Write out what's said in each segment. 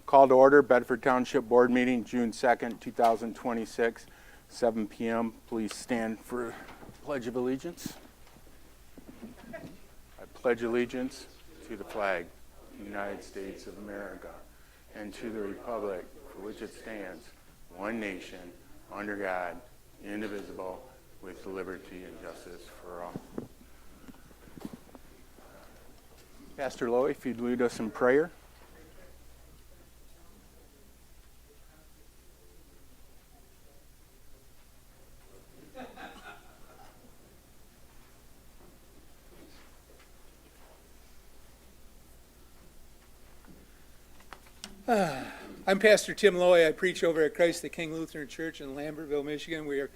Call to order, Bedford Township Board Meeting, June 2nd, 2026, 7 p.m. Please stand for Pledge of Allegiance. I pledge allegiance to the flag of the United States of America and to the republic for which it stands, one nation, under God, indivisible, with liberty and justice for all. Pastor Lowy, if you'd lead us in prayer. I'm Pastor Tim Lowy. I preach over at Christ the King Lutheran Church in Lambertville, Michigan. We are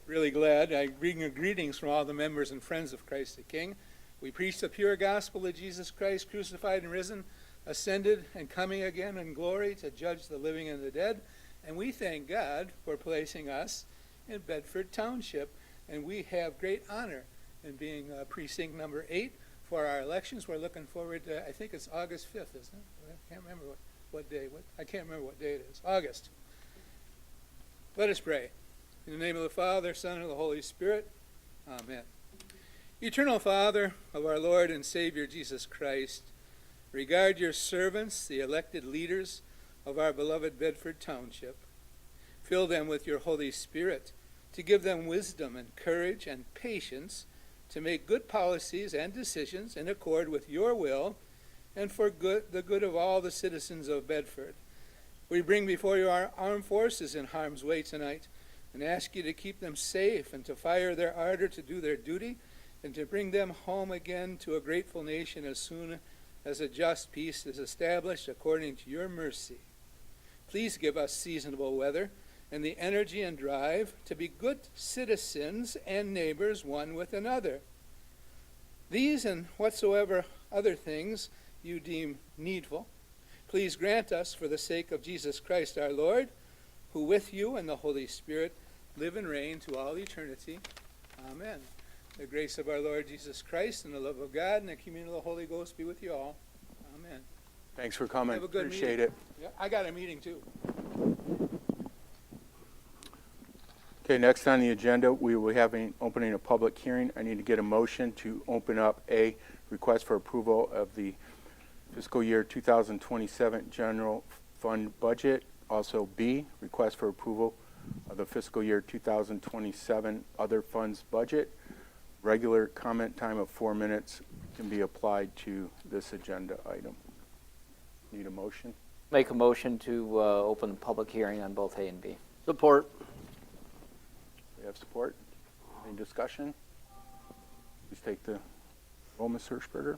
really glad. I bring you greetings from all the members and friends of Christ the King. We preach the pure gospel of Jesus Christ, crucified and risen, ascended and coming again in glory to judge the living and the dead. And we thank God for placing us in Bedford Township. And we have great honor in being precinct number 8 for our elections. We're looking forward to, I think it's August 5th, isn't it? I can't remember what day. I can't remember what day it is. August. Let us pray. In the name of the Father, Son, and the Holy Spirit. Amen. Eternal Father of our Lord and Savior Jesus Christ, regard your servants, the elected leaders of our beloved Bedford Township. Fill them with your Holy Spirit to give them wisdom and courage and patience to make good policies and decisions in accord with your will and for the good of all the citizens of Bedford. We bring before you our armed forces in harm's way tonight and ask you to keep them safe and to fire their ardor to do their duty and to bring them home again to a grateful nation as soon as a just peace is established according to your mercy. Please give us seasonable weather and the energy and drive to be good citizens and neighbors one with another. These and whatsoever other things you deem needful, please grant us for the sake of Jesus Christ our Lord, who with you and the Holy Spirit live and reign to all eternity. Amen. The grace of our Lord Jesus Christ and the love of God and the communion of the Holy Ghost be with you all. Amen. Thanks for coming. Have a good Appreciate meeting. it. Yeah, I got a meeting too. Okay, next on the agenda, we will have an opening a public hearing. I need to get a motion to open up a request for approval of the fiscal year 2027 general fund budget. Also B, request for approval of the fiscal year 2027 other funds budget. Regular comment time of 4 minutes can be applied to this agenda item. Need a motion? Make a motion to open the public hearing on both A and B. Support. We have support. Any discussion? Please take the roll, Ms. Hirschberger.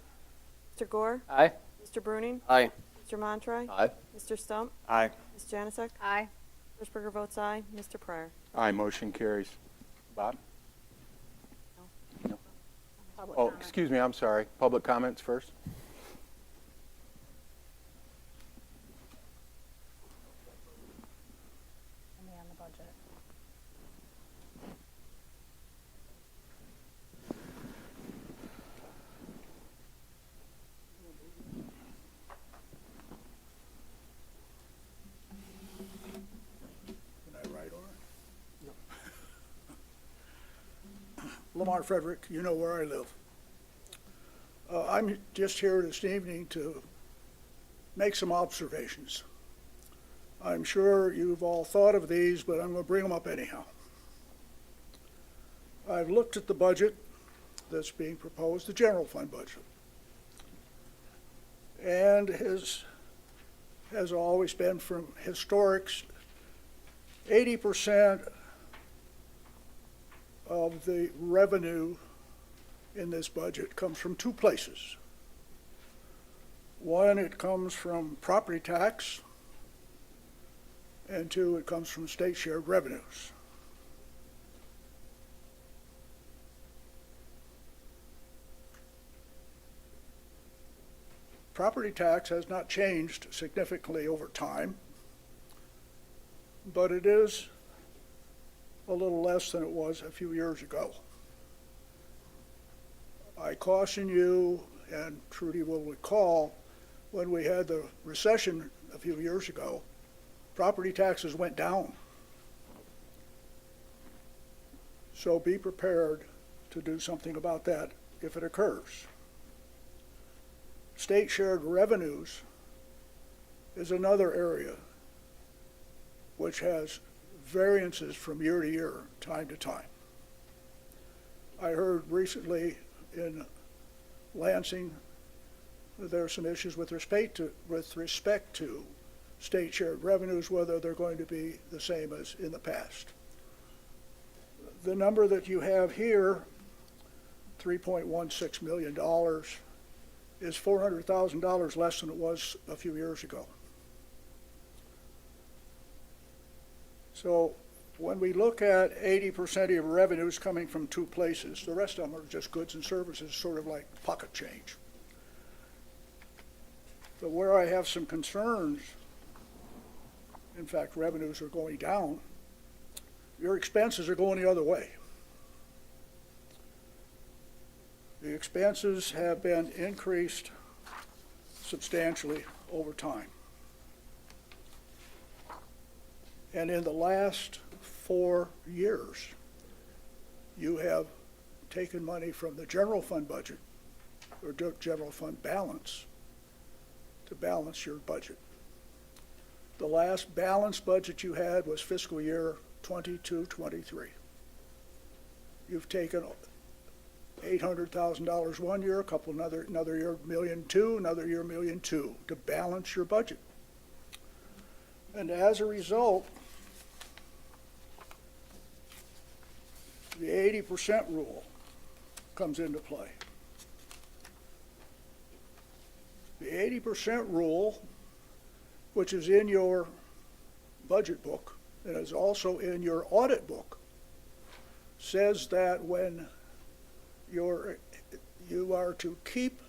Mr. Gore? Aye. Mr. Bruning? Aye. Mr. Montroy? Aye. Mr. Stump? Aye. Ms. Janasek? Aye. Hirschberger votes aye. Mr. Pryor? Aye, motion carries. Bob? No. Public Oh, comment. excuse me, I'm sorry. Public comments first. Only on the budget. Can I write on it? Lamar Frederick, you know where I live. I'm just here this evening to make some observations. I'm sure you've all thought of these, but I'm going to bring them up anyhow. I've looked at the budget that's being proposed, the general fund budget. And has always been from historics, 80% of the revenue in this budget comes from two places. One, it comes from property tax, and two, it comes from state shared revenues. Property tax has not changed significantly over time, but it is a little less than it was a few years ago. I caution you, and Trudy will recall, when we had the recession a few years ago, property taxes went down. So be prepared to do something about that if it occurs. State shared revenues is another area which has variances from year to year, time to time. I heard recently in Lansing that there are some issues with respect to state shared revenues, whether they're going to be the same as in the past. The number that you have here, $3.16 million, is $400,000 less than it was a few years ago. So when we look at 80% of your revenues coming from two places, the rest of them are just goods and services, sort of like pocket change. But where I have some concerns, in fact, revenues are going down, your expenses are going the other way. The expenses have been increased substantially over time. And in the last 4 years, you have taken money from the general fund budget, or general fund balance, to balance your budget. The last balanced budget you had was fiscal year 22-23. You've taken $800,000 one year, another year $1.2 million, another year $1.2 million to balance your budget. And as a result, the 80% rule comes into play. The 80% rule, which is in your budget book and is also in your audit book, says that when you are to keep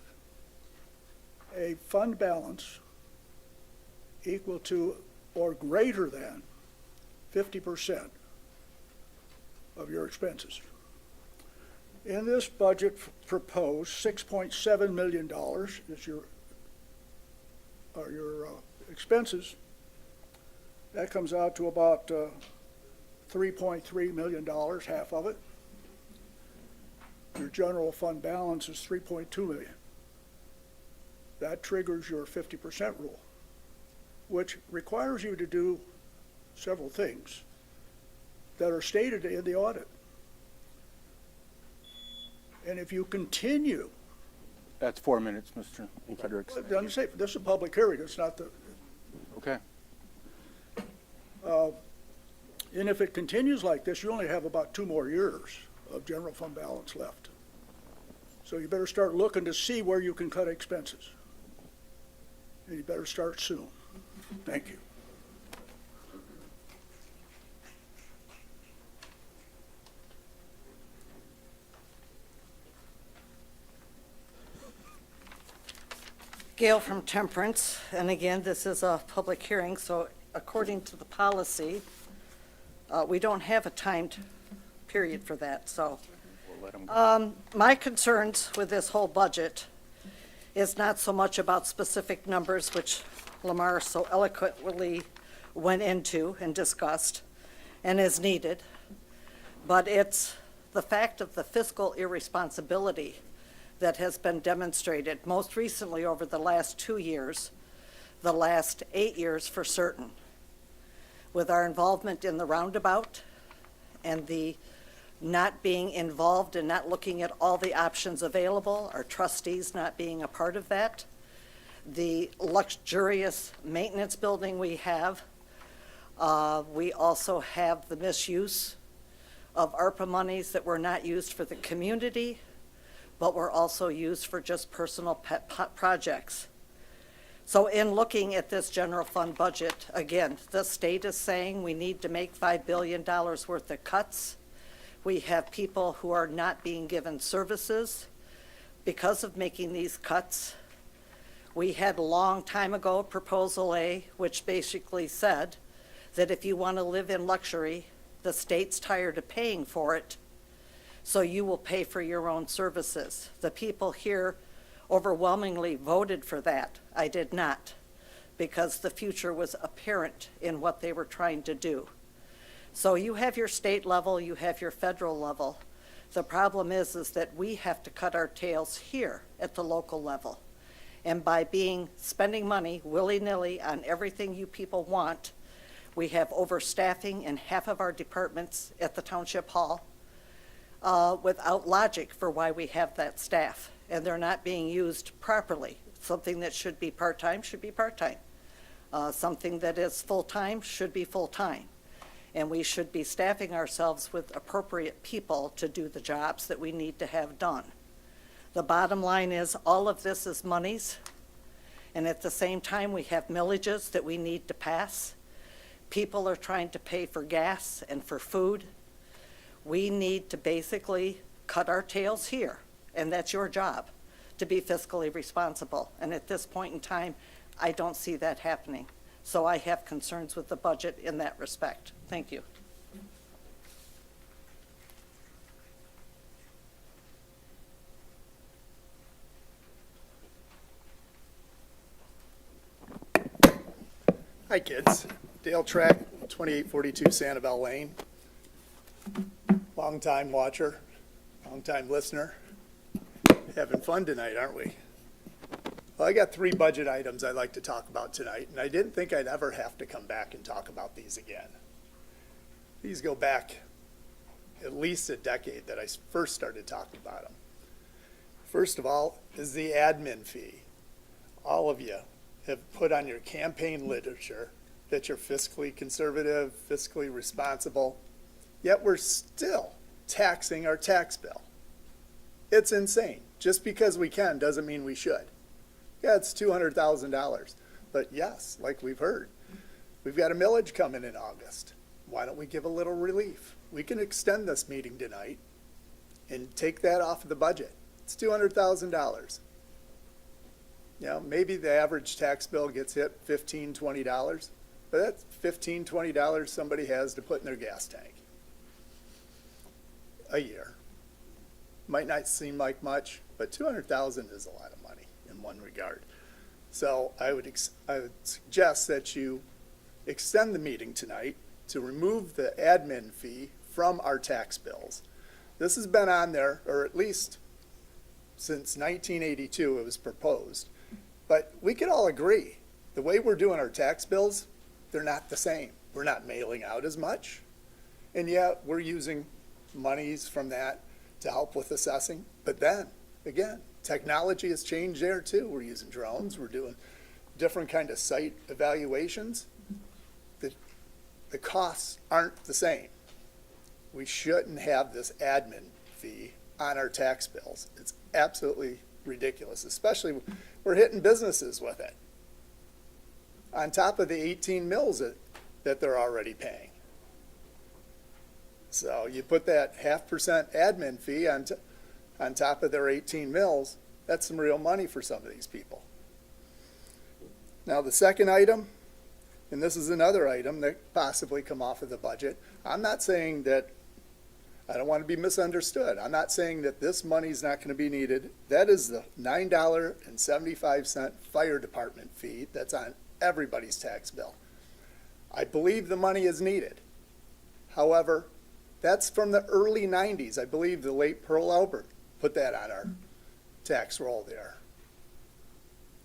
a fund balance equal to or greater than 50% of your expenses. In this budget proposed, $6.7 million is your expenses. That comes out to about $3.3 million, half of it. Your general fund balance is $3.2 million. That triggers your 50% rule, which requires you to do several things that are stated in the audit. And if you continue, That's 4 minutes, Mr. Fredericks. this is a public hearing, it's not the, Okay. and if it continues like this, you only have about 2 more years of general fund balance left. So you better start looking to see where you can cut expenses. And you better start soon. Thank you. Gail from Temperance, and again, this is a public hearing, so according to the policy, we don't have a timed period for that, so. We'll let 'em go. My concerns with this whole budget is not so much about specific numbers, which Lamar so eloquently went into and discussed and is needed, but it's the fact of the fiscal irresponsibility that has been demonstrated, most recently over the last 2 years, the last 8 years for certain, with our involvement in the roundabout and the not being involved and not looking at all the options available, our trustees not being a part of that, the luxurious maintenance building we have. We also have the misuse of ARPA monies that were not used for the community, but were also used for just personal pet projects. So in looking at this general fund budget, again, the state is saying we need to make $5 billion worth of cuts. We have people who are not being given services because of making these cuts. We had a long time ago Proposal A, which basically said that if you want to live in luxury, the state's tired of paying for it, so you will pay for your own services. The people here overwhelmingly voted for that. I did not. because the future was apparent in what they were trying to do. So you have your state level, you have your federal level. The problem is that we have to cut our tails here at the local level. And by spending money willy-nilly on everything you people want, we have overstaffing in half of our departments at the township hall without logic for why we have that staff. And they're not being used properly. Something that should be part-time should be part-time. Something that is full-time should be full-time. And we should be staffing ourselves with appropriate people to do the jobs that we need to have done. The bottom line is all of this is monies, and at the same time we have millages that we need to pass. People are trying to pay for gas and for food. We need to basically cut our tails here, and that's your job, to be fiscally responsible. And at this point in time, I don't see that happening. So I have concerns with the budget in that respect. Thank you. Hi, kids. Dale Track, 2842 Sanibel Lane. Long-time watcher, long-time listener. Having fun tonight, aren't we? Well, I got 3 budget items I'd like to talk about tonight, and I didn't think I'd ever have to come back and talk about these again. These go back at least a decade that I first started talking about them. First of all is the admin fee. All of you have put on your campaign literature that you're fiscally conservative, fiscally responsible, yet we're still taxing our tax bill. It's insane. Just because we can doesn't mean we should. Yeah, it's $200,000. But yes, like we've heard, we've got a millage coming in August. Why don't we give a little relief? We can extend this meeting tonight and take that off of the budget. It's $200,000. You know, maybe the average tax bill gets hit $15, $20, but that's $15, $20 somebody has to put in their gas tank a year. Might not seem like much, but $200,000 is a lot of money in one regard. So I would suggest that you extend the meeting tonight to remove the admin fee from our tax bills. This has been on there, or at least since 1982 it was proposed. But we can all agree, the way we're doing our tax bills, they're not the same. We're not mailing out as much, and yet we're using monies from that to help with assessing. But then, again, technology has changed there too. We're using drones, we're doing different kind of site evaluations. The costs aren't the same. We shouldn't have this admin fee on our tax bills. It's absolutely ridiculous, especially we're hitting businesses with it on top of the 18 mills that they're already paying. So you put that 0.5% admin fee on top of their 18 mills, that's some real money for some of these people. Now the second item, and this is another item that possibly come off of the budget. I'm not saying that, I don't want to be misunderstood. I'm not saying that this money is not going to be needed. That is the $9.75 fire department fee that's on everybody's tax bill. I believe the money is needed. However, that's from the early 90s. I believe the late Pearl Albert put that on our tax roll there.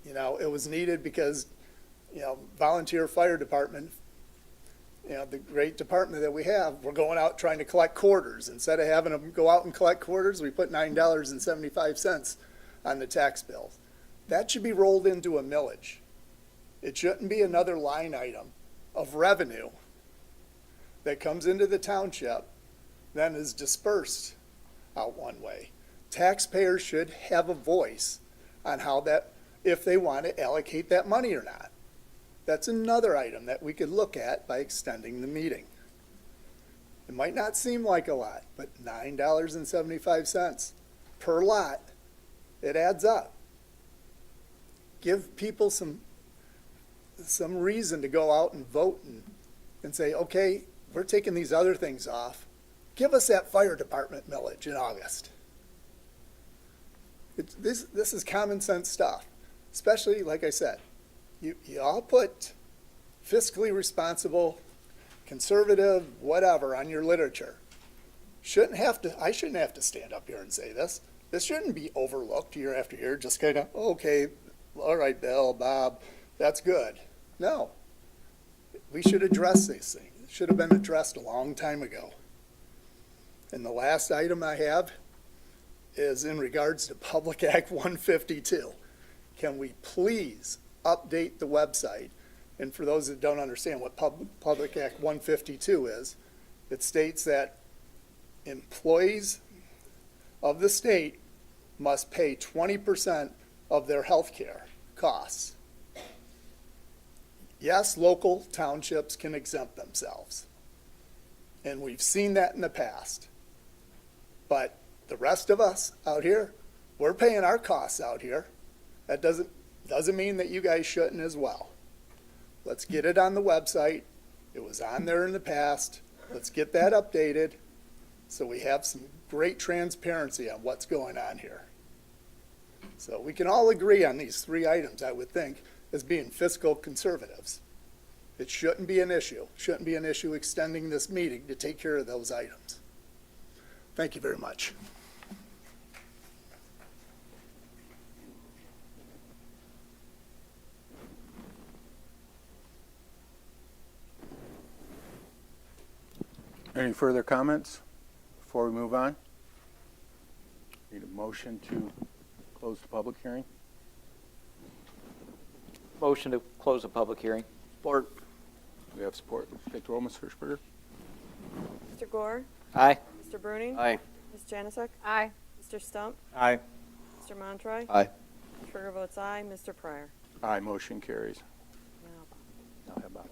You know, it was needed because, you know, volunteer fire department, you know, the great department that we have, we're going out trying to collect quarters. Instead of having them go out and collect quarters, we put $9.75 on the tax bill. That should be rolled into a millage. It shouldn't be another line item of revenue that comes into the township, then is dispersed out one way. Taxpayers should have a voice on how that, if they want to allocate that money or not. That's another item that we could look at by extending the meeting. It might not seem like a lot, but $9.75 per lot, it adds up. Give people some reason to go out and vote and say, okay, we're taking these other things off. Give us that fire department millage in August. This is common sense stuff, especially, like I said, You all put fiscally responsible, conservative, whatever on your literature. I shouldn't have to stand up here and say this. This shouldn't be overlooked year after year, just kind of, okay, all right, Bill, Bob, that's good. No. We should address these things. It should have been addressed a long time ago. And the last item I have is in regards to Public Act 152. Can we please update the website? And for those that don't understand what Public Act 152 is, it states that employees of the state must pay 20% of their health care costs. Yes, local townships can exempt themselves. And we've seen that in the past. But the rest of us out here, we're paying our costs out here. That doesn't mean that you guys shouldn't as well. Let's get it on the website. It was on there in the past. Let's get that updated so we have some great transparency on what's going on here. So we can all agree on these three items, I would think, as being fiscal conservatives. It shouldn't be an issue. Shouldn't be an issue extending this meeting to take care of those items. Thank you very much. Any further comments before we move on? Need a motion to close the public hearing? Motion to close the public hearing. Support. We have support. Take the roll, Ms. Hirschberger. Mr. Gore? Aye. Mr. Bruning? Aye. Ms. Janusik? Aye. Mr. Stump? Aye. Mr. Montroy? Aye. Ms. Berger votes aye. Mr. Pryor? Aye, motion carries. Now, Now have Bob up.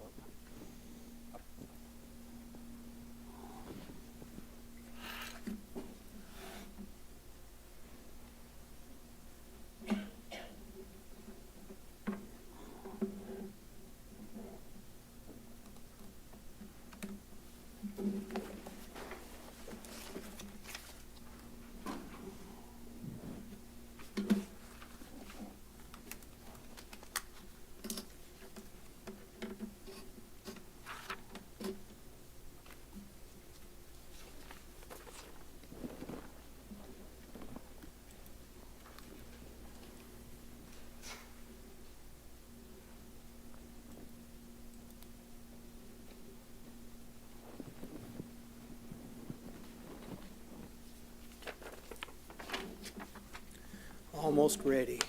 Almost ready.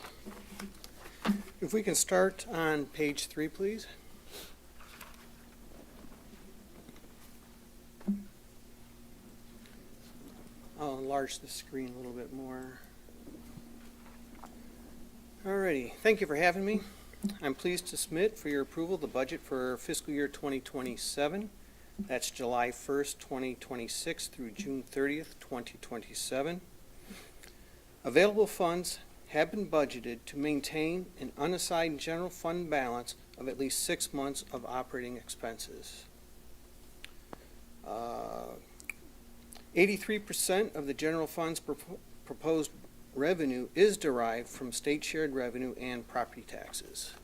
If we can start on page 3, please. I'll enlarge the screen a little bit more. Alrighty, thank you for having me. I'm pleased to submit for your approval the budget for fiscal year 2027. That's July 1st, 2026 through June 30th, 2027. Available funds have been budgeted to maintain an unassigned general fund balance of at least 6 months of operating expenses. 83% of the general fund's proposed revenue is derived from state shared revenue and property taxes.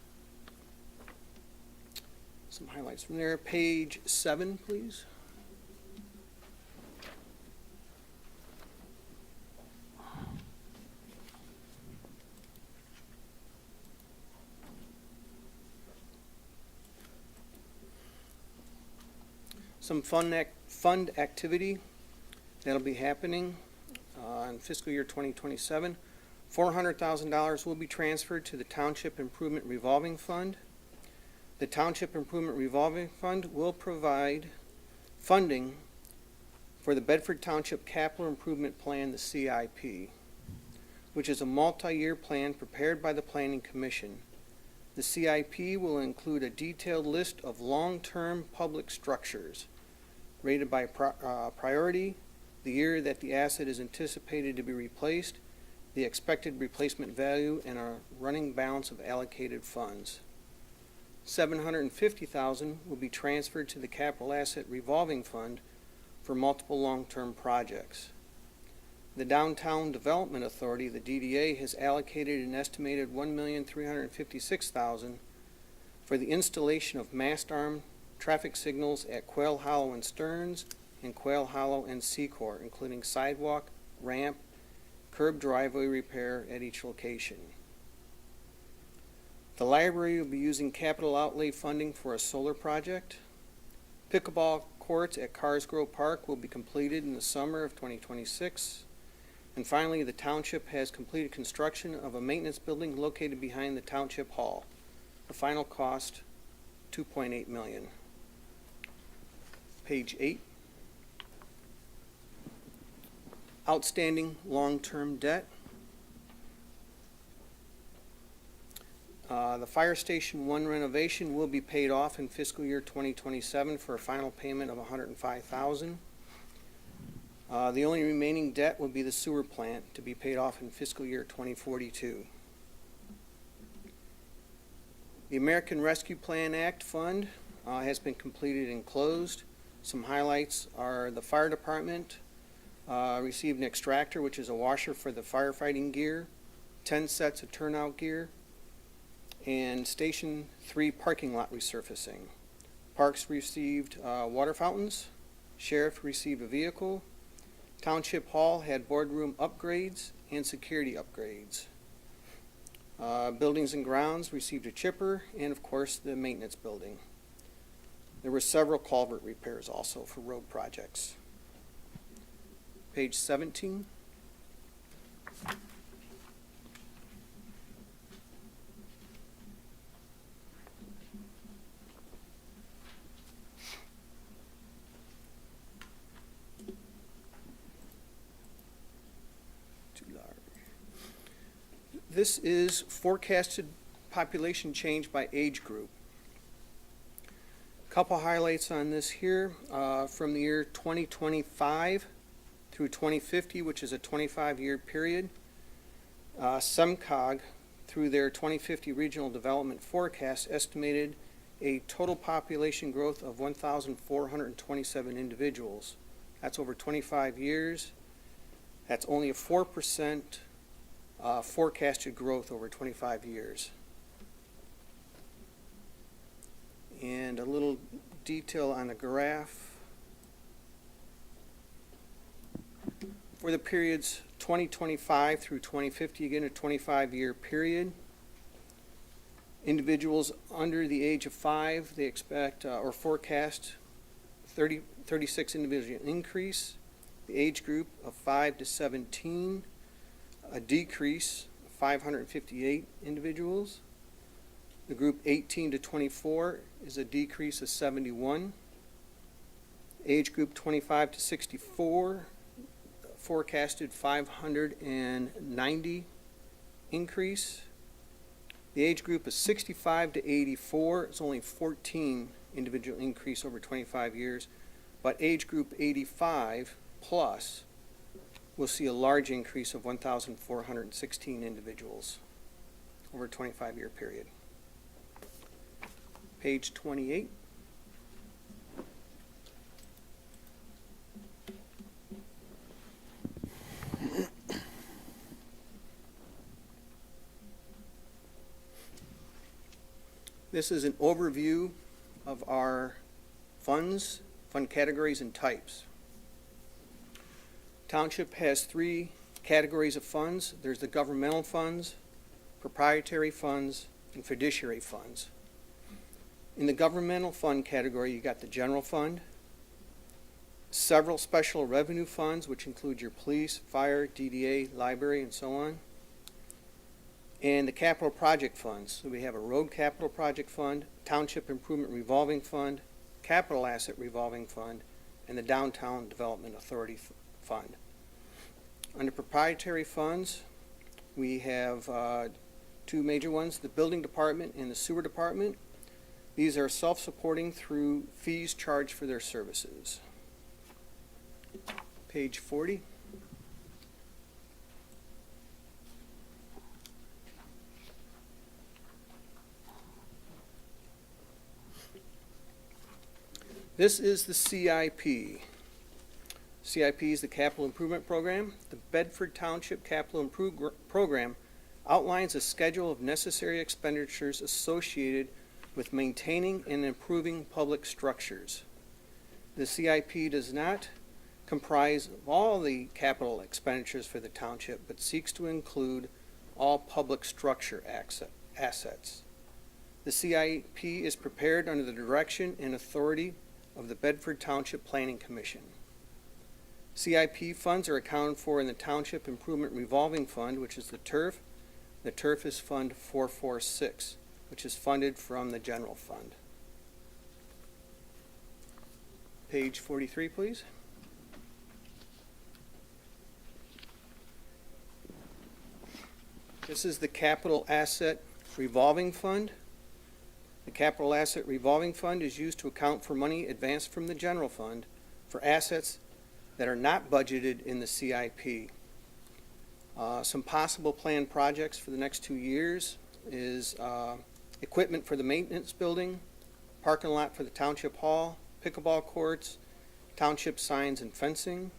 Some highlights from there. Page 7, please. Some fund activity that'll be happening in fiscal year 2027. $400,000 will be transferred to the Township Improvement Revolving Fund. The Township Improvement Revolving Fund will provide funding for the Bedford Township Capital Improvement Plan, the CIP, which is a multi-year plan prepared by the Planning Commission. The CIP will include a detailed list of long-term public structures rated by priority, the year that the asset is anticipated to be replaced, the expected replacement value, and a running balance of allocated funds. $750,000 will be transferred to the Capital Asset Revolving Fund for multiple long-term projects. The Downtown Development Authority, the DDA, has allocated an estimated $1,356,000 for the installation of mast arm traffic signals at Quail Hollow and Stearns and Quail Hollow and Secor, including sidewalk, ramp, curb driveway repair at each location. The library will be using capital outlay funding for a solar project. Pickleball courts at Cars Grove Park will be completed in the summer of 2026. And finally, the township has completed construction of a maintenance building located behind the township hall. The final cost, $2.8 million. Page 8. Outstanding long-term debt. The Fire Station 1 renovation will be paid off in fiscal year 2027 for a final payment of $105,000. The only remaining debt will be the sewer plant to be paid off in fiscal year 2042. The American Rescue Plan Act Fund has been completed and closed. Some highlights are the fire department received an extractor, which is a washer for the firefighting gear, 10 sets of turnout gear, and Station 3 parking lot resurfacing. Parks received water fountains. Sheriff received a vehicle. Township Hall had boardroom upgrades and security upgrades. Buildings and Grounds received a chipper, and of course the maintenance building. There were several culvert repairs also for road projects. Page 17. This is forecasted population change by age group. Couple highlights on this here from the year 2025 through 2050, which is a 25-year period. SEMCOG, through their 2050 regional development forecast, estimated a total population growth of 1,427 individuals. That's over 25 years. That's only a 4% forecasted growth over 25 years. And a little detail on the graph. For the periods 2025 through 2050, again a 25-year period, individuals under the age of 5, they expect or forecast 36 individual increase. The age group of 5 to 17, a decrease of 558 individuals. The group 18 to 24 is a decrease of 71. Age group 25 to 64 forecasted 590 increase. The age group of 65 to 84 is only 14 individual increase over 25 years, but age group 85 plus will see a large increase of 1,416 individuals over a 25-year period. Page 28. This is an overview of our funds, fund categories and types. Township has 3 categories of funds. There's the governmental funds, proprietary funds, and fiduciary funds. In the governmental fund category, you got the general fund, several special revenue funds, which include your police, fire, DDA, library, and so on, and the capital project funds. So we have a road capital project fund, township improvement revolving fund, capital asset revolving fund, and the downtown development authority fund. Under proprietary funds, we have 2 major ones, the building department and the sewer department. These are self-supporting through fees charged for their services. Page 40. This is the CIP. CIP is the Capital Improvement Program. The Bedford Township Capital Program outlines a schedule of necessary expenditures associated with maintaining and improving public structures. The CIP does not comprise of all the capital expenditures for the township, but seeks to include all public structure assets. The CIP is prepared under the direction and authority of the Bedford Township Planning Commission. CIP funds are accounted for in the Township Improvement Revolving Fund, which is the TURF. The TURF is Fund 446, which is funded from the general fund. Page 43, please. This is the Capital Asset Revolving Fund. The Capital Asset Revolving Fund is used to account for money advanced from the general fund for assets that are not budgeted in the CIP. Some possible planned projects for the next 2 years is equipment for the maintenance building, parking lot for the township hall, pickleball courts, township signs and fencing.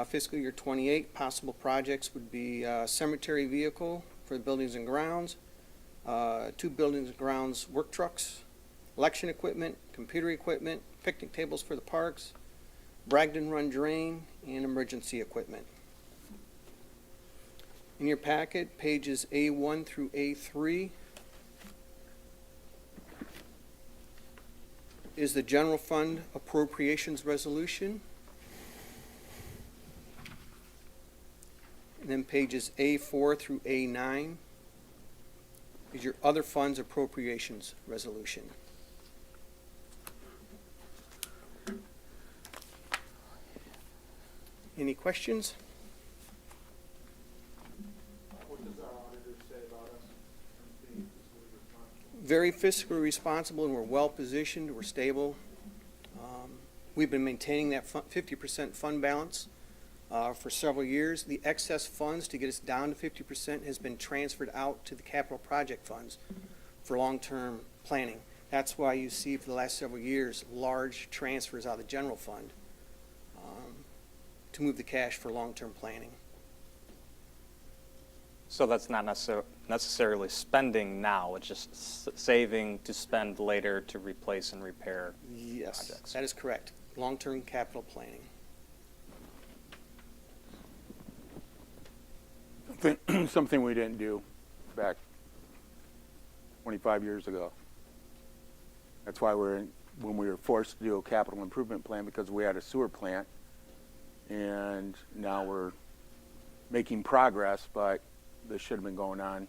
Fiscal year 28 possible projects would be cemetery vehicle for the buildings and grounds, 2 buildings and grounds work trucks, election equipment, computer equipment, picnic tables for the parks, Bragdon Run drain, and emergency equipment. In your packet, pages A1 through A3 is the general fund appropriations resolution. And then pages A4 through A9 is your other funds appropriations resolution. Any questions? What does our auditor say about us being fiscally responsible? Very fiscally responsible, and we're well positioned, we're stable. We've been maintaining that 50% fund balance for several years. The excess funds to get us down to 50% has been transferred out to the capital project funds for long-term planning. That's why you see for the last several years large transfers out of the general fund to move the cash for long-term planning. So that's not necessarily spending now, it's just saving to spend later to replace and repair Yes, projects. that is correct. Long-term capital planning. Something we didn't do back 25 years ago. That's why when we were forced to do a capital improvement plan, because we had a sewer plant, and now we're making progress, but this should have been going on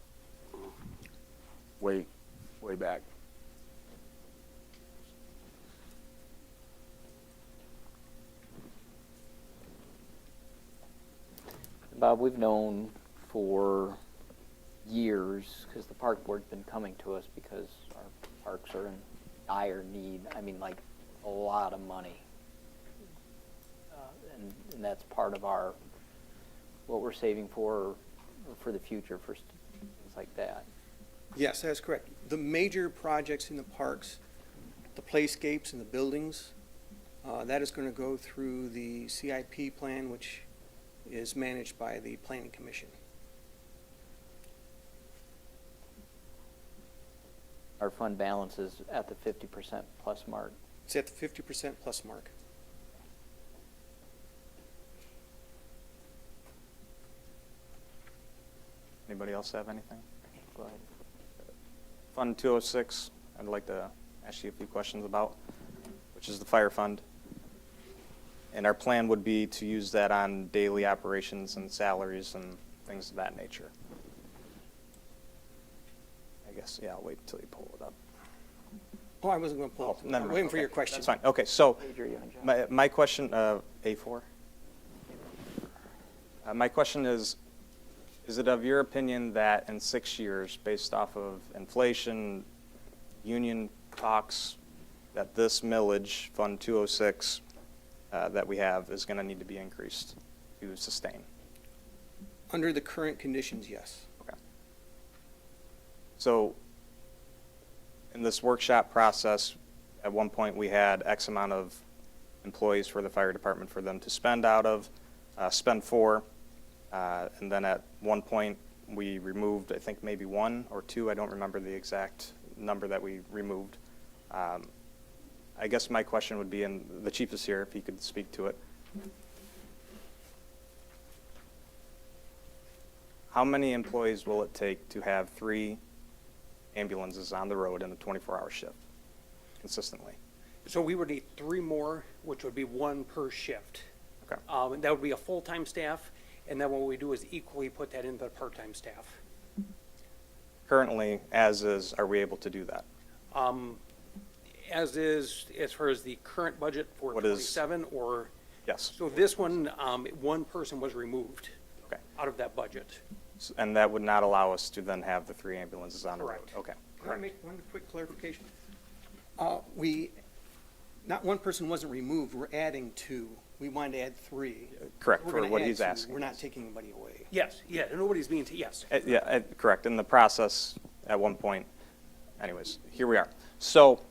way back. Bob, we've known for years, because the park board's been coming to us because our parks are in dire need. I mean, like, a lot of money. And that's part of what we're saving for the future, for things like that. Yes, that's correct. The major projects in the parks, the playscapes and the buildings, that is going to go through the CIP plan, which is managed by the Planning Commission. Our fund balance is at the 50% plus mark. It's at the 50% plus mark. Anybody else have anything? Go ahead. Fund 206, I'd like to ask you a few questions about, which is the fire fund. And our plan would be to use that on daily operations and salaries and things of that nature. I guess, yeah, I'll wait until you pull it up. Oh, I wasn't going to pull it. Never I'm mind. waiting for Okay, your question. That's fine. Okay, so Page are you on, John? my question, A4. My question is it of your opinion that in 6 years, based off of inflation, union talks, that this millage, Fund 206, that we have is going to need to be increased to sustain? Under the current conditions, yes. Okay. So in this workshop process, at one point we had X amount of employees for the fire department for them to spend out of, spend for, and then at one point we removed, I think maybe 1 or 2, I don't remember the exact number that we removed. I guess my question would be, and the chief is here, if he could speak to it. How many employees will it take to have 3 ambulances on the road in a 24-hour shift consistently? So we would need 3 more, which would be 1 per shift. Okay. And that would be a full-time staff, and then what we do is equally put that into the part-time staff. Currently, as is, are we able to do that? As is, as far as the current budget for What is- 27, or, Yes. so this one, 1 person was removed Okay. out of that budget. And that would not allow us to then have the 3 ambulances on the road? Correct. Okay. Can I make one quick clarification? Not one person wasn't removed, we're adding 2. We wanted to add 3. Correct, We're for gonna what add he's 2. asking. We're not taking anybody away. Yes, yeah, nobody's being, yes. Yeah, correct. In the process, at one point, anyways, here we are. So,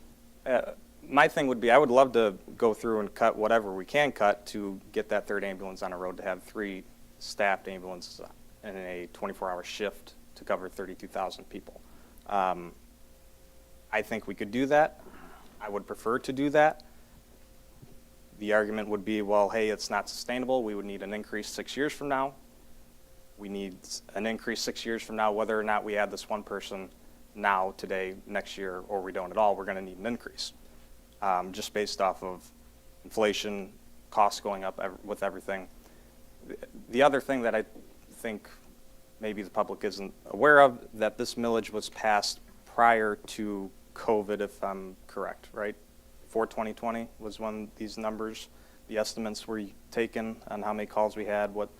my thing would be, I would love to go through and cut whatever we can cut to get that 3rd ambulance on the road, to have 3 staffed ambulances in a 24-hour shift to cover 32,000 people. I think we could do that. I would prefer to do that. The argument would be, well, hey, it's not sustainable. We would need an increase 6 years from now. We need an increase 6 years from now, whether or not we add this 1 person now, today, next year, or we don't at all, we're going to need an increase. Just based off of inflation, costs going up with everything. The other thing that I think maybe the public isn't aware of, that this millage was passed prior to COVID, if I'm correct, right? For 2020 was when these numbers, the estimates were taken on how many calls we had, what?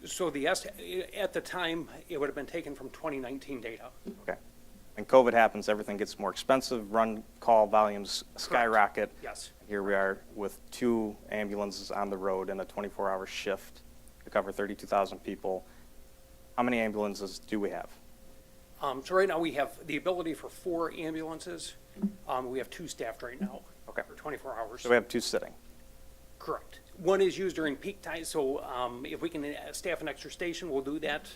So at the time, it would have been taken from 2019 data. Okay. And COVID happens, everything gets more expensive, call volumes skyrocket. Yes. Here we are with 2 ambulances on the road in a 24-hour shift to cover 32,000 people. How many ambulances do we have? So right now, we have the ability for 4 ambulances. We have 2 staffed right now. Okay. For 24 hours. So we have 2 sitting. Correct. 1 is used during peak time, so if we can staff an extra station, we'll do that,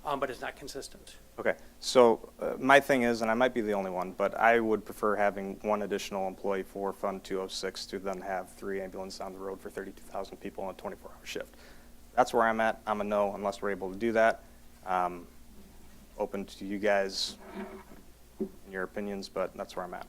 but it's not consistent. Okay, so my thing is, and I might be the only one, but I would prefer having 1 additional employee for Fund 206 to then have 3 ambulances on the road for 32,000 people in a 24-hour shift. That's where I'm at. I'm a no unless we're able to do that. Open to you guys and your opinions, but that's where I'm at.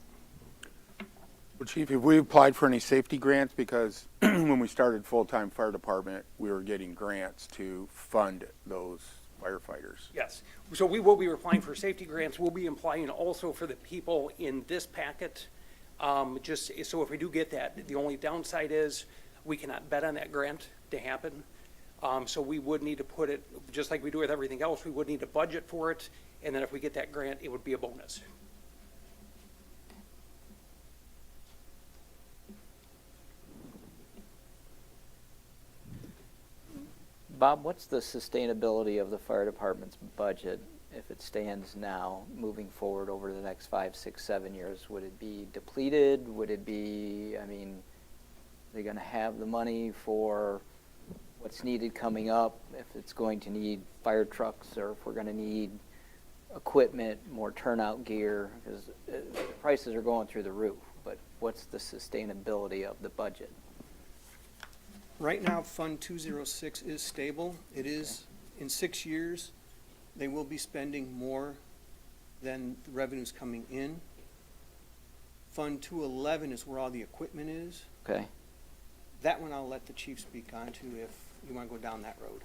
Well, Chief, have we applied for any safety grants? Because when we started full-time fire department, we were getting grants to fund those firefighters. Yes. So we will be applying for safety grants. We'll be applying also for the people in this packet. Just so if we do get that, the only downside is we cannot bet on that grant to happen. So we would need to put it, just like we do with everything else, we would need to budget for it. And then if we get that grant, it would be a bonus. Bob, what's the sustainability of the fire department's budget if it stands now, moving forward over the next 5, 6, 7 years? Would it be depleted? Would it be, I mean, are they going to have the money for what's needed coming up? If it's going to need fire trucks, or if we're going to need equipment, more turnout gear, because the prices are going through the roof. But what's the sustainability of the budget? Right now, Fund 206 is stable. It is, in 6 years, they will be spending more than the revenues coming in. Fund 211 is where all the equipment is. Okay. That one I'll let the chief speak on to if you want to go down that road.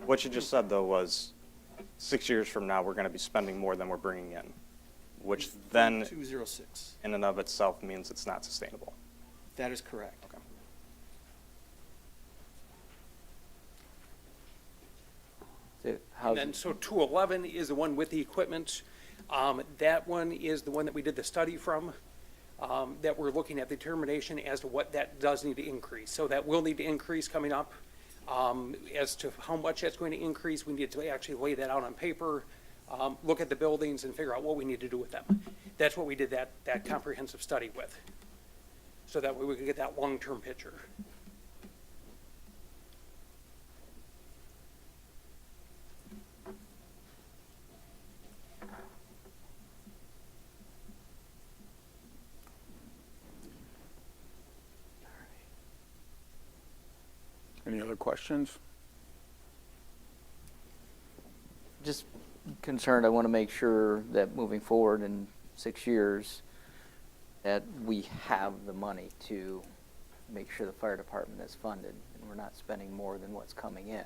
What you just said, though, was 6 years from now, we're going to be spending more than we're bringing in, which then, Fund 206. in and of itself, means it's not sustainable. That is correct. Okay. So And how's, then, so 211 is the one with the equipment. That one is the one that we did the study from, that we're looking at the determination as to what that does need to increase. So that will need to increase coming up. As to how much that's going to increase, we need to actually lay that out on paper, look at the buildings and figure out what we need to do with them. That's what we did that comprehensive study with. So that way we could get that long-term picture. other questions? Just concerned, I want to make sure that moving forward in 6 years, that we have the money to make sure the fire department is funded, and we're not spending more than what's coming in.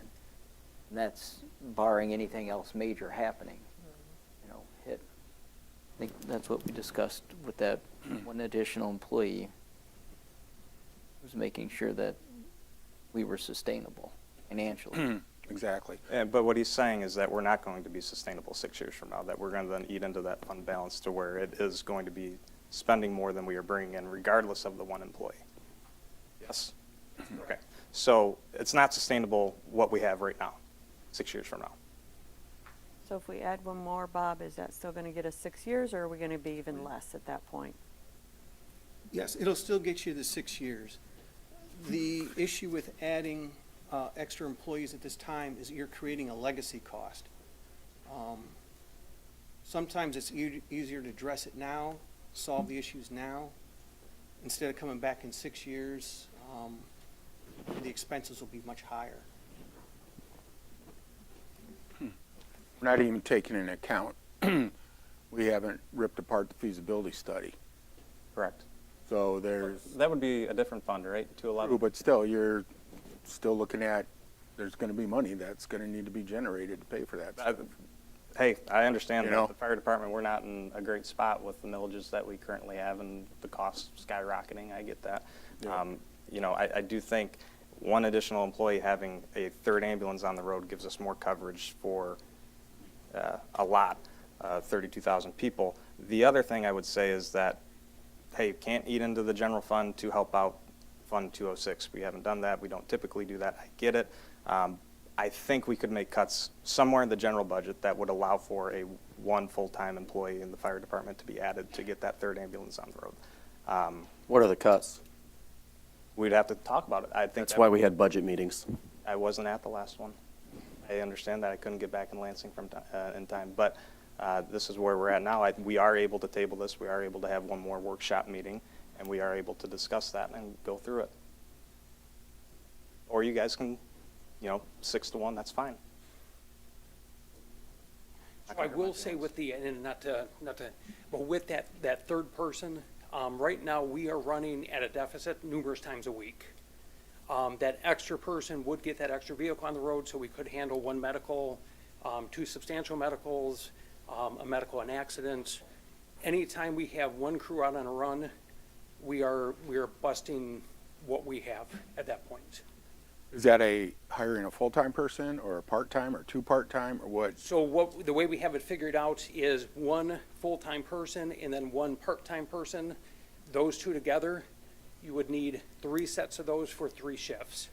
And that's barring anything else major happening, hit. I think that's what we discussed with that one additional employee, was making sure that we were sustainable financially. Exactly. But what he's saying is that we're not going to be sustainable 6 years from now, that we're going to then eat into that fund balance to where it is going to be spending more than we are bringing in, regardless of the one employee. Yes? Okay. So it's not sustainable what we have right now, 6 years from now. So if we add one more, Bob, is that still gonna get us 6 years, or are we gonna be even less at that point? Yes, it'll still get you the 6 years. The issue with adding extra employees at this time is you're creating a legacy cost. Sometimes it's easier to address it now, solve the issues now, instead of coming back in 6 years. The expenses will be much higher. We're not even taking into account, we haven't ripped apart the feasibility study. Correct. So there's, That would be a different fund, right? 211? but still, you're still looking at, there's going to be money that's going to need to be generated to pay for that stuff. Hey, I understand You that know? the fire department, we're not in a great spot with the millages that we currently have and the costs skyrocketing. I get that. Yeah. I do think one additional employee having a third ambulance on the road gives us more coverage for a lot, 32,000 people. The other thing I would say is that, hey, can't eat into the general fund to help out Fund 206. We haven't done that. We don't typically do that. I get it. I think we could make cuts somewhere in the general budget that would allow for one full-time employee in the fire department to be added to get that third ambulance on the road. What are the cuts? We'd have to talk about it. I think That's why we had budget meetings. I wasn't at the last one. I understand that. I couldn't get back in Lansing in time, but this is where we're at now. We are able to table this. We are able to have one more workshop meeting, and we are able to discuss that and go through it. Or you guys can, 6-1, that's fine. So I will say with the, and but with that third person, right now we are running at a deficit numerous times a week. That extra person would get that extra vehicle on the road, so we could handle one medical, 2 substantial medicals, a medical and accident. Anytime we have one crew out on a run, we are busting what we have at that point. Is that hiring a full-time person or a part-time or 2 part-time or what? So the way we have it figured out is one full-time person and then one part-time person. Those 2 together, you would need 3 sets of those for 3 shifts.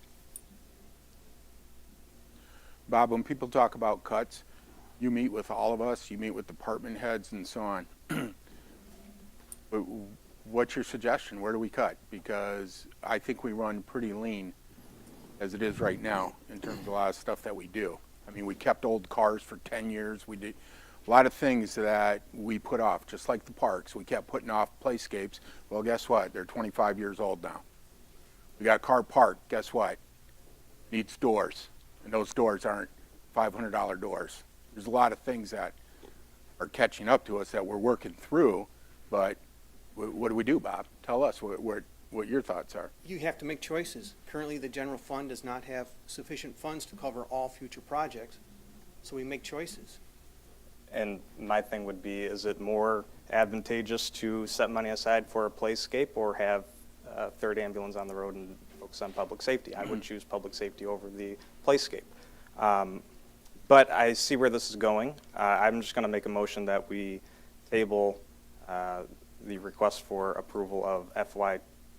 Bob, when people talk about cuts, you meet with all of us, you meet with department heads and so on. But what's your suggestion? Where do we cut? Because I think we run pretty lean as it is right now in terms of a lot of stuff that we do. I mean, we kept old cars for 10 years. We did a lot of things that we put off, just like the parks. We kept putting off playscapes. Well, guess what? They're 25 years old now. We got a car parked. Guess what? Needs doors. And those doors aren't $500 doors. There's a lot of things that are catching up to us that we're working through, but what do we do, Bob? Tell us what your thoughts are. You have to make choices. Currently, the general fund does not have sufficient funds to cover all future projects, so we make choices. And my thing would be, is it more advantageous to set money aside for a playscape or have a third ambulance on the road and focus on public safety? I would choose public safety over the playscape. But I see where this is going. I'm just going to make a motion that we table the request for approval of FY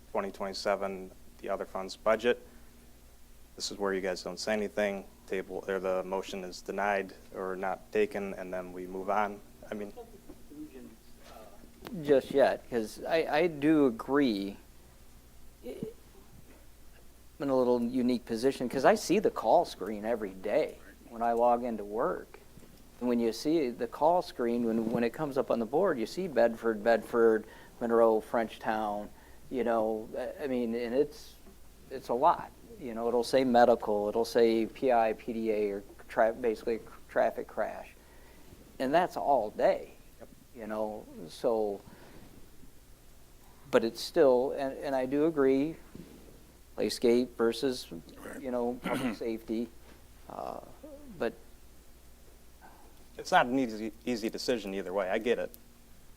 2027, the other funds budget. This is where you guys don't say anything. The motion is denied or not taken, and then we move on. I mean, Just yet, because I do agree. I'm in a little unique position because I see the call screen every day when I log into work. And when you see the call screen, when it comes up on the board, you see Bedford, Monroe, Frenchtown, I mean, and it's a lot. You know, it'll say medical, it'll say PI, PDA, or basically traffic crash. And that's all day, you know, so, but it's still, and I do agree, playscape versus, you know, public safety, but It's not an easy decision either way. I get it.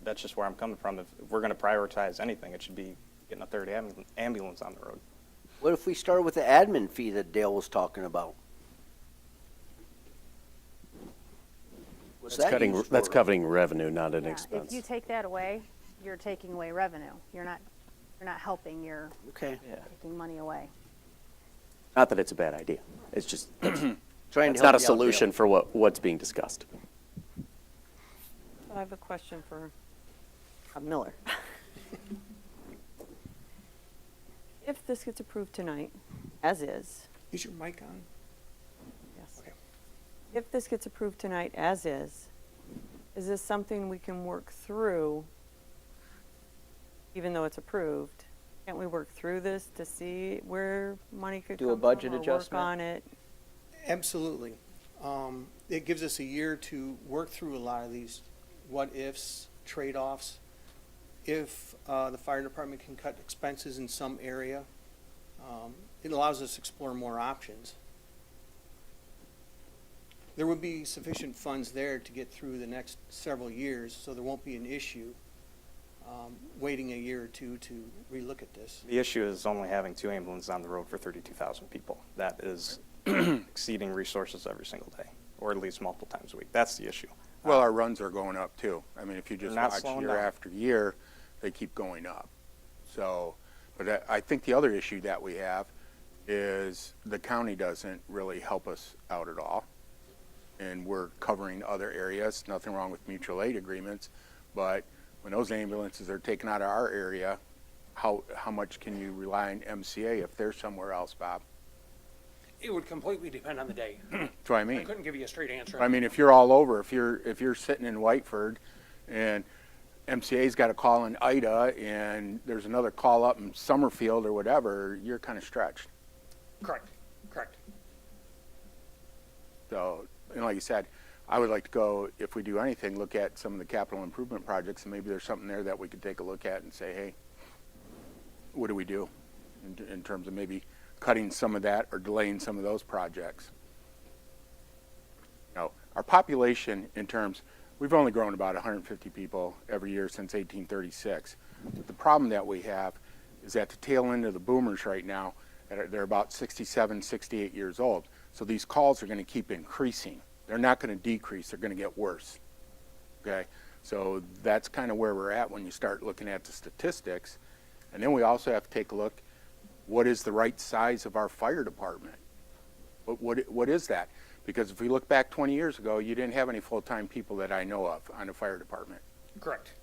That's just where I'm coming from. If we're going to prioritize anything, it should be getting a third ambulance on the road. What if we start with the admin fee that Dale was talking about? What's that used for? That's covering revenue, not an Yeah, expense. if you take that away, you're taking away revenue. You're not helping, you're Okay, taking money away. Not that it's a bad idea. It's just, trying it's to help not a you out, Dale. solution for what's being discussed. I have a question for Miller. If this gets approved tonight, as is, Is your mic on? yes. Okay. If this gets approved tonight as is this something we can work through, even though it's approved? Can't we work through this to see where money could Do a come budget from or work adjustment? on it? Absolutely. It gives us a year to work through a lot of these what-ifs, trade-offs. If the fire department can cut expenses in some area, it allows us to explore more options. There would be sufficient funds there to get through the next several years, so there won't be an issue waiting a year or two to relook at this. The issue is only having 2 ambulances on the road for 32,000 people. That is exceeding resources every single day, or at least multiple times a week. That's the issue. Well, our runs are going up too. I mean, if you just They're not watch slowing year down. after year, they keep going up. So, but I think the other issue that we have is the county doesn't really help us out at all. And we're covering other areas, nothing wrong with mutual aid agreements, but when those ambulances are taken out of our area, how much can you rely on MCA if they're somewhere else, Bob? It would completely depend on the day. That's what I I mean. couldn't give you a straight answer. I mean, if you're all over, if you're sitting in Whiteford and MCA's got a call in Ida and there's another call up in Summerfield or whatever, you're kind of stretched. Correct, correct. So, and like you said, I would like to go, if we do anything, look at some of the capital improvement projects, and maybe there's something there that we could take a look at and say, hey, what do we do in terms of maybe cutting some of that or delaying some of those projects? You know, our population in terms, we've only grown about 150 people every year since 1836. But the problem that we have is at the tail end of the boomers right now, they're about 67, 68 years old. So these calls are going to keep increasing. They're not going to decrease. They're going to get worse. Okay? So that's kind of where we're at when you start looking at the statistics. And then we also have to take a look, what is the right size of our fire department? What is that? Because if we look back 20 years ago, you didn't have any full-time people that I know of on the fire department. Correct.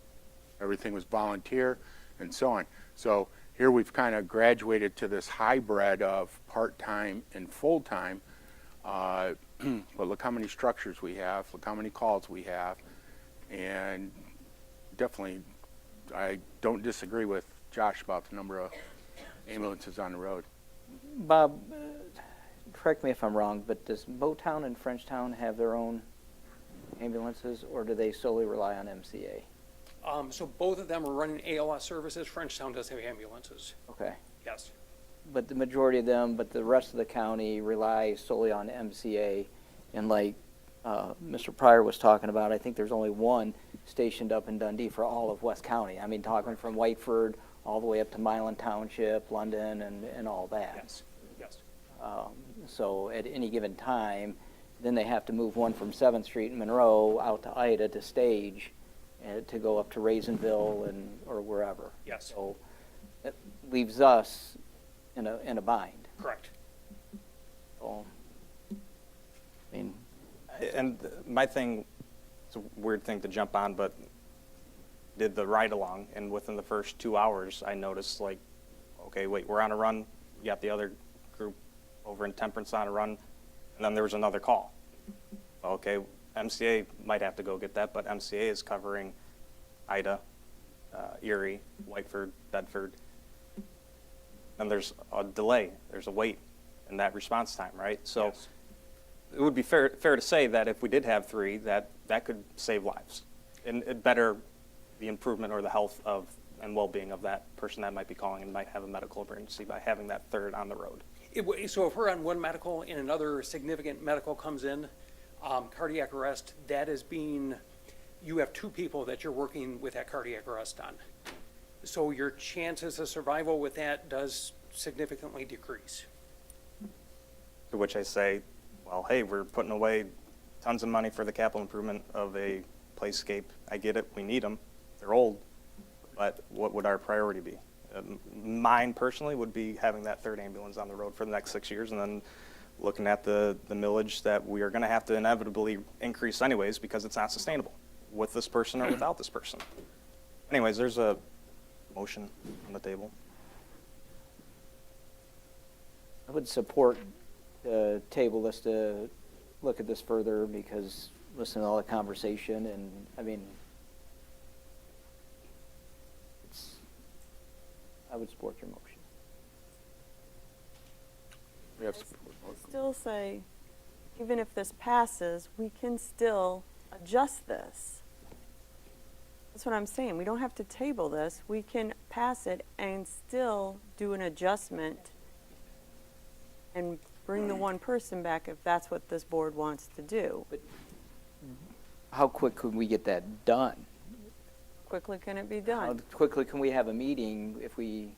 Everything was volunteer and so on. So here we've kind of graduated to this hybrid of part-time and full-time. But look how many structures we have, look how many calls we have, and definitely I don't disagree with Josh about the number of ambulances on the road. Bob, correct me if I'm wrong, but does Motown and Frenchtown have their own ambulances, or do they solely rely on MCA? So both of them are running ALS services. Frenchtown does have ambulances. Okay. Yes. But the majority of them, but the rest of the county relies solely on MCA. And like Mr. Pryor was talking about, I think there's only one stationed up in Dundee for all of West County. I mean, talking from Whiteford all the way up to Milan Township, London, and all that. Yes. Yes. So at any given time, then they have to move one from 7th Street in Monroe out to Ida to stage to go up to Raisinville or wherever. Yes. So it leaves us in a bind. Correct. So, I mean, And my thing, it's a weird thing to jump on, but did the ride along, and within the first 2 hours, I noticed, like, okay, wait, we're on a run. You got the other group over in Temperance on a run, and then there was another call. Okay, MCA might have to go get that, but MCA is covering Ida, Erie, Whiteford, Bedford. And there's a delay. There's a wait. and that response time, right? So Yes. it would be fair to say that if we did have three, that could save lives and it better the improvement or the health of and well-being of that person that might be calling and might have a medical emergency by having that third on the road. So if we're on one medical and another significant medical comes in, cardiac arrest, that is you have two people that you're working with that cardiac arrest on. So your chances of survival with that does significantly decrease. To which I say, well, hey, we're putting away tons of money for the capital improvement of a playscape. I get it, we need them, they're old, but what would our priority be? Mine personally would be having that third ambulance on the road for the next 6 years, and then looking at the millage that we are going to have to inevitably increase anyways because it's not sustainable with this person or without this person. Anyways, there's a motion on the table. I would support the table this to look at this further because listen to all the conversation and, I mean, I would support your motion. We have support. Still say, even if this passes, we can still adjust this. That's what I'm saying. We don't have to table this. We can pass it and still do an adjustment and bring the one person back if that's what this board wants to do. How quick could we get that done? Quickly can it be How done? quickly can we have a meeting if we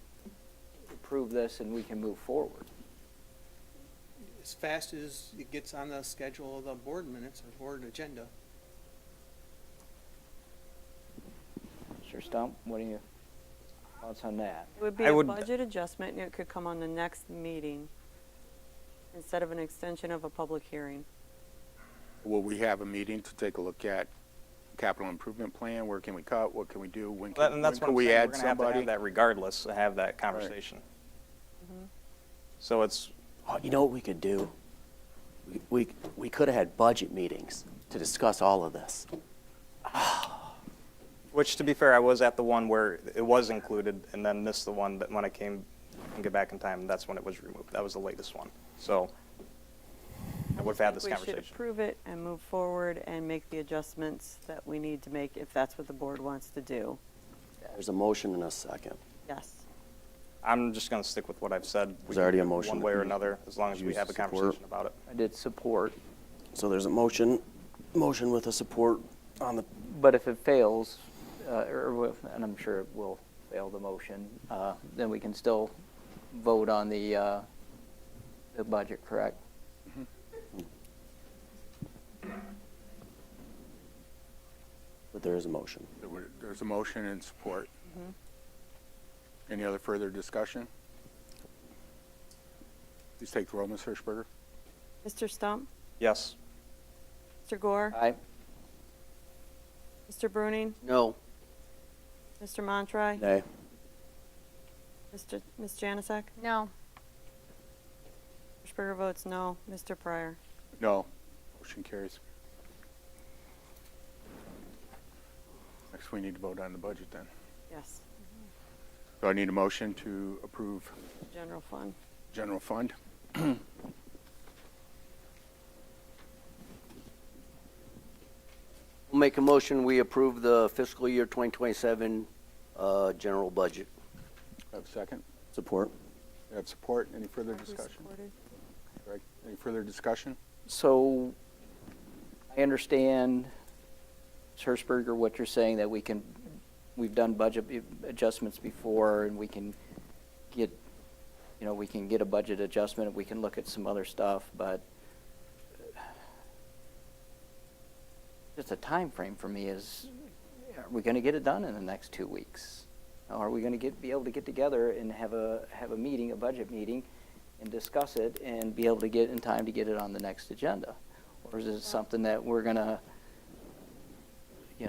approve this and we can move forward? As fast as it gets on the schedule of the board minutes or board agenda. Mr. Stump, what are your thoughts on that? It would be I a would- budget adjustment and it could come on the next meeting instead of an extension of a public hearing. Will we have a meeting to take a look at capital improvement plan? Where can we cut? What can we do? When And that's can what I'm we saying, add we're going to have to somebody? have that regardless, to have that conversation. So it's, Oh, you know what we could do? We could have had budget meetings to discuss all of this. which to be fair, I was at the one where it was included and then missed the one that when I came and get back in time, that's when it was removed. That was the latest one. So I would have had this We should conversation. approve it and move forward and make the adjustments that we need to make if that's what the board wants to do. There's a motion and a second. Yes. I'm just going to stick with what I've said. There's We already can a do it motion. one way or another, as long as we Use have a support. conversation about it. I did support, So there's a motion with a support on the, but if it fails, and I'm sure it will fail the motion, then we can still vote on the budget, correct? but there is a motion. There's a motion and support. Any other further discussion? Please take the roll, Ms. Hirschberger. Mr. Stump? Yes. Mr. Gore? Aye. Mr. Bruning? No. Mr. Montry? Nay. Ms. Janusik? No. Hirschberger votes no. Mr. Pryor? No. Motion carries. Next, we need to vote on the budget then. Yes. So I need a motion to approve General fund. general fund. We'll make a motion, we approve the fiscal year 2027 general budget. Have a second? Support. We have support. Any further Who discussion? supported? Greg, any further discussion? So I understand, Ms. Hirschberger, what you're saying, that we've done budget adjustments before and we can get a budget adjustment, we can look at some other stuff, but just a time frame for me is, are we going to get it done in the next 2 weeks? Are we going to be able to get together and have a meeting, a budget meeting, and discuss it and be able to get in time to get it on the next agenda? Or is it something that we're going to, I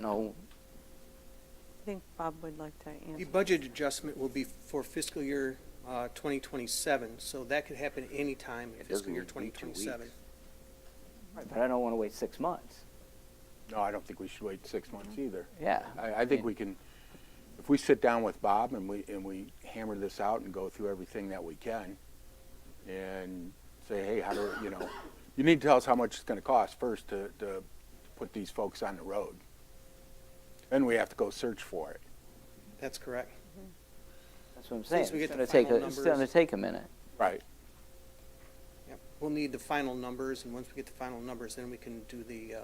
think Bob would like to The answer. budget adjustment will be for fiscal year 2027, so that could happen any time in It fiscal doesn't year need to be 2 2027. weeks. but I don't want to wait 6 months. No, I don't think we should wait 6 months either. Yeah. I think we can, if we sit down with Bob and we hammer this out and go through everything that we can, and say, hey, how do, you know, you need to tell us how much it's gonna cost first to put these folks on the road. Then we have to go search for it. That's correct. That's what I'm As soon saying. as we get It's the gonna take final it's gonna numbers. take a minute. Right. Yep. We'll need the final numbers, and once we get the final numbers, then we can do the,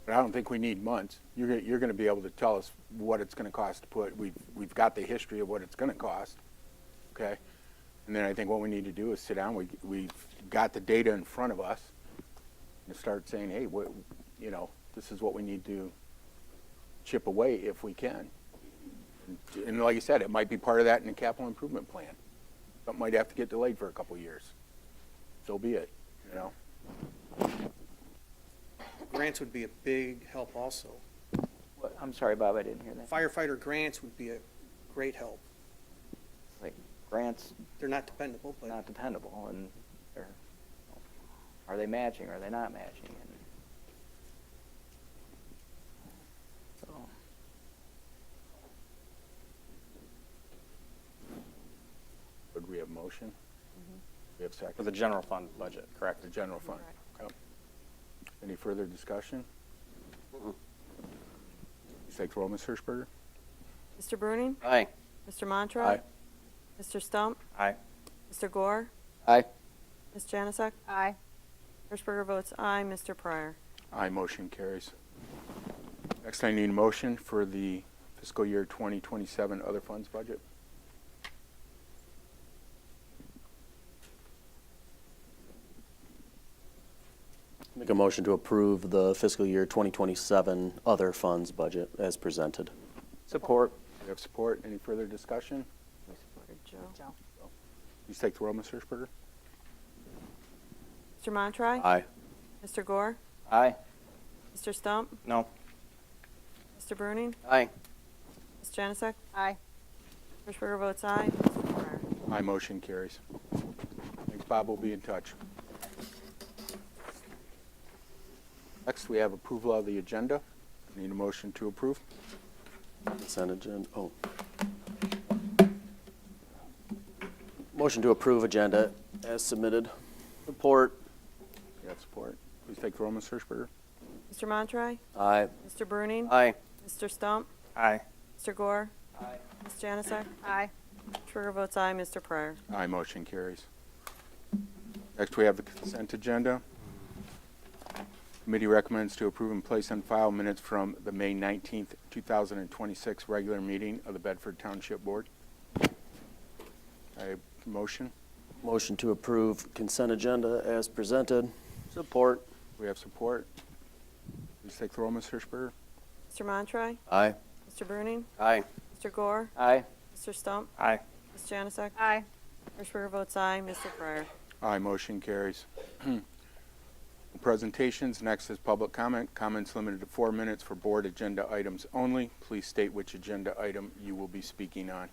But I don't think we need months. You're gonna be able to tell us what it's gonna cost to put, we've got the history of what it's gonna cost, okay? And then I think what we need to do is sit down, we've got the data in front of us, and start saying, hey, what, you know, this is what we need to chip away if we can. And like you said, it might be part of that in the capital improvement plan. Something might have to get delayed for a couple of years. So be it, you know? grants would be a big help also. What, I'm sorry, Bob, I didn't hear that. Firefighter grants would be a great help. Like, grants They're not dependable, but not dependable, and they're, are they matching, are they not matching? And so, Would we have motion? We have second? For the general fund budget, correct? The general fund. Yep. Any further discussion? Please take the roll, Ms. Hirschberger. Mr. Bruning? Aye. Mr. Montroy? Aye. Mr. Stump? Aye. Mr. Gore? Aye. Ms. Janusik? Aye. Hirschberger votes aye. Mr. Pryor? Aye, motion carries. Next, I need a motion for the fiscal year 2027 other funds budget. Make a motion to approve the fiscal year 2027 other funds budget as presented. support. We have support. Any further discussion? We supported Joe. Please take the roll, Ms. Hirschberger. Mr. Montroy? Aye. Mr. Gore? Aye. Mr. Stump? No. Mr. Bruning? Aye. Ms. Janusik? Aye. Hirschberger votes aye. Mr. Pryor? Aye, motion carries. Thanks, Bob. We'll be in touch. Next, we have approval of the agenda. Need a motion to approve. Consent agenda, oh. Motion to approve agenda as submitted. Support. We have support. Please take the roll, Ms. Hirschberger. Mr. Montroy? Aye. Mr. Bruning? Aye. Mr. Stump? Aye. Mr. Gore? Aye. Ms. Janusik? Aye. Hirschberger votes aye. Mr. Pryor? Aye, motion carries. Next, we have the consent agenda. Committee recommends to approve and place on file minutes from the May 19th, 2026 regular meeting of the Bedford Township Board. A motion. Motion to approve consent agenda as presented. Support. We have support. Please take the roll, Ms. Hirschberger. Mr. Montroy? Aye. Mr. Bruning? Aye. Mr. Gore? Aye. Mr. Stump? Aye. Ms. Janusik? Aye. Hirschberger votes aye. Mr. Pryor? Aye, motion carries. Presentations. Next is public comment. Comments limited to 4 minutes for board agenda items only. Please state which agenda item you will be speaking on.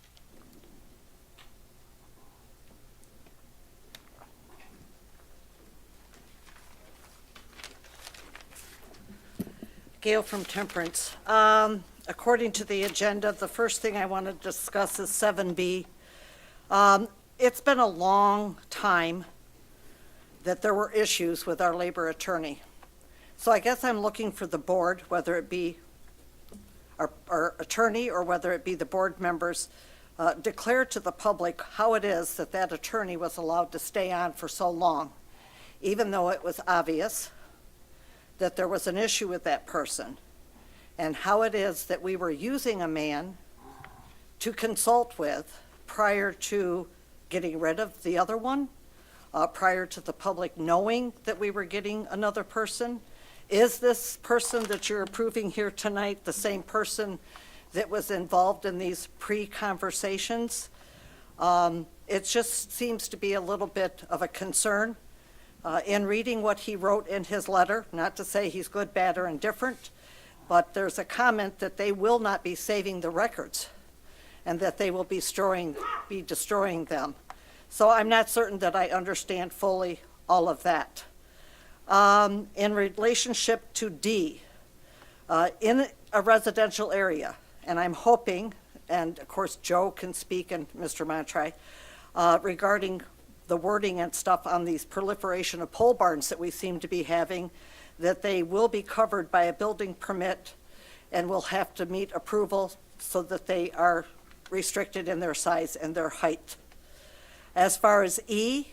Gail from Temperance. According to the agenda, the first thing I want to discuss is 7B. It's been a long time that there were issues with our labor attorney. So I guess I'm looking for the board, whether it be our attorney or whether it be the board members, declare to the public how it is that that attorney was allowed to stay on for so long, even though it was obvious that there was an issue with that person, and how it is that we were using a man to consult with prior to getting rid of the other one, prior to the public knowing that we were getting another person. Is this person that you're approving here tonight the same person that was involved in these pre-conversations? It just seems to be a little bit of a concern. In reading what he wrote in his letter, not to say he's good, bad, or indifferent, but there's a comment that they will not be saving the records and that they will be destroying them. So I'm not certain that I understand fully all of that. In relationship to D, in a residential area, and I'm hoping, and of course Joe can speak and Mr. Montry, regarding the wording and stuff on these proliferation of pole barns that we seem to be having, that they will be covered by a building permit and will have to meet approval so that they are restricted in their size and their height. As far as E,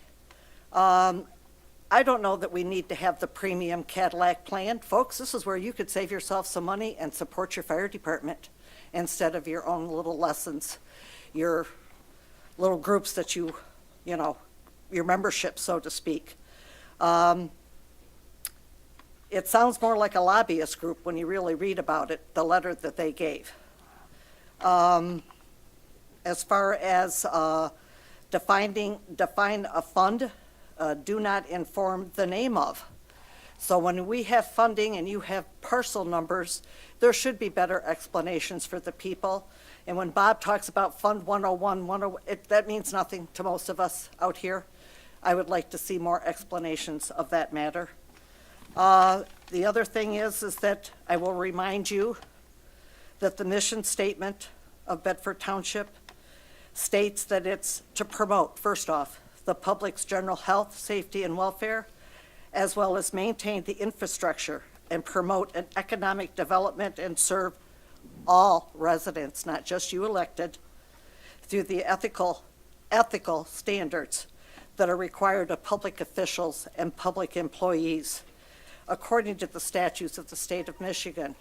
I don't know that we need to have the premium Cadillac plan. Folks, this is where you could save yourself some money and support your fire department instead of your own little lessons, your little groups that you know, your membership, so to speak. It sounds more like a lobbyist group when you really read about it, the letter that they gave. As far as define a fund, do not inform the name of. So when we have funding and you have parcel numbers, there should be better explanations for the people. And when Bob talks about Fund 101, that means nothing to most of us out here. I would like to see more explanations of that matter. The other thing is that I will remind you that the mission statement of Bedford Township states that it's to promote, first off, the public's general health, safety, and welfare, as well as maintain the infrastructure and promote an economic development and serve all residents, not just you elected, through the ethical standards that are required of public officials and public employees. According to the statutes of the state of Michigan,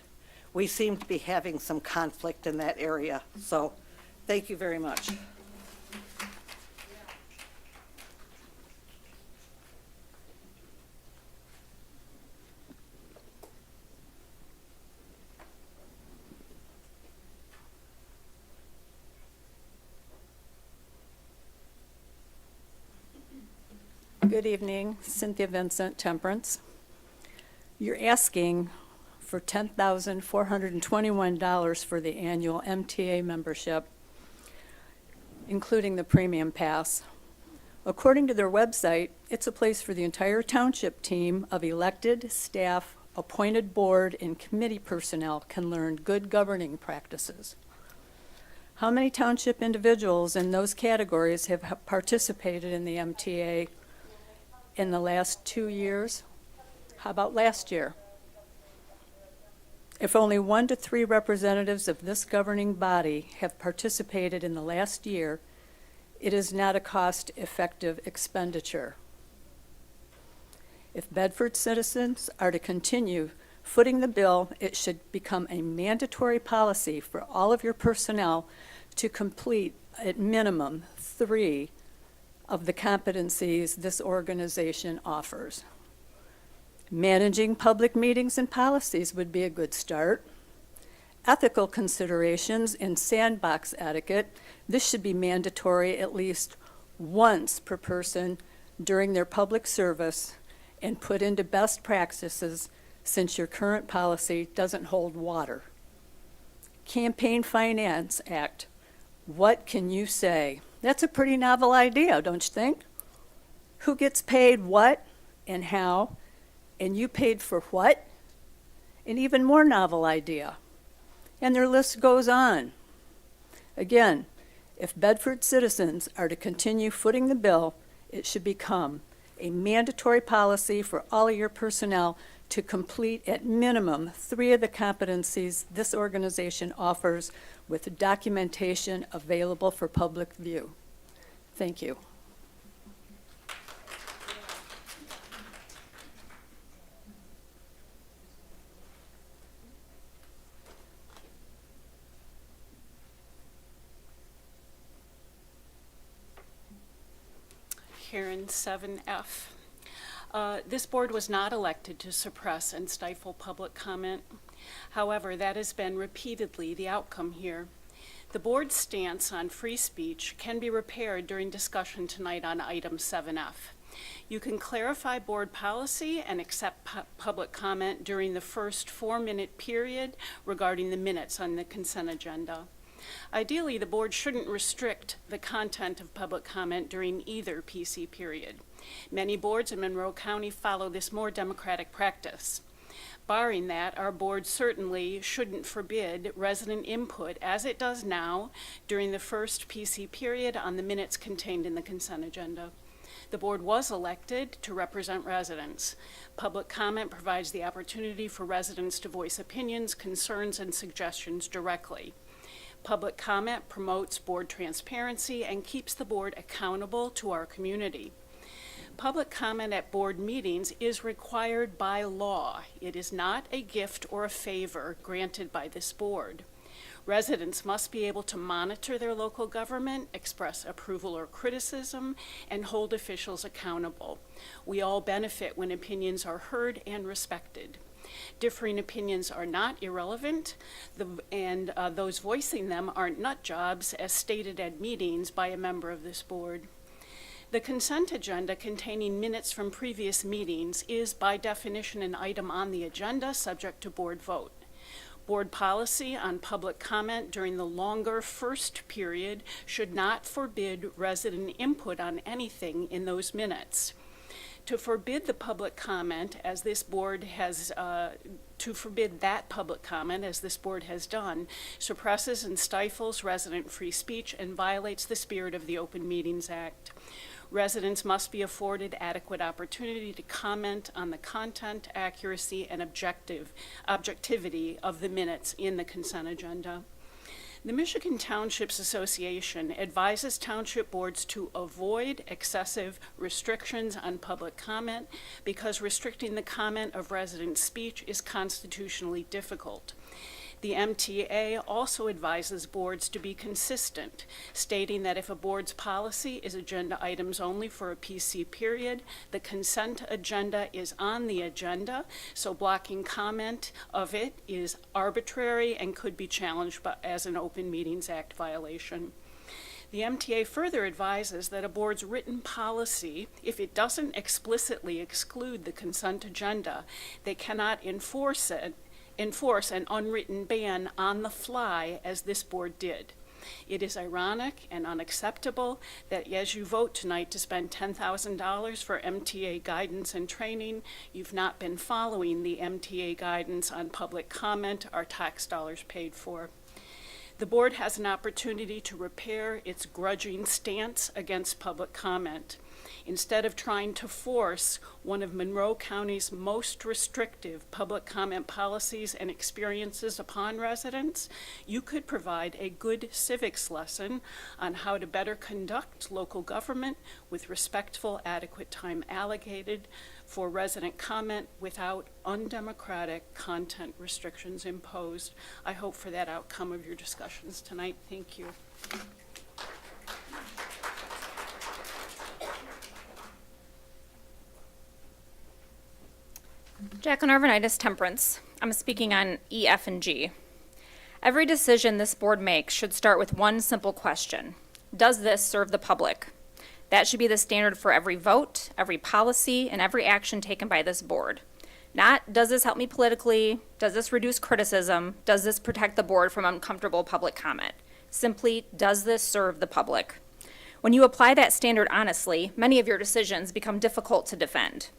we seem to be having some conflict in that area. So, thank you very much. Good evening, Cynthia Vincent, Temperance. You're asking for $10,421 for the annual MTA membership, including the premium pass. According to their website, it's a place for the entire township team of elected staff, appointed board, and committee personnel can learn good governing practices. How many township individuals in those categories have participated in the MTA in the last 2 years? How about last year? If only 1 to 3 representatives of this governing body have participated in the last year, it is not a cost-effective expenditure. If Bedford citizens are to continue footing the bill, it should become a mandatory policy for all of your personnel to complete at minimum 3 of the competencies this organization offers. Managing public meetings and policies would be a good start. Ethical considerations and sandbox etiquette, this should be mandatory at least once per person during their public service and put into best practices since your current policy doesn't hold water. Campaign Finance Act, what can you say? That's a pretty novel idea, don't you think? Who gets paid what and how, and you paid for what? An even more novel idea. And their list goes on. Again, if Bedford citizens are to continue footing the bill, it should become a mandatory policy for all of your personnel to complete at minimum 3 of the competencies this organization offers with documentation available for public view. Thank you. Karen 7F. This board was not elected to suppress and stifle public comment. However, that has been repeatedly the outcome here. The board's stance on free speech can be repaired during discussion tonight on item 7F. You can clarify board policy and accept public comment during the first 4-minute period regarding the minutes on the consent agenda. Ideally, the board shouldn't restrict the content of public comment during either PC period. Many boards in Monroe County follow this more democratic practice. Barring that, our board certainly shouldn't forbid resident input, as it does now, during the first PC period on the minutes contained in the consent agenda. The board was elected to represent residents. Public comment provides the opportunity for residents to voice opinions, concerns, and suggestions directly. Public comment promotes board transparency and keeps the board accountable to our community. Public comment at board meetings is required by law. It is not a gift or a favor granted by this board. Residents must be able to monitor their local government, express approval or criticism, and hold officials accountable. We all benefit when opinions are heard and respected. Differing opinions are not irrelevant, and those voicing them aren't nut jobs, as stated at meetings by a member of this board. The consent agenda containing minutes from previous meetings is by definition an item on the agenda subject to board vote. Board policy on public comment during the longer first period should not forbid resident input on anything in those minutes. To forbid the public comment, as this board has, to forbid that public comment, as this board has done, suppresses and stifles resident free speech and violates the spirit of the Open Meetings Act. Residents must be afforded adequate opportunity to comment on the content, accuracy, and objectivity of the minutes in the consent agenda. The Michigan Townships Association advises township boards to avoid excessive restrictions on public comment because restricting the comment of resident speech is constitutionally difficult. The MTA also advises boards to be consistent, stating that if a board's policy is agenda items only for a PC period, the consent agenda is on the agenda, so blocking comment of it is arbitrary and could be challenged as an Open Meetings Act violation. The MTA further advises that a board's written policy, if it doesn't explicitly exclude the consent agenda, they cannot enforce an unwritten ban on the fly, as this board did. It is ironic and unacceptable that as you vote tonight to spend $10,000 for MTA guidance and training, you've not been following the MTA guidance on public comment our tax dollars paid for. The board has an opportunity to repair its grudging stance against public comment. Instead of trying to force one of Monroe County's most restrictive public comment policies and experiences upon residents, you could provide a good civics lesson on how to better conduct local government with respectful, adequate time allocated for resident comment without undemocratic content restrictions imposed. I hope for that outcome of your discussions tonight. Thank you. Jacqueline Arvanitis, Temperance. I'm speaking on E, F, and G. Every decision this board makes should start with one simple question. Does this serve the public? That should be the standard for every vote, every policy, and every action taken by this board. Not, does this help me politically? Does this reduce criticism? Does this protect the board from uncomfortable public comment? Simply, does this serve the public? When you apply that standard honestly, many of your decisions become difficult to defend.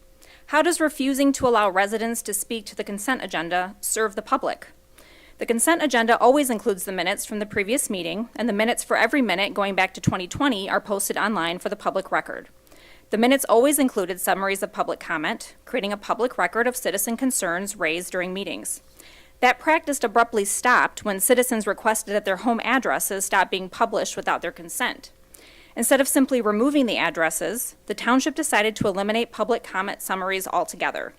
How does refusing to allow residents to speak to the consent agenda serve the public? The consent agenda always includes the minutes from the previous meeting, and the minutes for every minute going back to 2020 are posted online for the public record. The minutes always included summaries of public comment, creating a public record of citizen concerns raised during meetings. That practice abruptly stopped when citizens requested that their home addresses stop being published without their consent. Instead of simply removing the addresses, the township decided to eliminate public comment summaries altogether.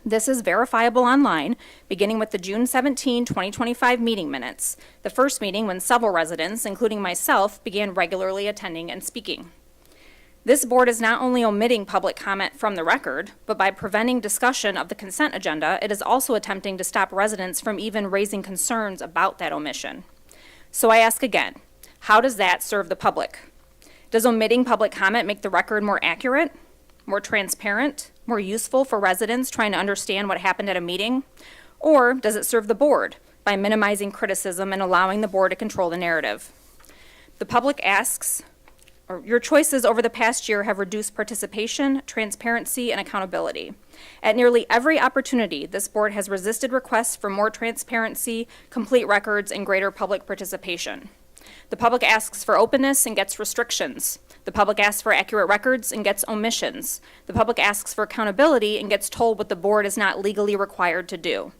This is verifiable online, beginning with the June 17, 2025 meeting minutes, the first meeting when several residents, including myself, began regularly attending and speaking. This board is not only omitting public comment from the record, but by preventing discussion of the consent agenda, it is also attempting to stop residents from even raising concerns about that omission. So I ask again, how does that serve the public? Does omitting public comment make the record more accurate, more transparent, more useful for residents trying to understand what happened at a meeting? Or does it serve the board by minimizing criticism and allowing the board to control the narrative? The public asks, your choices over the past year have reduced participation, transparency, and accountability. At nearly every opportunity, this board has resisted requests for more transparency, complete records, and greater public participation. The public asks for openness and gets restrictions. The public asks for accurate records and gets omissions. The public asks for accountability and gets told what the board is not legally required to do.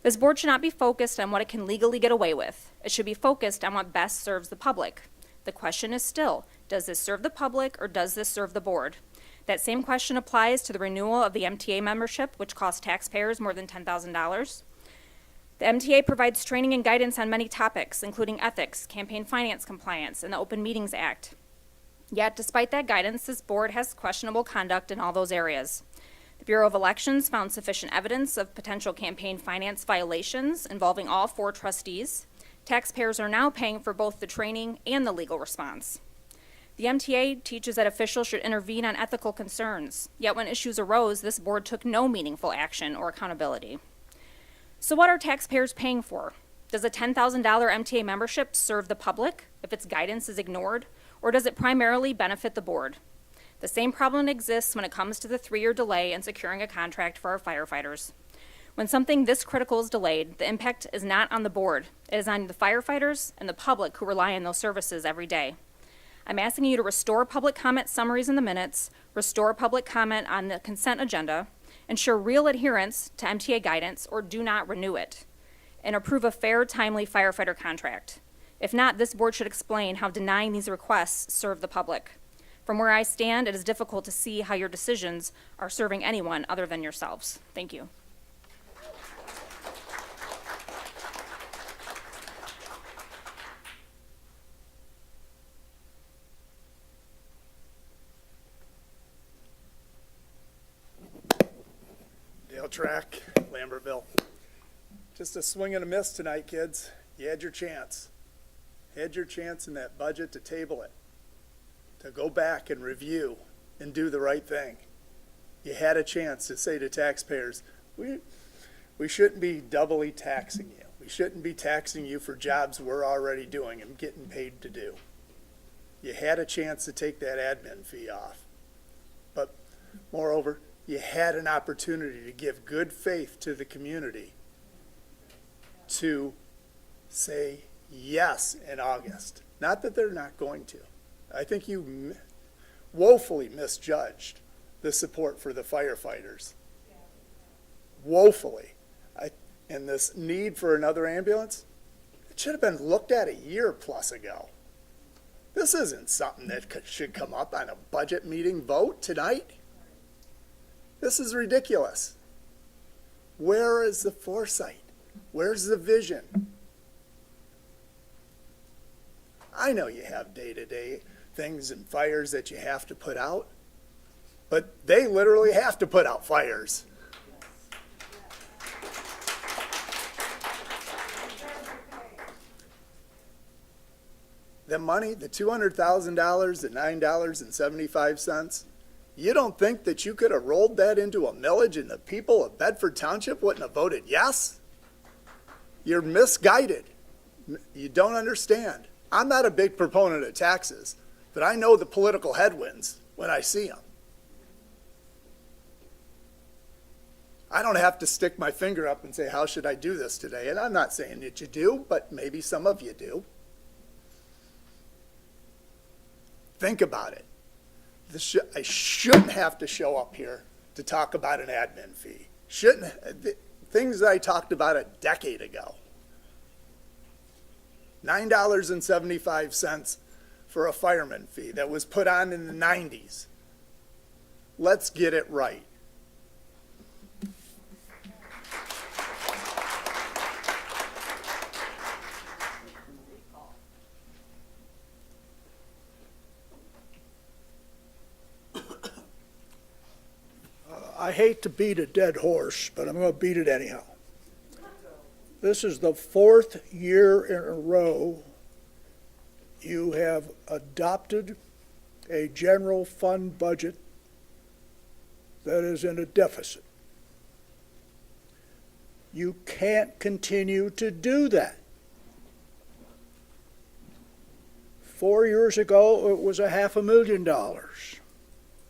This board should not be focused on what it can legally get away with. It should be focused on what best serves the public. The question is still, does this serve the public or does this serve the board? That same question applies to the renewal of the MTA membership, which costs taxpayers more than $10,000. The MTA provides training and guidance on many topics, including ethics, campaign finance compliance, and the Open Meetings Act. Yet, despite that guidance, this board has questionable conduct in all those areas. The Bureau of Elections found sufficient evidence of potential campaign finance violations involving all 4 trustees. Taxpayers are now paying for both the training and the legal response. The MTA teaches that officials should intervene on ethical concerns, yet when issues arose, this board took no meaningful action or accountability. So what are taxpayers paying for? Does a $10,000 MTA membership serve the public if its guidance is ignored, or does it primarily benefit the board? The same problem exists when it comes to the 3-year delay in securing a contract for our firefighters. When something this critical is delayed, the impact is not on the board. It is on the firefighters and the public who rely on those services every day. I'm asking you to restore public comment summaries in the minutes, restore public comment on the consent agenda, ensure real adherence to MTA guidance, or do not renew it, and approve a fair, timely firefighter contract. If not, this board should explain how denying these requests serve the public. From where I stand, it is difficult to see how your decisions are serving anyone other than yourselves. Thank you. Dale Track, Lambertville. Just a swing and a miss tonight, kids. You had your chance. Had your chance in that budget to table it, to go back and review and do the right thing. You had a chance to say to taxpayers, we shouldn't be doubly taxing you. We shouldn't be taxing you for jobs we're already doing and getting paid to do. You had a chance to take that admin fee off. But moreover, you had an opportunity to give good faith to the community to say yes in August. Not that they're not going to. I think you woefully misjudged the support for the firefighters. Woefully. And this need for another ambulance, it should have been looked at a year plus ago. This isn't something that should come up on a budget meeting vote tonight. This is ridiculous. Where is the foresight? Where's the vision? I know you have day-to-day things and fires that you have to put out, but they literally have to put out fires. The money, the $200,000, the $9.75, you don't think that you could have rolled that into a millage and the people of Bedford Township wouldn't have voted yes? You're misguided. You don't understand. I'm not a big proponent of taxes, but I know the political headwinds when I see them. I don't have to stick my finger up and say, how should I do this today? And I'm not saying that you do, but maybe some of you do. Think about it. I shouldn't have to show up here to talk about an admin fee. Things that I talked about a decade ago. $9.75 for a fireman fee that was put on in the 90s. Let's get it right. I hate to beat a dead horse, but I'm going to beat it anyhow. This is the 4th year in a row you have adopted a general fund budget that is in a deficit. You can't continue to do that. 4 years ago, it was $500,000.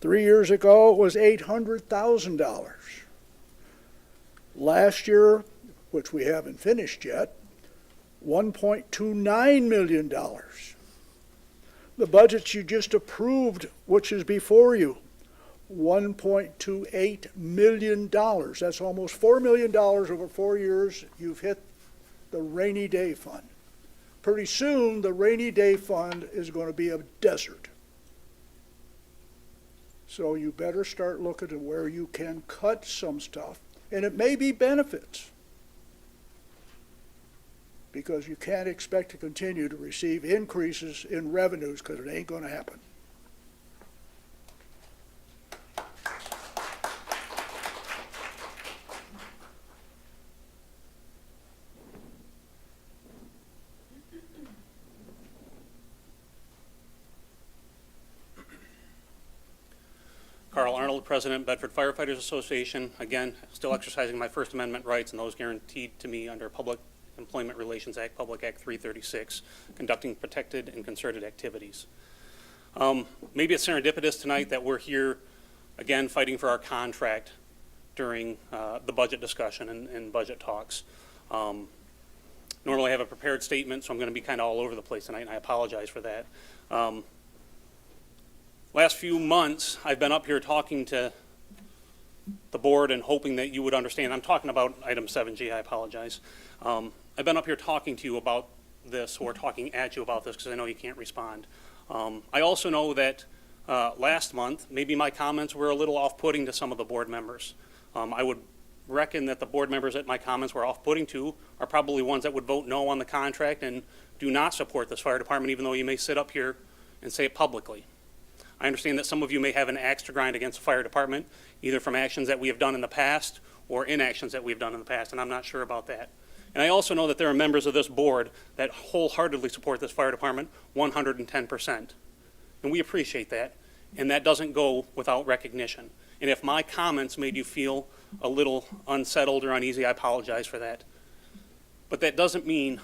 3 years ago, it was $800,000. Last year, which we haven't finished yet, $1.29 million. The budget you just approved, which is before you, $1.28 million. That's almost $4 million over 4 years. You've hit the rainy day fund. Pretty soon, the rainy day fund is going to be a desert. So you better start looking at where you can cut some stuff, and it may be benefits, because you can't expect to continue to receive increases in revenues, because it ain't going to happen. Carl Arnold, President, Bedford Firefighters Association. Again, still exercising my First Amendment rights and those guaranteed to me under Public Employment Relations Act, Public Act 336, conducting protected and concerted activities. Maybe it's serendipitous tonight that we're here again fighting for our contract during the budget discussion and budget talks. Normally I have a prepared statement, so I'm going to be kind of all over the place tonight, and I apologize for that. Last few months, I've been up here talking to the board and hoping that you would understand. I'm talking about item 7G, I apologize. I've been up here talking to you about this, or talking at you about this, because I know you can't respond. I also know that last month, maybe my comments were a little off-putting to some of the board members. I would reckon that the board members that my comments were off-putting to are probably ones that would vote no on the contract and do not support this fire department, even though you may sit up here and say it publicly. I understand that some of you may have an axe to grind against the fire department, either from actions that we have done in the past or inactions that we've done in the past, and I'm not sure about that. And I also know that there are members of this board that wholeheartedly support this fire department 110%. And we appreciate that, and that doesn't go without recognition. And if my comments made you feel a little unsettled or uneasy, I apologize for that. But that doesn't mean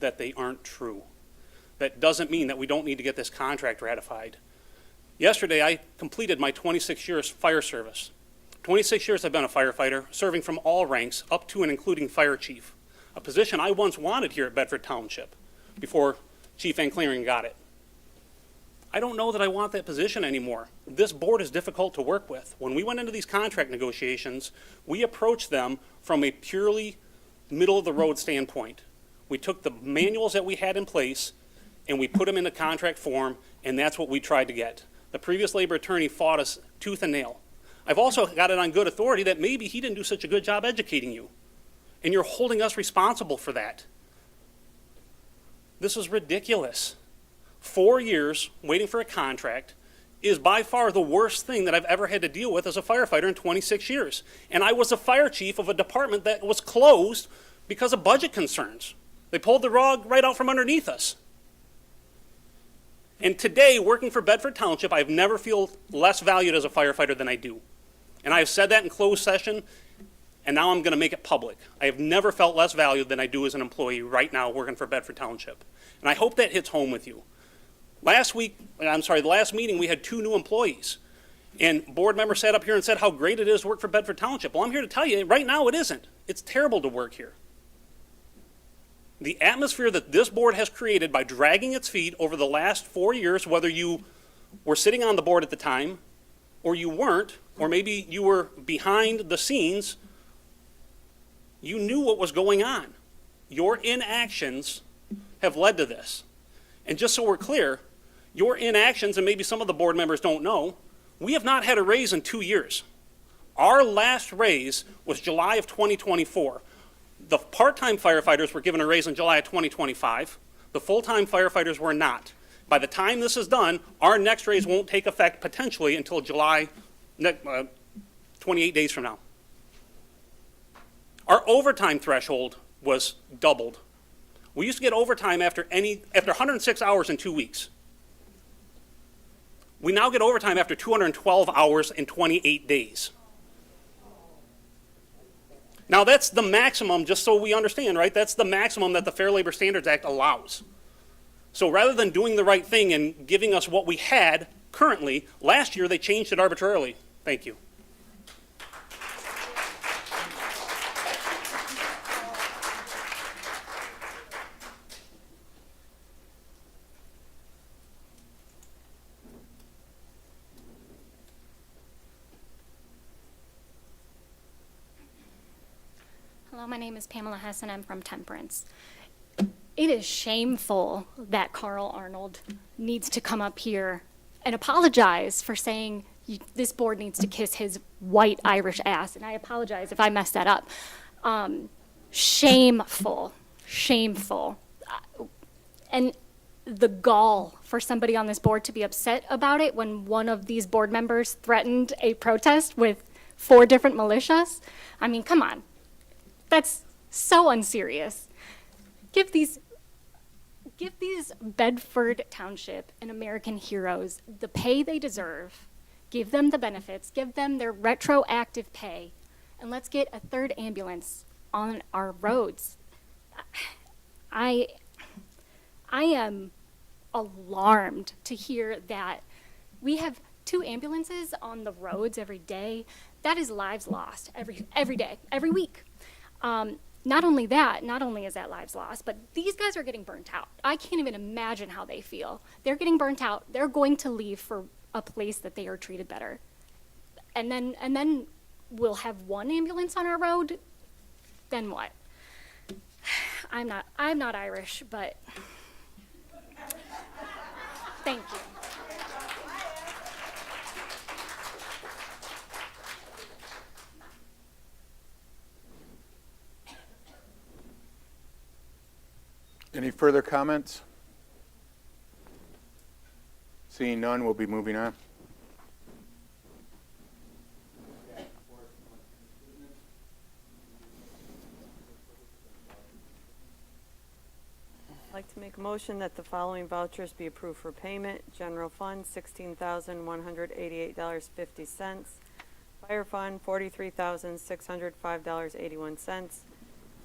that they aren't true. That doesn't mean that we don't need to get this contract ratified. Yesterday, I completed my 26 years fire service. 26 years I've been a firefighter, serving from all ranks up to and including fire chief, a position I once wanted here at Bedford Township before Chief Van Clearing got it. I don't know that I want that position anymore. This board is difficult to work with. When we went into these contract negotiations, we approached them from a purely middle-of-the-road standpoint. We took the manuals that we had in place and we put them into contract form, and that's what we tried to get. The previous labor attorney fought us tooth and nail. I've also got it on good authority that maybe he didn't do such a good job educating you, and you're holding us responsible for that. This is ridiculous. 4 years waiting for a contract is by far the worst thing that I've ever had to deal with as a firefighter in 26 years. And I was a fire chief of a department that was closed because of budget concerns. They pulled the rug right out from underneath us. And today, working for Bedford Township, I've never felt less valued as a firefighter than I do. And I've said that in closed session, and now I'm going to make it public. I have never felt less valued than I do as an employee right now working for Bedford Township. And I hope that hits home with you. The last meeting, we had 2 new employees. And board members sat up here and said how great it is to work for Bedford Township. Well, I'm here to tell you, right now it isn't. It's terrible to work here. The atmosphere that this board has created by dragging its feet over the last 4 years, whether you were sitting on the board at the time, or you weren't, or maybe you were behind the scenes, you knew what was going on. Your inactions have led to this. And just so we're clear, your inactions, and maybe some of the board members don't know, we have not had a raise in 2 years. Our last raise was July of 2024. The part-time firefighters were given a raise in July of 2025. The full-time firefighters were not. By the time this is done, our next raise won't take effect potentially until July, 28 days from now. Our overtime threshold was doubled. We used to get overtime after 106 hours in 2 weeks. We now get overtime after 212 hours in 28 days. Now that's the maximum, just so we understand, right? That's the maximum that the Fair Labor Standards Act allows. So rather than doing the right thing and giving us what we had currently, last year they changed it arbitrarily. Thank you. My name is Pamela Hess, and I'm from Temperance. It is shameful that Carl Arnold needs to come up here and apologize for saying this board needs to kiss his white Irish ass. And I apologize if I messed that up. Shameful. Shameful. And the gall for somebody on this board to be upset about it when one of these board members threatened a protest with 4 different militias. I mean, come on. That's so unserious. Give these Bedford Township and American heroes the pay they deserve. Give them the benefits. Give them their retroactive pay. And let's get a 3rd ambulance on our roads. I am alarmed to hear that we have 2 ambulances on the roads every day. That is lives lost every day, every week. Not only is that lives lost, but these guys are getting burnt out. I can't even imagine how they feel. They're getting burnt out. They're going to leave for a place that they are treated better. And then we'll have 1 ambulance on our road. Then what? I'm not Irish, but thank you. Any further comments? Seeing none, we'll be moving on. I'd like to make a motion that the following vouchers be approved for payment. General Fund, $16,188.50. Fire Fund, $43,605.81.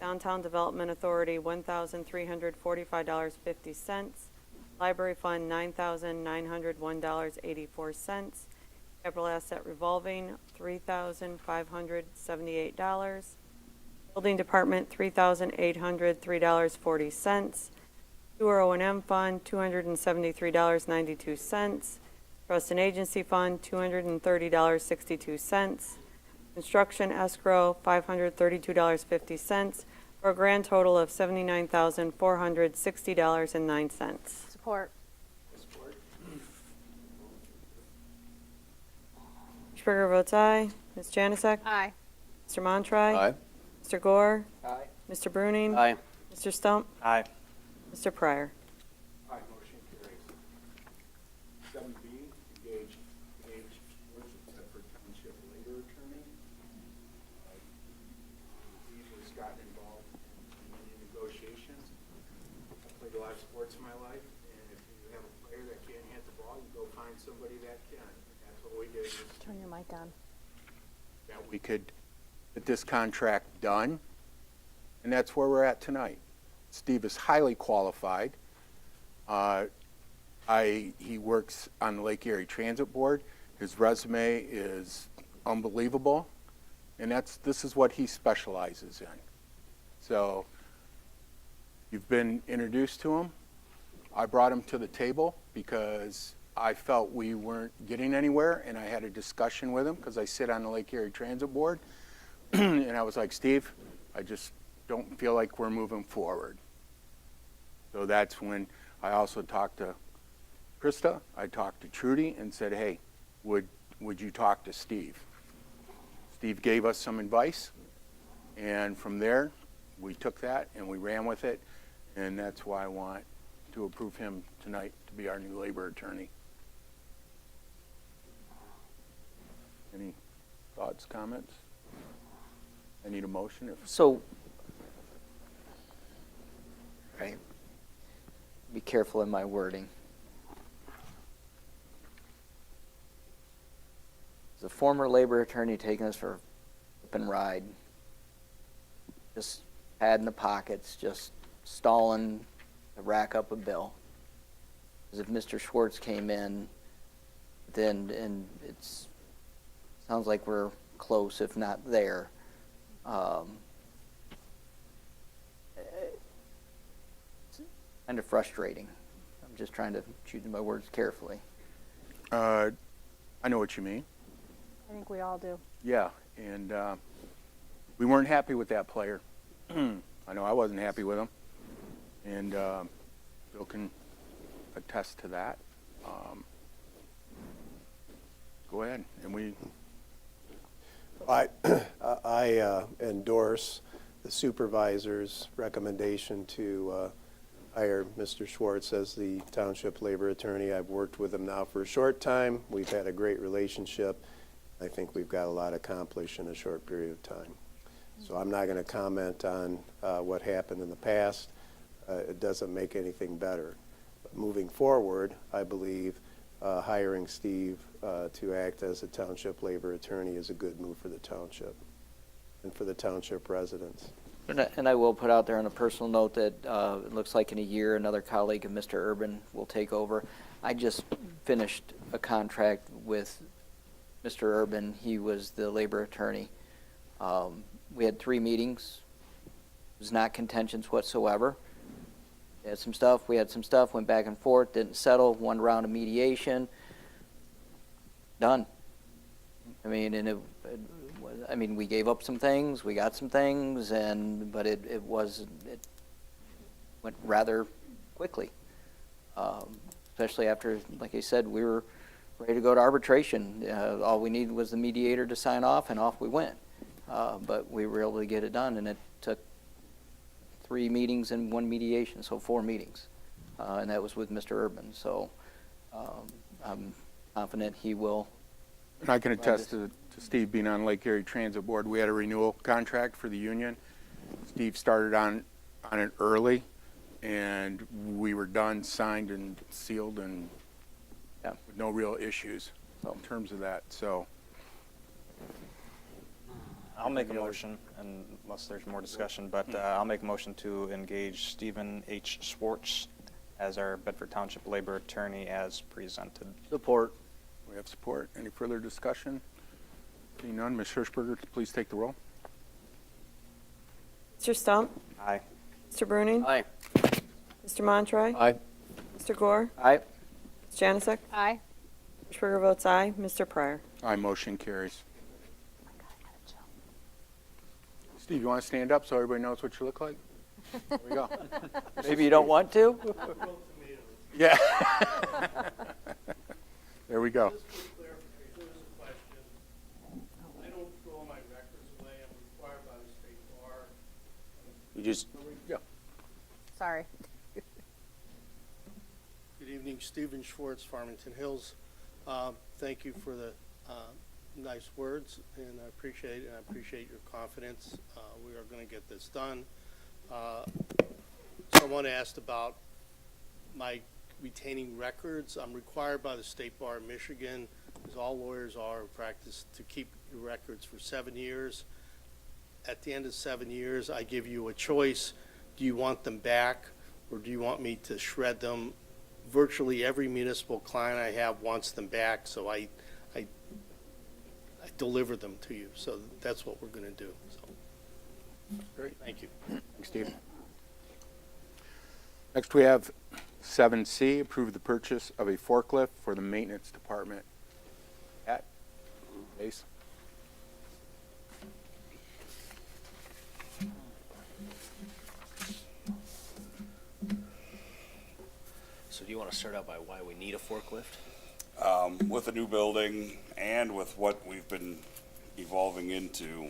Downtown Development Authority, $1,345.50. Library Fund, $9,901.84. Capital Asset Revolving, $3,578. Building Department, $3,803.40. Sewer O&M Fund, $273.92. Trust and Agency Fund, $230.62. Construction Escrow, $532.50, for a grand total of $79,460.09. Support. Springer votes aye. Ms. Janusik? Aye. Mr. Montry? Aye. Mr. Gore? Aye. Mr. Bruning? Aye. Mr. Stump? Aye. Mr. Pryor? Aye, motion carries. 7B, engage Bedford Township labor attorney. Steve has gotten involved in many negotiations. I played a lot of sports in my life, and if you have a player that can't hit the ball, you go find somebody that can. That's what we did. Turn your mic on. That we could get this contract done, and that's where we're at tonight. Steve is highly qualified. He works on the Lake Erie Transit Board. His resume is unbelievable, and this is what he specializes in. So you've been introduced to him. I brought him to the table because I felt we weren't getting anywhere, and I had a discussion with him because I sit on the Lake Erie Transit Board, and I was like, Steve, I just don't feel like we're moving forward. So that's when I also talked to Krista, I talked to Trudy and said, hey, would you talk to Steve? Steve gave us some advice, and from there, we took that and we ran with it, and that's why I want to approve him tonight to be our new labor attorney. Any thoughts, comments? I need a motion. So, right, be careful in my wording. As a former labor attorney taking this for a flip and ride, just padding the pockets, just stalling to rack up a bill. As if Mr. Schwartz came in, then, and sounds like we're close, if not there. It's kind of frustrating. I'm just trying to choose my words carefully. I know what you mean. I think we all do. Yeah, and we weren't happy with that player. I know I wasn't happy with them, and Bill can attest to that. Go ahead, and we. I endorse the supervisor's recommendation to hire Mr. Schwartz as the township labor attorney. I've worked with him now for a short time. We've had a great relationship. I think we've got a lot accomplished in a short period of time. So I'm not going to comment on what happened in the past. It doesn't make anything better. But moving forward, I believe hiring Steve to act as a township labor attorney is a good move for the township and for the township residents. And I will put out there on a personal note that it looks like in a year, another colleague of Mr. Urban will take over. I just finished a contract with Mr. Urban. He was the labor attorney. We had 3 meetings. It was not contentious whatsoever. We had some stuff, went back and forth, didn't settle, 1 round of mediation, done. I mean, and we gave up some things, we got some things, but it went rather quickly. Especially after, like I said, we were ready to go to arbitration. All we needed was the mediator to sign off, and off we went. But we were able to get it done, and it took 3 meetings and 1 mediation, so 4 meetings. And that was with Mr. Urban. So I'm confident he will. And I can attest to Steve being on Lake Erie Transit Board. We had a renewal contract for the union. Steve started on it early, and we were done, signed, and sealed, and with no real issues in terms of that. So I'll make a motion, unless there's more discussion, but I'll make a motion to engage Stephen H. Schwartz as our Bedford Township labor attorney as presented. Support. we have support. Any further discussion? Seeing none, Ms. Hirschberger, please take the roll. Mr. Stump? Aye. Mr. Bruning? Aye. Mr. Montroy? Aye. Mr. Gore? Aye. Ms. Janusik? Aye. Hirschberger votes aye. Mr. Pryor? Aye, motion carries. Steve, you want to stand up so everybody knows what you look like? There we go. Maybe you don't want to? Yeah. There we go. You just, Yeah. Sorry. Good evening, Stephen Schwartz, Farmington Hills. Thank you for the nice words, and I appreciate your confidence. We are going to get this done. Someone asked about my retaining records. I'm required by the State Bar of Michigan, as all lawyers are in practice, to keep your records for 7 years. At the end of 7 years, I give you a choice. Do you want them back, or do you want me to shred them? Virtually every municipal client I have wants them back, so I deliver them to you. So that's what we're going to do. So, Great. thank you. Thanks, Steve. Next, we have 7C, approve the purchase of a forklift for the maintenance department. At base. So do you want to start out by why we need a forklift? With the new building and with what we've been evolving into,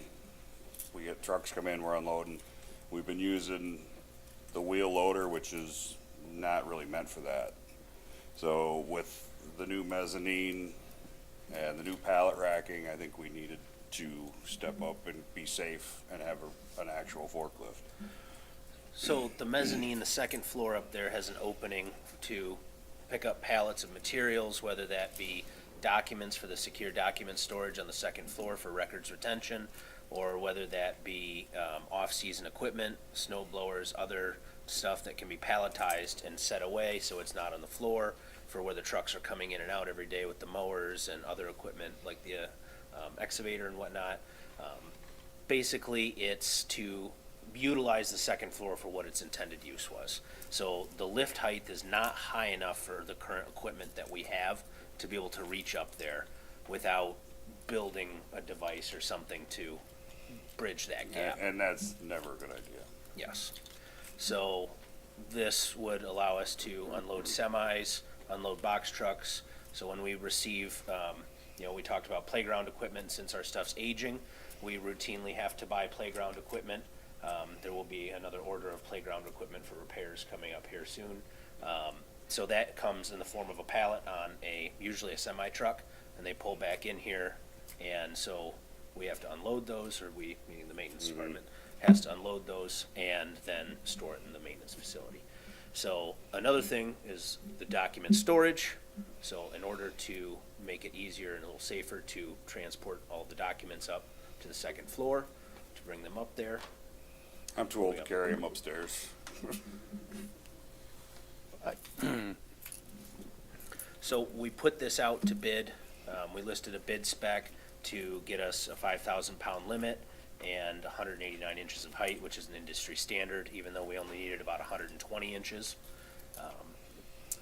we get trucks come in, we're unloading. We've been using the wheel loader, which is not really meant for that. So with the new mezzanine and the new pallet racking, I think we needed to step up and be safe and have an actual forklift. So the mezzanine, the second floor up there, has an opening to pick up pallets of materials, whether that be documents for the secure document storage on the second floor for records retention, or whether that be off-season equipment, snow blowers, other stuff that can be palletized and set away so it's not on the floor for where the trucks are coming in and out every day with the mowers and other equipment like the excavator and whatnot. Basically, it's to utilize the second floor for what its intended use was. So the lift height is not high enough for the current equipment that we have to be able to reach up there without building a device or something to bridge that gap. And that's never a good idea. Yes. So this would allow us to unload semis, unload box trucks. So when we receive, we talked about playground equipment. Since our stuff's aging, we routinely have to buy playground equipment. There will be another order of playground equipment for repairs coming up here soon. So that comes in the form of a pallet on usually a semi truck, and they pull back in here. And so we have to unload those, or meaning the maintenance department, has to unload those and then store it in the maintenance facility. So another thing is the document storage. So in order to make it easier and a little safer to transport all the documents up to the second floor, to bring them up there. I'm too old to carry them upstairs. So we put this out to bid. We listed a bid spec to get us a 5,000 pound limit and 189 inches of height, which is an industry standard, even though we only needed about 120 inches.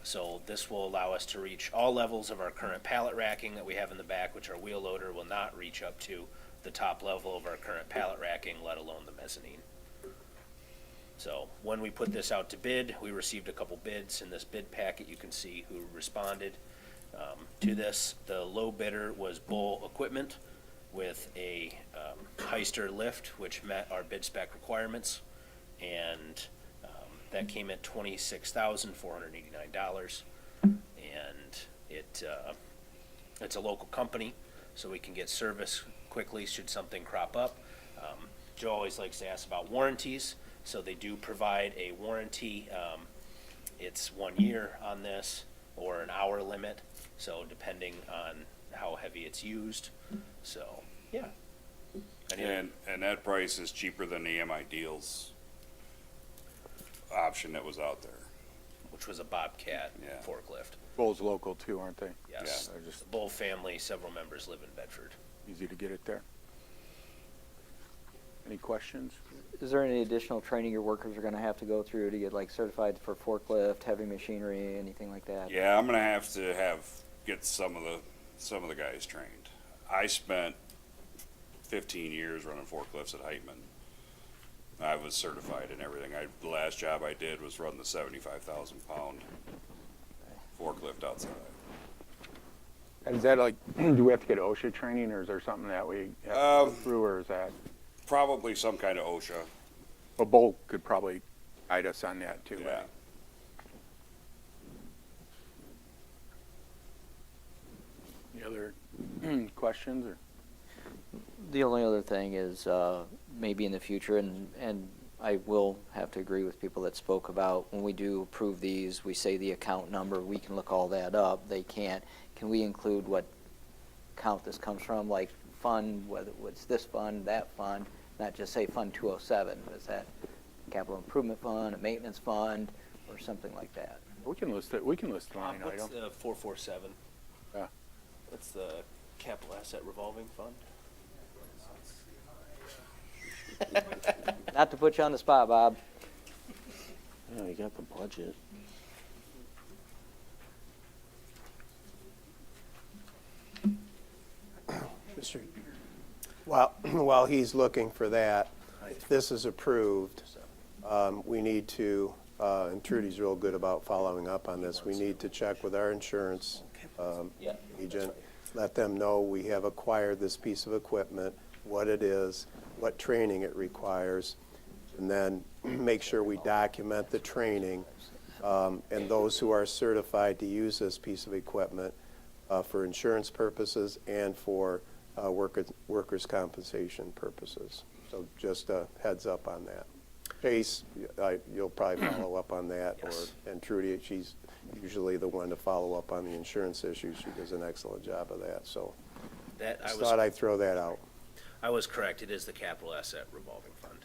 So this will allow us to reach all levels of our current pallet racking that we have in the back, which our wheel loader will not reach up to the top level of our current pallet racking, let alone the mezzanine. So when we put this out to bid, we received a couple bids. In this bid packet, you can see who responded to this. The low bidder was Bull Equipment with a Heister lift, which met our bid spec requirements, and that came at $26,489. And it's a local company, so we can get service quickly should something crop up. Joe always likes to ask about warranties. So they do provide a warranty. It's 1 year on this, or an hour limit. So depending on how heavy it's used. So, yeah. And that price is cheaper than the MI Deals option that was out there. Which was a Bobcat Yeah. forklift. Bull's local too, aren't they? Yes. Yeah, they're just The Bull family, several members live in Bedford. easy to get it there. Any questions? Is there any additional training your workers are gonna have to go through to get like certified for forklift, heavy machinery, anything like that? Yeah, I'm gonna have to get some of the guys trained. I spent 15 years running forklifts at Heitman. I was certified in everything. The last job I did was run the 75,000 pound forklift outside. Is that like, do we have to get OSHA training, or is there something that we have to go through, or is that? Probably some kind of OSHA. Well, Bull could probably guide us on that too. Yeah. Any other questions, or? The only other thing is, maybe in the future, and I will have to agree with people that spoke about, when we do approve these, we say the account number, we can look all that up, they can't. Can we include what account this comes from, like fund, whether it's this fund, that fund, not just say Fund 207, is that capital improvement fund, a maintenance fund, or something like that? We can list it, we can list the line What's item. the 447? Yeah. What's the capital asset revolving fund? Not to put you on the spot, Bob. Yeah, you got the budget. Mr. While he's looking for that, if this is approved, we need to, and Trudy's real good about following up on this, we need to check with our insurance agent, let them know we have acquired this piece of equipment, what it is, what training it requires, and then make sure we document the training, and those who are certified to use this piece of equipment for insurance purposes and for workers' compensation purposes. So just a heads up on that. Chase, you'll probably follow up on that, Yes. and Trudy, she's usually the one to follow up on the insurance issues. She does an excellent job of that, so That just thought I'd throw that out. I was correct. It is the capital asset revolving fund.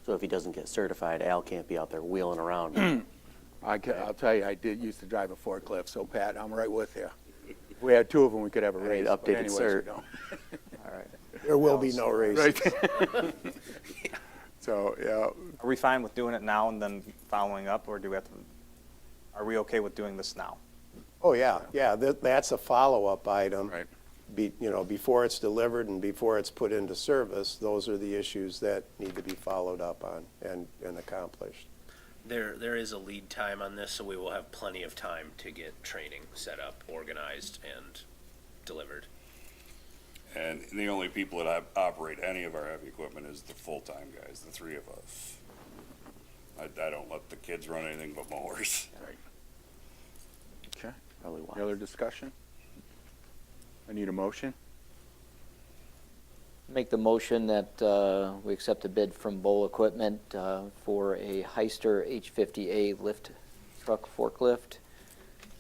So if he doesn't get certified, Al can't be out there wheeling around. I'll tell you, I used to drive a forklift, so Pat, I'm right with you. If we had two of them, we could have a I need raise. but updated anyways, cert. we don't. All right. There will be no raises. Right. So, yeah, Are we fine with doing it now and then following up, or do we have to, are we okay with doing this now? Oh, yeah, that's a follow-up item. right. before it's delivered and before it's put into service, those are the issues that need to be followed up on and accomplished. There is a lead time on this, so we will have plenty of time to get training set up, organized, and delivered. And the only people that operate any of our heavy equipment is the full-time guys, the three of us. I don't let the kids run anything but mowers. Okay. Probably wise. Any other discussion? I need a motion. Make the motion that we accept a bid from Bowl Equipment for a Heister H50A lift truck forklift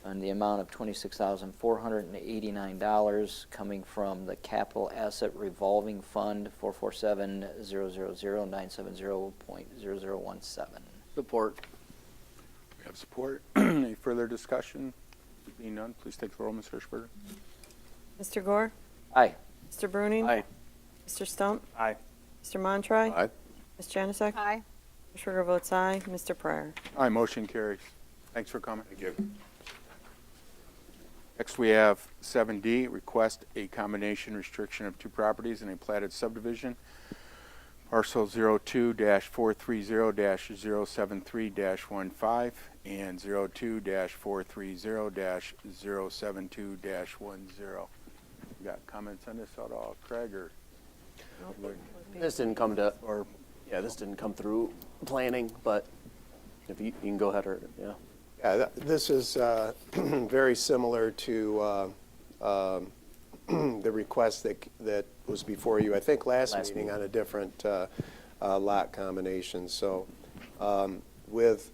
on the amount of $26,489 coming from the Capital Asset Revolving Fund 447-000-970.0017. Support. We have support. Any further discussion? Being none, please take the roll, Ms. Hirschberger. Mr. Gore? Aye. Mr. Bruning? Aye. Mr. Stump? Aye. Mr. Montroy? Aye. Ms. Janusik? Aye. Ms. Sugar votes aye. Mr. Pryor? Aye, motion carries. Thanks for coming. Thank you. Next, we have 7D, request a combination restriction of two properties in a platted subdivision. Parcel 02-430-073-15 and 02-430-072-10. You got comments on this at all, Craig, or? This didn't come to, or, yeah, this didn't come through planning, but if you can go ahead or, yeah. Yeah, this is very similar to the request that was before you, I think, last meeting on a different lot combination. So with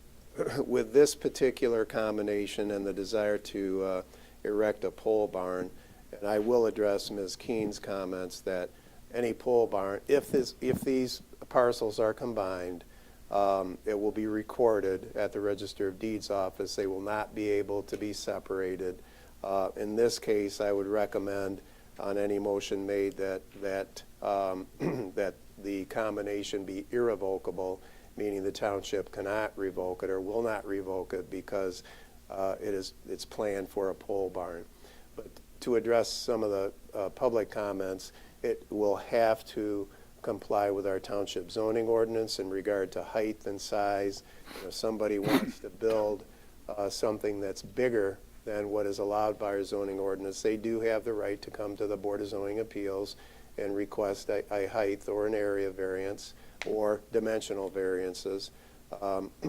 this particular combination and the desire to erect a pole barn, and I will address Ms. Keene's comments that any pole barn, if these parcels are combined, it will be recorded at the Register of Deeds office. They will not be able to be separated. In this case, I would recommend on any motion made that that the combination be irrevocable, meaning the township cannot revoke it or will not revoke it because it's planned for a pole barn. But to address some of the public comments, it will have to comply with our township zoning ordinance in regard to height and size. If somebody wants to build something that's bigger than what is allowed by our zoning ordinance, they do have the right to come to the Board of Zoning Appeals and request a height or an area variance or dimensional variances.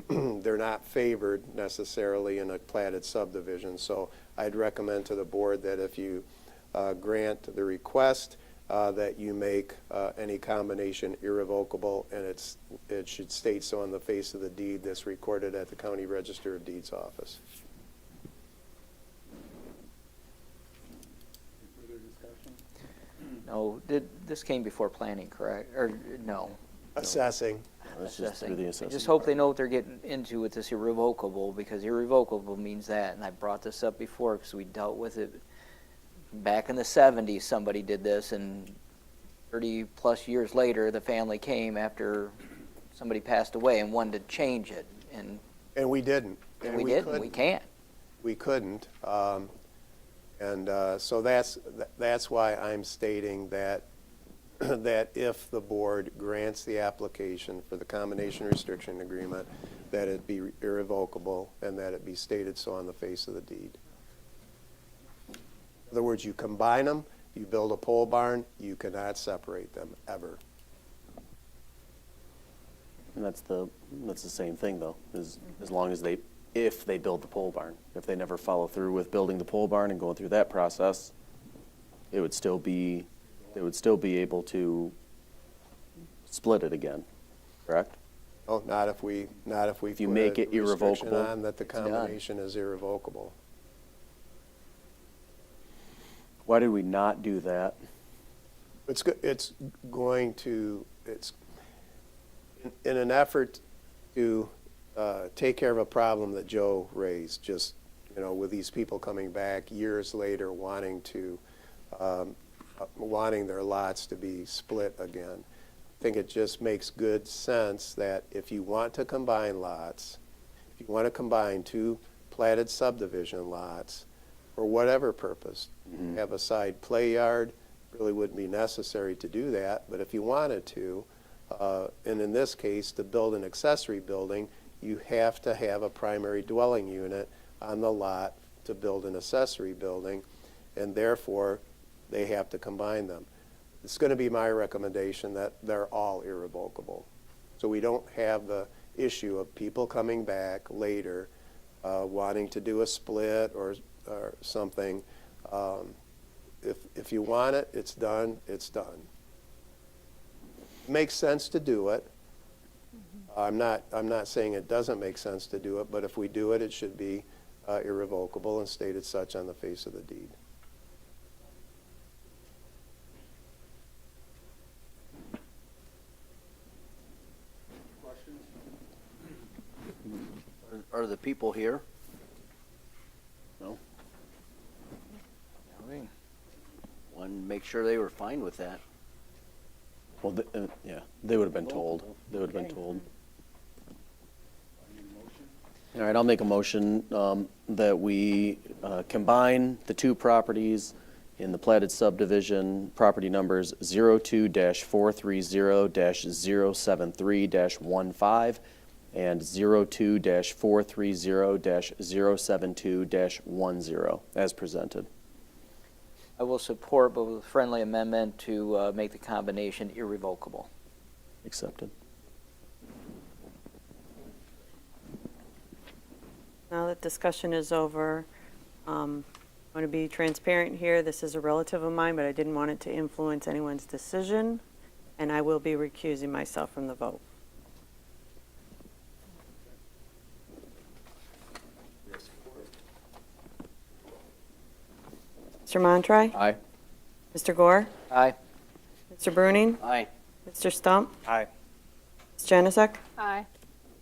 They're not favored necessarily in a platted subdivision, so I'd recommend to the board that if you grant the request, that you make any combination irrevocable, and it should state so on the face of the deed that's recorded at the County Register of Deeds office. No, this came before planning, correct? Or no? Assessing. It's just through the I assessing just hope they department. know what they're getting into with this irrevocable, because irrevocable means that, and I brought this up before because we dealt with it back in the 70s. Somebody did this, and 30-plus years later, the family came after somebody passed away and wanted to change it, and we didn't. And we didn't. We can't. We couldn't. So that's why I'm stating that that if the board grants the application for the combination restriction agreement, that it be irrevocable and that it be stated so on the face of the deed. In other words, you combine them, you build a pole barn, you cannot separate them ever. And that's the same thing though, as long as if they build the pole barn. If they never follow through with building the pole barn and going through that process, they would still be able to split it again, correct? Oh, not if we If you put make a it irrevocable, restriction on that the it's done. combination is irrevocable. Why did we not do that? It's in an effort to take care of a problem that Joe raised, just, with these people coming back years later wanting their lots to be split again. I think it just makes good sense that if you want to combine lots, if you want to combine two platted subdivision lots for whatever purpose. Have a side play yard, really wouldn't be necessary to do that, but if you wanted to, and in this case, to build an accessory building, you have to have a primary dwelling unit on the lot to build an accessory building, and therefore, they have to combine them. It's going to be my recommendation that they're all irrevocable. So we don't have the issue of people coming back later wanting to do a split or something. If you want it, it's done, it's done. Makes sense to do it. I'm not saying it doesn't make sense to do it, but if we do it, it should be irrevocable and stated such on the face of the deed. Are the people here? No. Wanted to make sure they were fine with that. Well, yeah, they would have been told. They would have been told. All right, I'll make a motion that we combine the two properties in the platted subdivision, property numbers 02-430-073-15 and 02-430-072-10 as presented. I will support, but with a friendly amendment to make the combination irrevocable. Accepted. Now that discussion is over, I want to be transparent here. This is a relative of mine, but I didn't want it to influence anyone's decision, and I will be recusing myself from the vote. Mr. Montroy? Aye. Mr. Gore? Aye. Mr. Bruning? Aye. Mr. Stump? Aye. Ms. Janusik? Aye.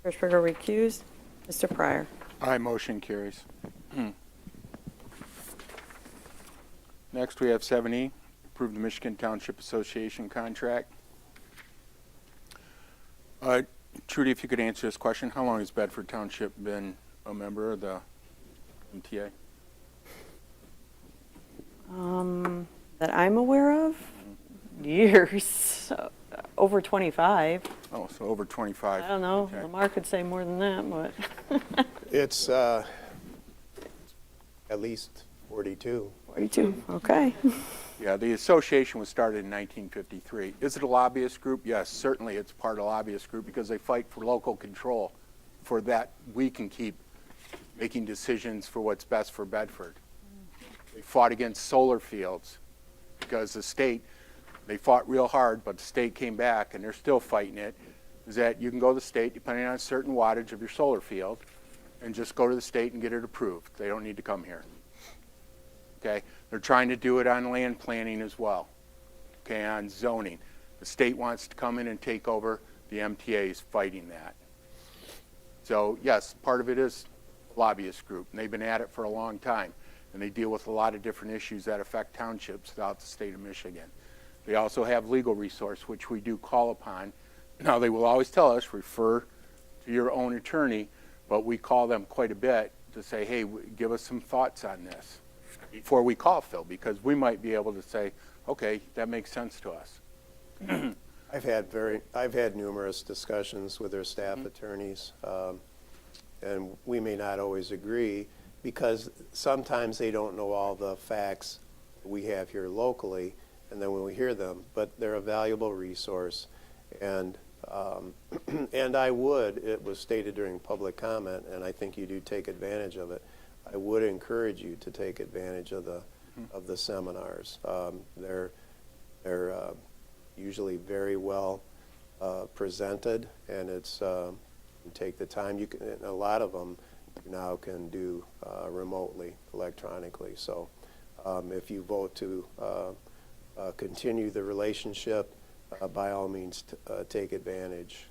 Hirschberger recused. Mr. Pryor? Aye, motion carries. Next, we have 7E, approve the Michigan Township Association contract. Trudy, if you could answer this question, how long has Bedford Township been a member of the MTA? That I'm aware of? Years. Over 25. Oh, so over 25. I don't know. Okay. Lamar could say more than that, but. It's at least 42. 42, okay. Yeah, the association was started in 1953. Is it a lobbyist group? Yes, certainly it's part of a lobbyist group because they fight for local control, for that we can keep making decisions for what's best for Bedford. They fought against solar fields because the state, they fought real hard, but the state came back and they're still fighting it, is that you can go to the state depending on a certain wattage of your solar field and just go to the state and get it approved. They don't need to come here. Okay, they're trying to do it on land planning as well, okay, on zoning. The state wants to come in and take over, the MTA is fighting that. So yes, part of it is a lobbyist group, and they've been at it for a long time, and they deal with a lot of different issues that affect townships throughout the state of Michigan. They also have legal resource, which we do call upon. Now, they will always tell us, refer to your own attorney, but we call them quite a bit to say, hey, give us some thoughts on this before we call Phil, because we might be able to say, okay, that makes sense to us. I've had numerous discussions with their staff attorneys, and we may not always agree because sometimes they don't know all the facts we have here locally, and then when we hear them, but they're a valuable resource, and and it was stated during public comment, and I think you do take advantage of it. I would encourage you to take advantage of the seminars. They're usually very well presented, and it's you take the time. You can, a lot of them you now can do remotely, electronically. So if you vote to continue the relationship, by all means, take advantage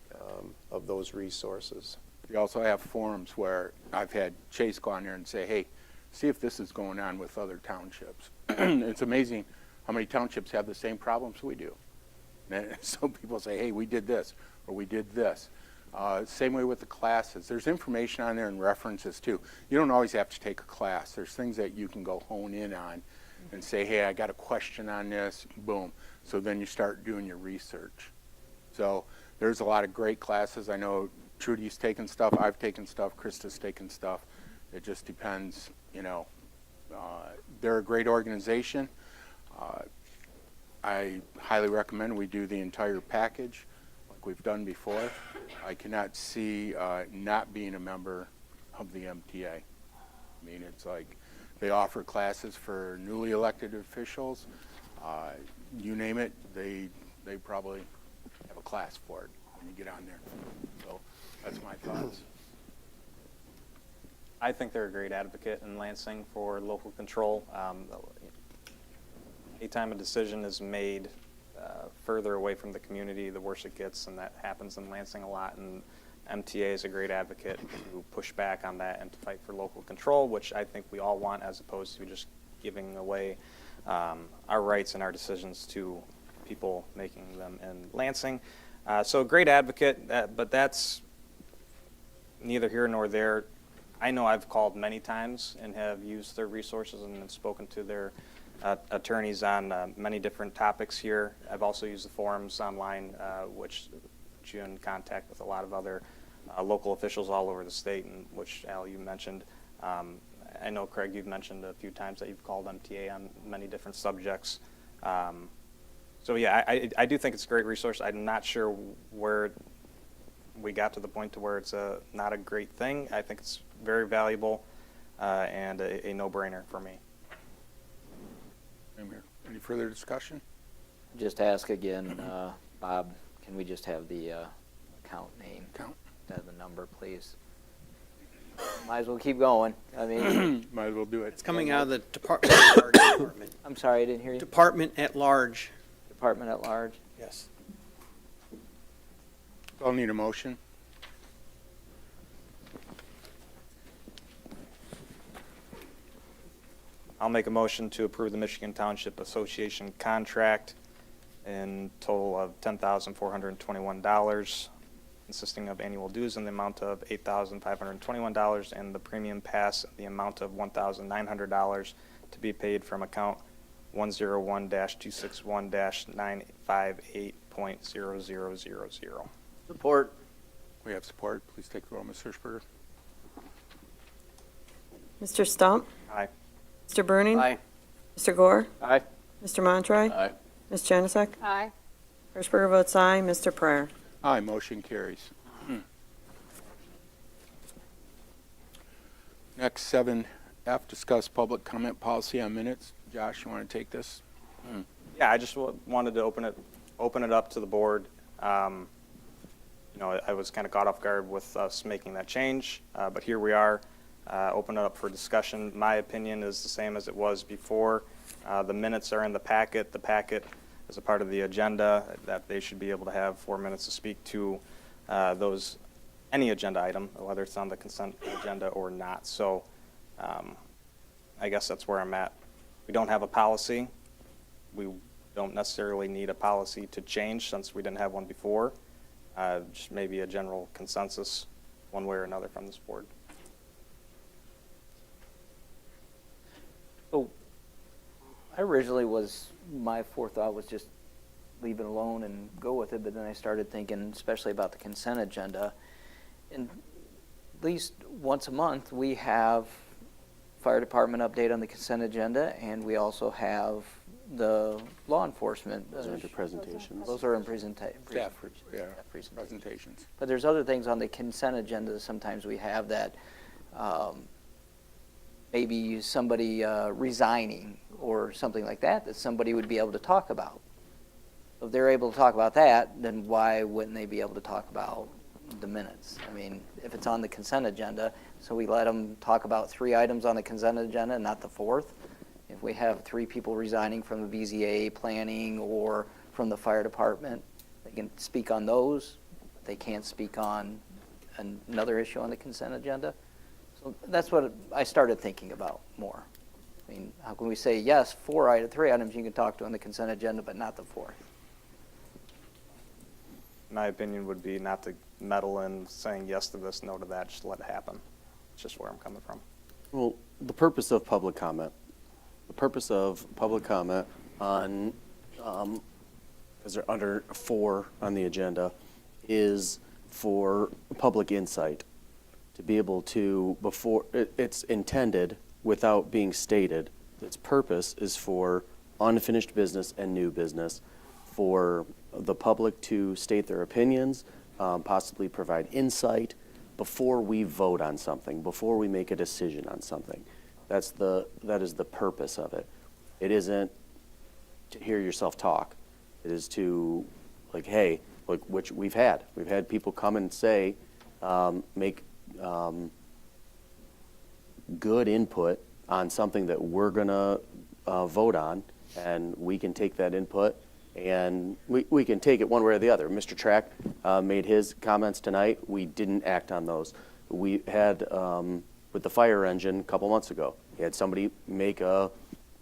of those resources. We also have forums where I've had Chase go on there and say, hey, see if this is going on with other townships. It's amazing how many townships have the same problems we do. And so people say, hey, we did this, or we did this. Same way with the classes. There's information on there and references too. You don't always have to take a class. There's things that you can go hone in on and say, hey, I got a question on this, boom. So then you start doing your research. So there's a lot of great classes. I know Trudy's taken stuff, I've taken stuff, Krista's taken stuff. It just depends, you know. They're a great organization. I highly recommend we do the entire package like we've done before. I cannot see not being a member of the MTA. I mean, it's like they offer classes for newly elected officials. You name it, they probably have a class for it when you get on there. So that's my thoughts. I think they're a great advocate in Lansing for local control. Anytime a decision is made further away from the community, the worse it gets, and that happens in Lansing a lot. And MTA is a great advocate to push back on that and to fight for local control, which I think we all want, as opposed to just giving away our rights and our decisions to people making them in Lansing. So a great advocate, but that's neither here nor there. I know I've called many times and have used their resources and have spoken to their attorneys on many different topics here. I've also used the forums online, which put you in contact with a lot of other local officials all over the state, and which, Al, you mentioned. I know, Craig, you've mentioned a few times that you've called MTA on many different subjects. So yeah, I do think it's a great resource. I'm not sure where we got to the point to where it's not a great thing. I think it's very valuable and a no-brainer for me. Any further discussion? Just ask again, Bob, can we just have the account name? Have the number, please. Might as well keep going. I mean, might as well do it. It's coming out of the Department at Large department. I'm sorry, I didn't hear you. Department at Large. Department at Large. Yes. I'll need a motion. I'll make a motion to approve the Michigan Township Association contract in total of $10,421, consisting of annual dues in the amount of $8,521 and the premium pass in the amount of $1,900 to be paid from account 101-261-958.0000. Support. We have support. Please take the roll, Ms. Hirschberger. Mr. Stump? Aye. Mr. Burning? Aye. Mr. Gore? Aye. Mr. Montroy? Aye. Ms. Janusik? Aye. Hirschberger votes aye. Mr. Pryor? Aye, motion carries. Next, 7F, discuss public comment policy on minutes. Josh, you want to take this? Yeah, I just wanted to open it up to the board. You know, I was kind of caught off guard with us making that change, but here we are. Open it up for discussion. My opinion is the same as it was before. The minutes are in the packet. The packet is a part of the agenda that they should be able to have 4 minutes to speak to any agenda item, whether it's on the consent agenda or not. So I guess that's where I'm at. We don't have a policy. We don't necessarily need a policy to change since we didn't have one before. Just maybe a general consensus one way or another from this board. So, my forethought was just leave it alone and go with it, but then I started thinking, especially about the consent agenda, and at least once a month, we have fire department update on the consent agenda, and we also have the law enforcement. Those are the presentations. Those are in presentations. Presentations. But there's other things on the consent agenda that sometimes we have that maybe somebody resigning or something like that, that somebody would be able to talk about. If they're able to talk about that, then why wouldn't they be able to talk about the minutes? I mean, if it's on the consent agenda, so we let them talk about 3 items on the consent agenda and not the 4th. If we have 3 people resigning from the BZA, planning, or from the fire department, they can speak on those. They can't speak on another issue on the consent agenda. So that's what I started thinking about more. I mean, how can we say, yes, 3 items you can talk to on the consent agenda, but not the 4th? my opinion would be not to meddle in saying yes to this, no to that, just let it happen. It's just where I'm coming from. Well, the purpose of public comment on, because they're under 4 on the agenda, is for public insight, to be able to, before, it's intended without being stated, its purpose is for unfinished business and new business, for the public to state their opinions, possibly provide insight before we vote on something, before we make a decision on something. That is the purpose of it. It isn't to hear yourself talk. It is to, like, hey, like, which we've had people come and say, make good input on something that we're gonna vote on, and we can take that input and we can take it one way or the other. Mr. Track made his comments tonight. We didn't act on those. We had, with the fire engine a couple months ago, he had somebody make a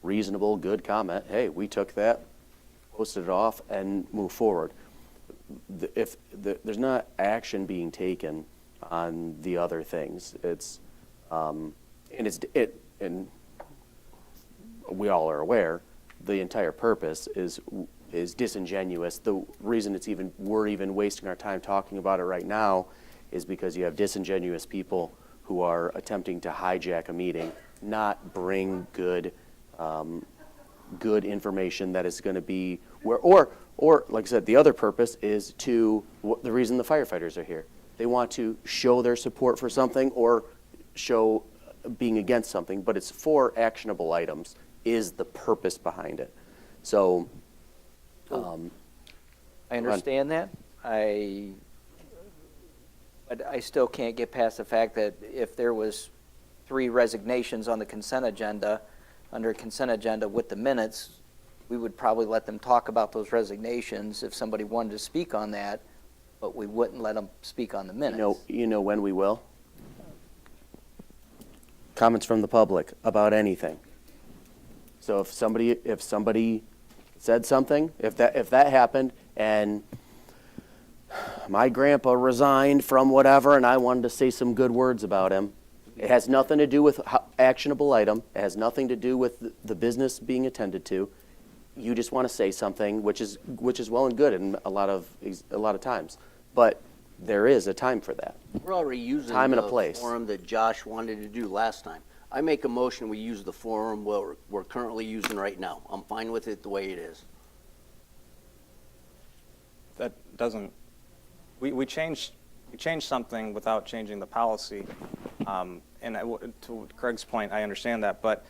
reasonable, good comment. Hey, we took that, posted it off, and moved forward. There's not action being taken on the other things. And we all are aware, the entire purpose is disingenuous. The reason we're even wasting our time talking about it right now is because you have disingenuous people who are attempting to hijack a meeting, not bring good information that is going to be or like I said, the other purpose is the reason the firefighters are here. They want to show their support for something or show being against something, but it's for actionable items is the purpose behind it. So, I understand that. But I still can't get past the fact that if there was 3 resignations on the consent agenda, under consent agenda with the minutes, we would probably let them talk about those resignations if somebody wanted to speak on that, but we wouldn't let them speak on the minutes. You know when we will? Comments from the public about anything. So if somebody said something, if that happened, and my grandpa resigned from whatever, and I wanted to say some good words about him, it has nothing to do with actionable item. It has nothing to do with the business being attended to. You just want to say something, which is well and good in a lot of times, but there is a time for that. We're already using time and a the place. forum that Josh wanted to do last time. I make a motion, we use the forum we're currently using right now. I'm fine with it the way it is. That doesn't, we changed something without changing the policy. To Craig's point, I understand that, but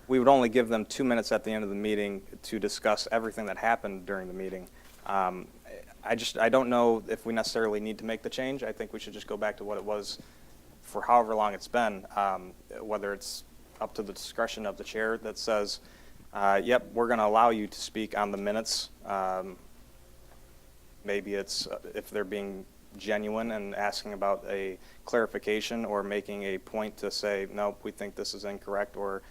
we would only give them 2 minutes at the end of the meeting to discuss everything that happened during the meeting. I don't know if we necessarily need to make the change. I think we should just go back to what it was for however long it's been, whether it's up to the discretion of the chair that says, yep, we're going to allow you to speak on the minutes. Maybe it's if they're being genuine and asking about a clarification or making a point to say, nope, we think this is incorrect, or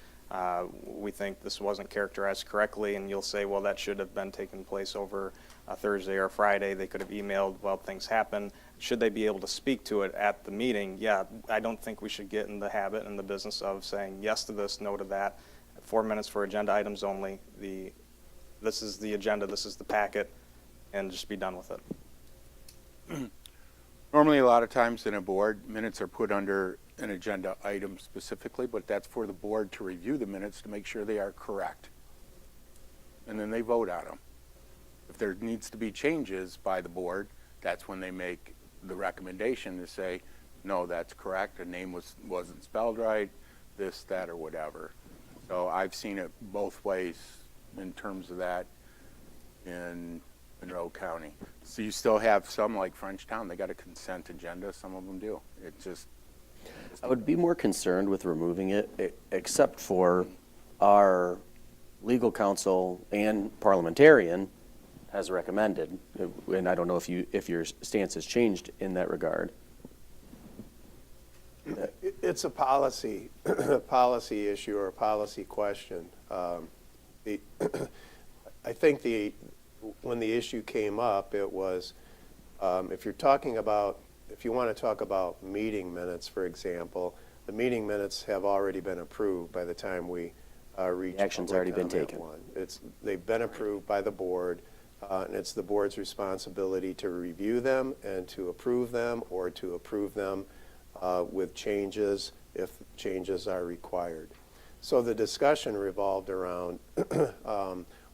we think this wasn't characterized correctly, and you'll say, well, that should have been taken place over a Thursday or Friday. They could have emailed, well, things happen. Should they be able to speak to it at the meeting? Yeah, I don't think we should get in the habit and the business of saying yes to this, no to that. 4 minutes for agenda items only. This is the agenda, this is the packet, and just be done with it. Normally, a lot of times in a board, minutes are put under an agenda item specifically, but that's for the board to review the minutes to make sure they are correct. And then they vote on them. If there needs to be changes by the board, that's when they make the recommendation to say, no, that's correct, a name wasn't spelled right, this, that, or whatever. So I've seen it both ways in terms of that in Monroe County. So you still have some, like Frenchtown, they got a consent agenda, some of them do. It just... I would be more concerned with removing it, except for our legal counsel and parliamentarian has recommended, and I don't know if your stance has changed in that regard. It's a policy issue or a policy question. I think when the issue came up, it was If you're talking about, if you want to talk about meeting minutes, for example, the meeting minutes have already been approved by the time we reach. Action's public already been comment taken. one. They've been approved by the board, and it's the board's responsibility to review them and to approve them, or to approve them with changes if changes are required. So the discussion revolved around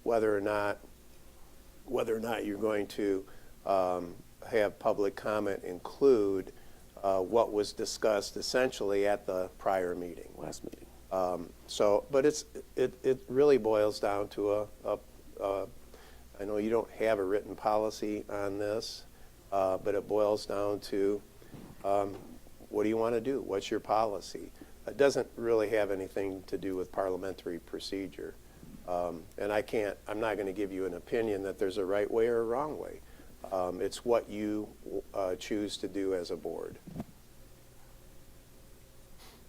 whether or not you're going to have public comment include what was discussed essentially at the prior meeting. Last meeting. But it really boils down to I know you don't have a written policy on this, but it boils down to what do you want to do? What's your policy? It doesn't really have anything to do with parliamentary procedure. And I'm not going to give you an opinion that there's a right way or a wrong way. It's what you choose to do as a board.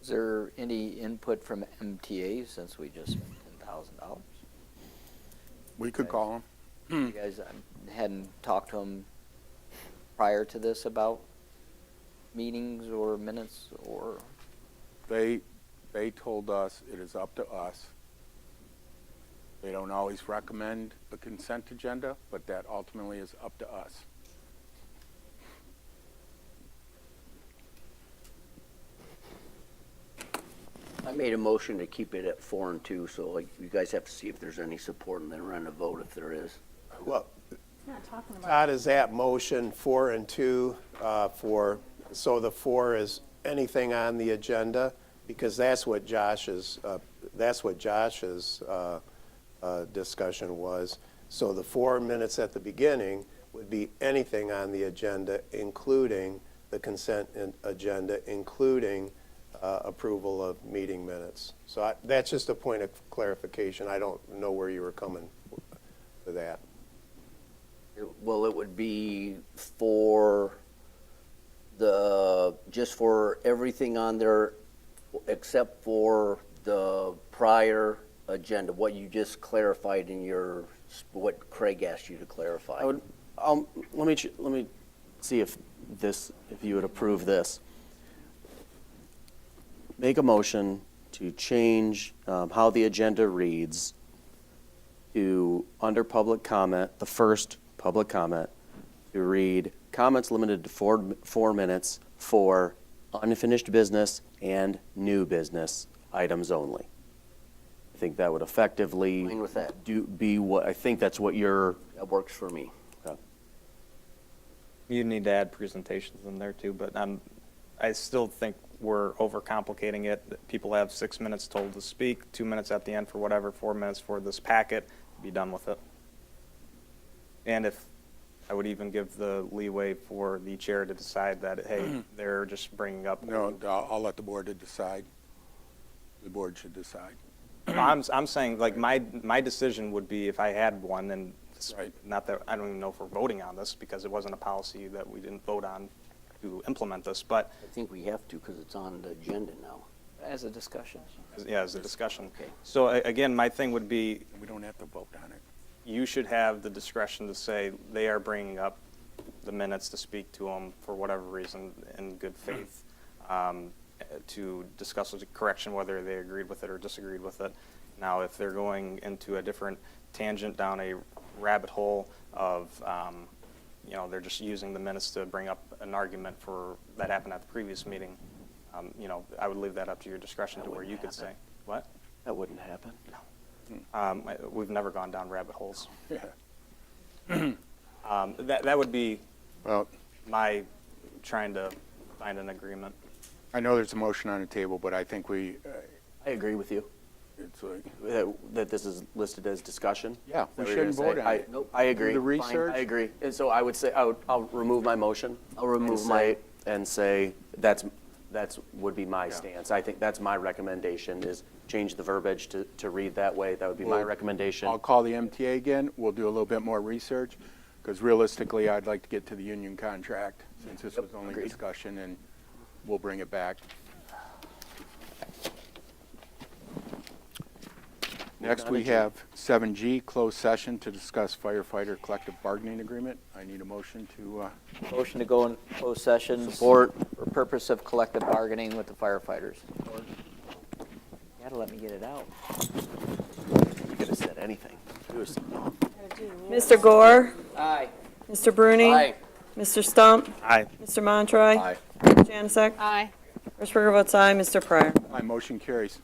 Is there any input from MTA since we just spent $10,000? We could call them. You guys hadn't talked to them prior to this about meetings or minutes or? They told us it is up to us. They don't always recommend a consent agenda, but that ultimately is up to us. I made a motion to keep it at 4 and 2, so like, you guys have to see if there's any support and then run a vote if there is. Well, Not talking about. Todd, is that motion 4 and 2 so the 4 is anything on the agenda? Because that's what Josh's discussion was. So the 4 minutes at the beginning would be anything on the agenda, including the consent agenda, including approval of meeting minutes. So that's just a point of clarification. I don't know where you were coming with that. Well, it would be for just for everything on there except for the prior agenda, what you just clarified in what Craig asked you to clarify. Let me see if you would approve this. Make a motion to change how the agenda reads to, under public comment, the first public comment, to read comments limited to 4 minutes for unfinished business and new business items only. I think that would effectively Fine with that. I think that's what you're. That works for me. You need to add presentations in there too, but I still think we're overcomplicating it. People have 6 minutes told to speak, 2 minutes at the end for whatever, 4 minutes for this packet, be done with it. And if I would even give the leeway for the chair to decide that, hey, they're just bringing up. No, I'll let the board to decide. The board should decide. I'm saying, like, my decision would be if I had one, and Right. not that, I don't even know if we're voting on this, because it wasn't a policy that we didn't vote on to implement this, but. I think we have to because it's on the agenda now. As a discussion. As a discussion. Okay. So again, my thing would be, We don't have to vote on it. you should have the discretion to say they are bringing up the minutes to speak to them for whatever reason in good faith, to discuss a correction, whether they agreed with it or disagreed with it. Now, if they're going into a different tangent down a rabbit hole of, they're just using the minutes to bring up an argument for that happened at the previous meeting, I would leave that up to your discretion to where you could say, what? That wouldn't happen. We've never gone down rabbit holes. Yeah. That would be Well, my trying to find an agreement. I know there's a motion on the table, but I think I agree with you it's like, that this is listed as discussion. yeah, Is we that what you're shouldn't gonna vote say? on it. Nope. I agree. Do the Fine, research. I agree. And so I would say, I'll remove my motion. I'll remove and say that's would be my stance. I think that's my recommendation, is change the verbiage to read that way. That would be my Well, recommendation. I'll call the MTA again. We'll do a little bit more research, because realistically, I'd like to get to the union contract, since this was only agreed. discussion, and we'll bring it back. Next, we have 7G, closed session to discuss firefighter collective bargaining agreement. I need a motion to, Motion to go in closed session. Support. For purpose of collective bargaining with the firefighters. You gotta let me get it out. You could have said anything. You was- Mr. Gore? Aye. Mr. Bruni? Aye. Mr. Stump? Aye. Mr. Montroy? Aye. Ms. Janusik? Aye. Hirschberger votes aye. Mr. Pryor? my motion carries.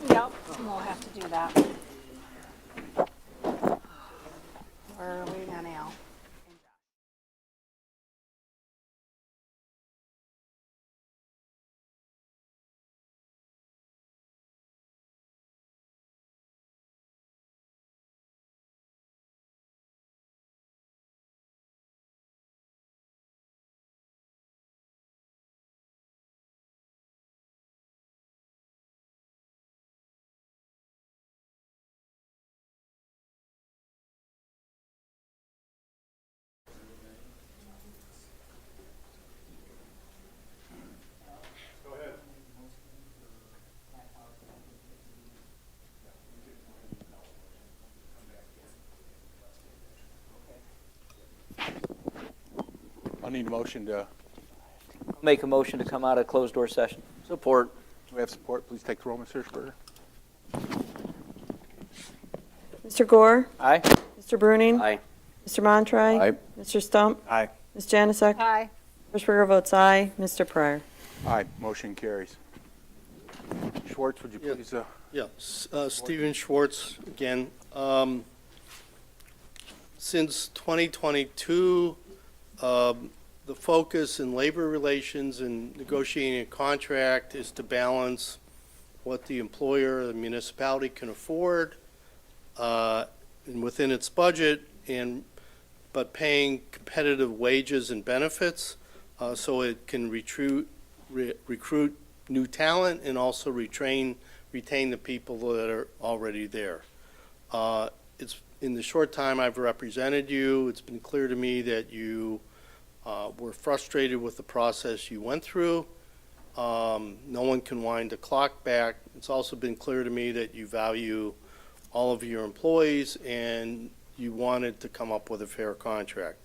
Yep, we'll have to do that. We're waiting on Al. I'll need a motion to, Make a motion to come out of closed door session. Support. do we have support? Please take the roll, Ms. Hirschberger. Mr. Gore? Aye. Mr. Bruning? Aye. Mr. Montroy? Aye. Mr. Stump? Aye. Ms. Janusik? Aye. Hirschberger votes aye. Mr. Pryor? Aye, motion carries. Schwartz, would you Yeah. please, Stephen Schwartz again. Since 2022, the focus in labor relations and negotiating a contract is to balance what the employer, the municipality can afford, and within its budget, but paying competitive wages and benefits, so it can recruit new talent and also retain the people that are already there. It's in the short time I've represented you, it's been clear to me that you were frustrated with the process you went through. No one can wind the clock back. It's also been clear to me that you value all of your employees and you wanted to come up with a fair contract.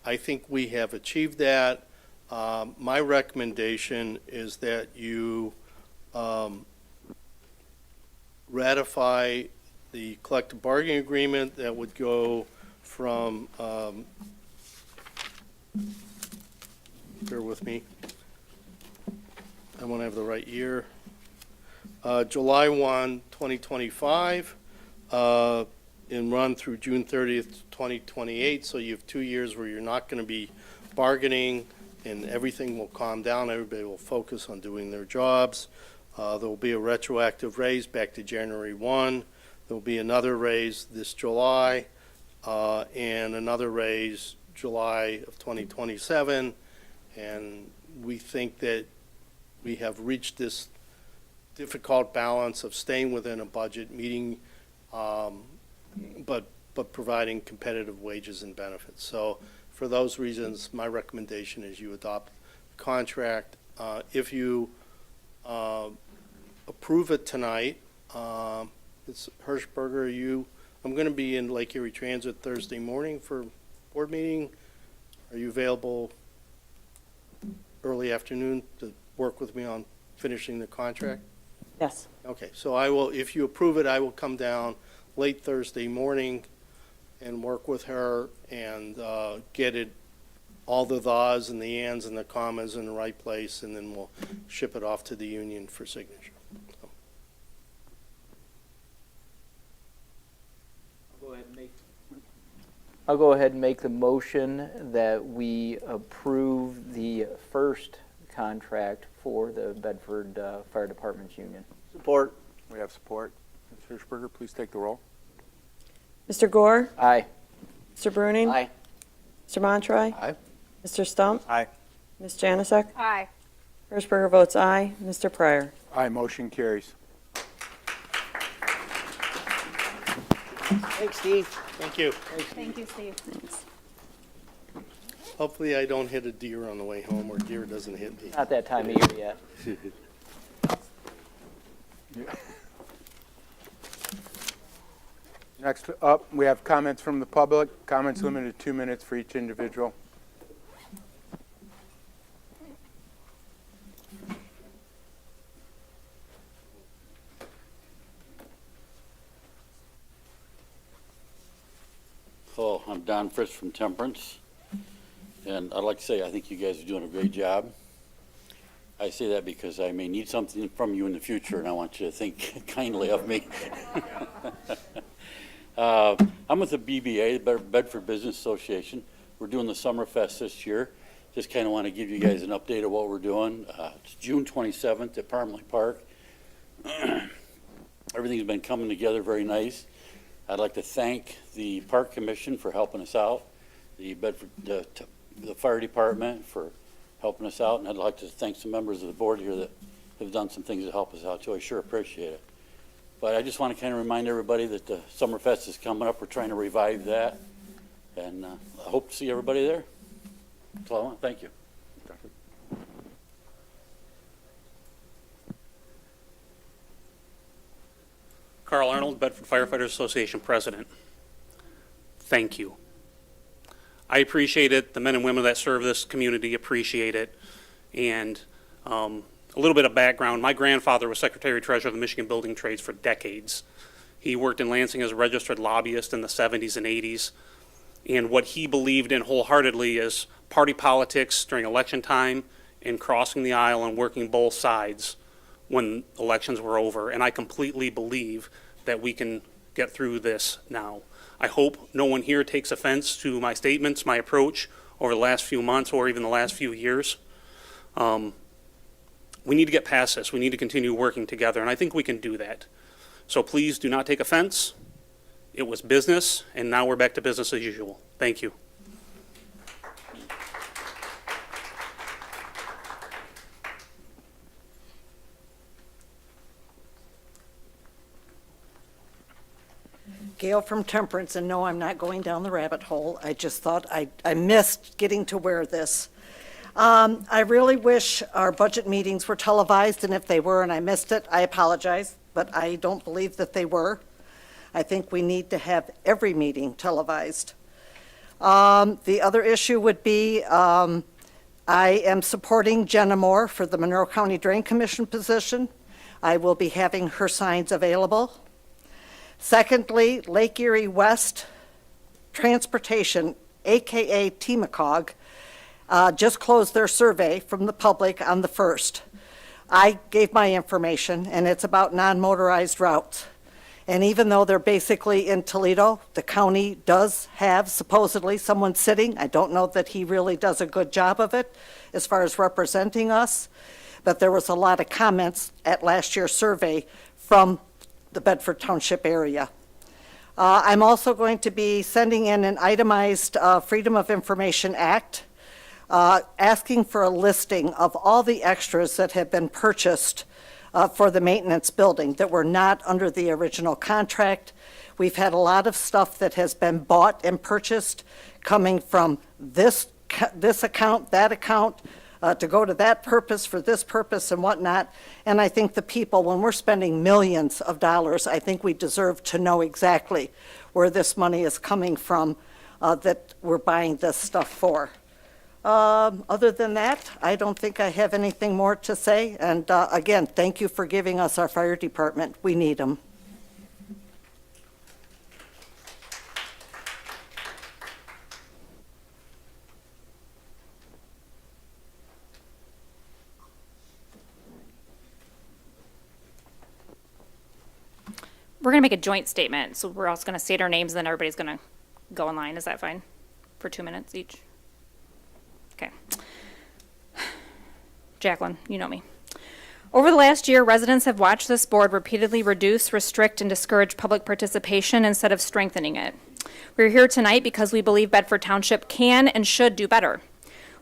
I think we have achieved that. My recommendation is that you ratify the collective bargaining agreement that would go from, bear with me, I want to have the right year, July 1, 2025, and run through June 30th, 2028, so you have 2 years where you're not going to be bargaining and everything will calm down, everybody will focus on doing their jobs. There will be a retroactive raise back to January 1. There will be another raise this July, and another raise July of 2027. And we think that we have reached this difficult balance of staying within a budget, meeting, but providing competitive wages and benefits. So for those reasons, my recommendation is you adopt the contract. If you approve it tonight, it's Hirschberger, I'm going to be in Lake Erie Transit Thursday morning for board meeting. Are you available early afternoon to work with me on finishing the contract? Yes. Okay, so I will, if you approve it, I will come down late Thursday morning and work with her and get it, all the thes and the ands and the commas in the right place, and then we'll ship it off to the union for signature. So. I'll go ahead and make the motion that we approve the first contract for the Bedford Fire Department's union. Support. we have support. Ms. Hirschberger, please take the roll. Mr. Gore? Aye. Mr. Bruning? Aye. Mr. Montroy? Aye. Mr. Stump? Aye. Ms. Janusik? Aye. Hirschberger votes aye. Mr. Pryor? Aye, motion carries. Thanks, Steve. Thank you. Thank you, Steve. Thanks. Hopefully I don't hit a deer on the way home, or deer doesn't hit me. Not that time of year yet. Next up, we have comments from the public. Comments limited to 2 minutes for each individual. Hello, I'm Don Fritz from Temperance, and I'd like to say I think you guys are doing a great job. I say that because I may need something from you in the future, and I want you to think kindly of me. I'm with the BBA, the Bedford Business Association. We're doing the Summerfest this year. Just kind of want to give you guys an update of what we're doing. It's June 27th at Parmley Park. Everything's been coming together very nice. I'd like to thank the Park Commission for helping us out, the Bedford, the Fire Department for helping us out, and I'd like to thank some members of the board here that have done some things to help us out too. I sure appreciate it. But I just want to kind of remind everybody that the Summerfest is coming up. We're trying to revive that, and I hope to see everybody there. That's all I want. Thank you. Carl Arnold, Bedford Firefighters Association President. Thank you. I appreciate it. The men and women that serve this community appreciate it. And a little bit of background. My grandfather was Secretary-Treasurer of the Michigan Building Trades for decades. He worked in Lansing as a registered lobbyist in the 70s and 80s. And what he believed in wholeheartedly is party politics during election time and crossing the aisle and working both sides when elections were over. And I completely believe that we can get through this now. I hope no one here takes offense to my statements, my approach over the last few months or even the last few years. We need to get past this. We need to continue working together, and I think we can do that. So please do not take offense. It was business, and now we're back to business as usual. Thank you. Gail from Temperance, and no, I'm not going down the rabbit hole. I just thought I missed getting to wear this. I really wish our budget meetings were televised, and if they were and I missed it, I apologize, but I don't believe that they were. I think we need to have every meeting televised. The other issue would be I am supporting Jenna Moore for the Monroe County Drain Commission position. I will be having her signs available. Secondly, Lake Erie West Transportation, AKA TMACOG, just closed their survey from the public on the 1st. I gave my information, and it's about non-motorized routes. And even though they're basically in Toledo, the county does have supposedly someone sitting. I don't know that he really does a good job of it as far as representing us, but there was a lot of comments at last year's survey from the Bedford Township area. I'm also going to be sending in an itemized Freedom of Information Act, asking for a listing of all the extras that have been purchased for the maintenance building that were not under the original contract. We've had a lot of stuff that has been bought and purchased coming from this account, that account, to go to that purpose for this purpose and whatnot. And I think the people, when we're spending millions of dollars, I think we deserve to know exactly where this money is coming from that we're buying this stuff for. Other than that, I don't think I have anything more to say. And again, thank you for giving us our fire department. We need them. We're going to make a joint statement, so we're also going to state our names, and then everybody's going to go in line. Is that fine? For 2 minutes each? Okay. Jacqueline, you know me. Over the last year, residents have watched this board repeatedly reduce, restrict, and discourage public participation instead of strengthening it. We're here tonight because we believe Bedford Township can and should do better.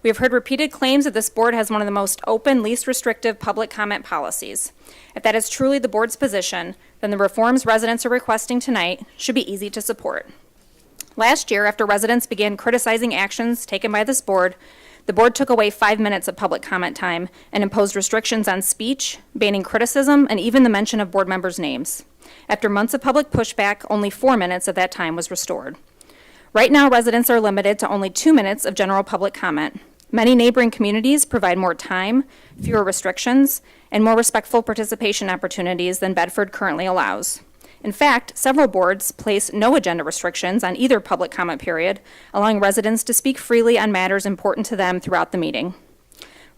We have heard repeated claims that this board has one of the most open, least restrictive public comment policies. If that is truly the board's position, then the reforms residents are requesting tonight should be easy to support. Last year, after residents began criticizing actions taken by this board, the board took away 5 minutes of public comment time and imposed restrictions on speech, banning criticism, and even the mention of board members' names. After months of public pushback, only 4 minutes of that time was restored. Right now, residents are limited to only 2 minutes of general public comment. Many neighboring communities provide more time, fewer restrictions, and more respectful participation opportunities than Bedford currently allows. In fact, several boards place no agenda restrictions on either public comment period, allowing residents to speak freely on matters important to them throughout the meeting.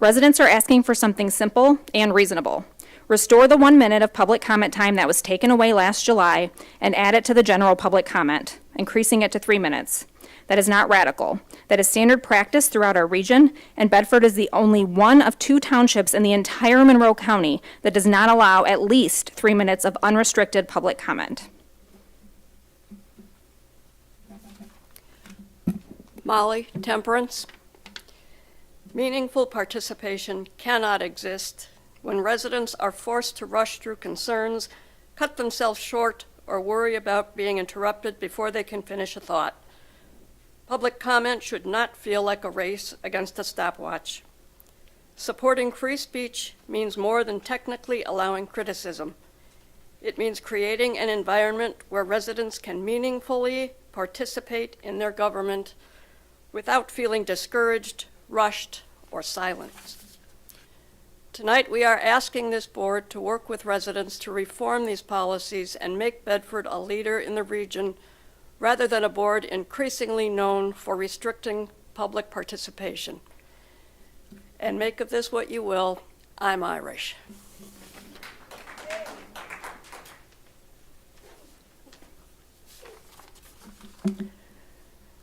Residents are asking for something simple and reasonable. Restore the 1 minute of public comment time that was taken away last July and add it to the general public comment, increasing it to 3 minutes. That is not radical. That is standard practice throughout our region, and Bedford is the only one of 2 townships in the entire Monroe County that does not allow at least 3 minutes of unrestricted public comment. Molly, Temperance. Meaningful participation cannot exist when residents are forced to rush through concerns, cut themselves short, or worry about being interrupted before they can finish a thought. Public comment should not feel like a race against a stopwatch. Supporting free speech means more than technically allowing criticism. It means creating an environment where residents can meaningfully participate in their government without feeling discouraged, rushed, or silenced. Tonight, we are asking this board to work with residents to reform these policies and make Bedford a leader in the region rather than a board increasingly known for restricting public participation. And make of this what you will, I'm Irish.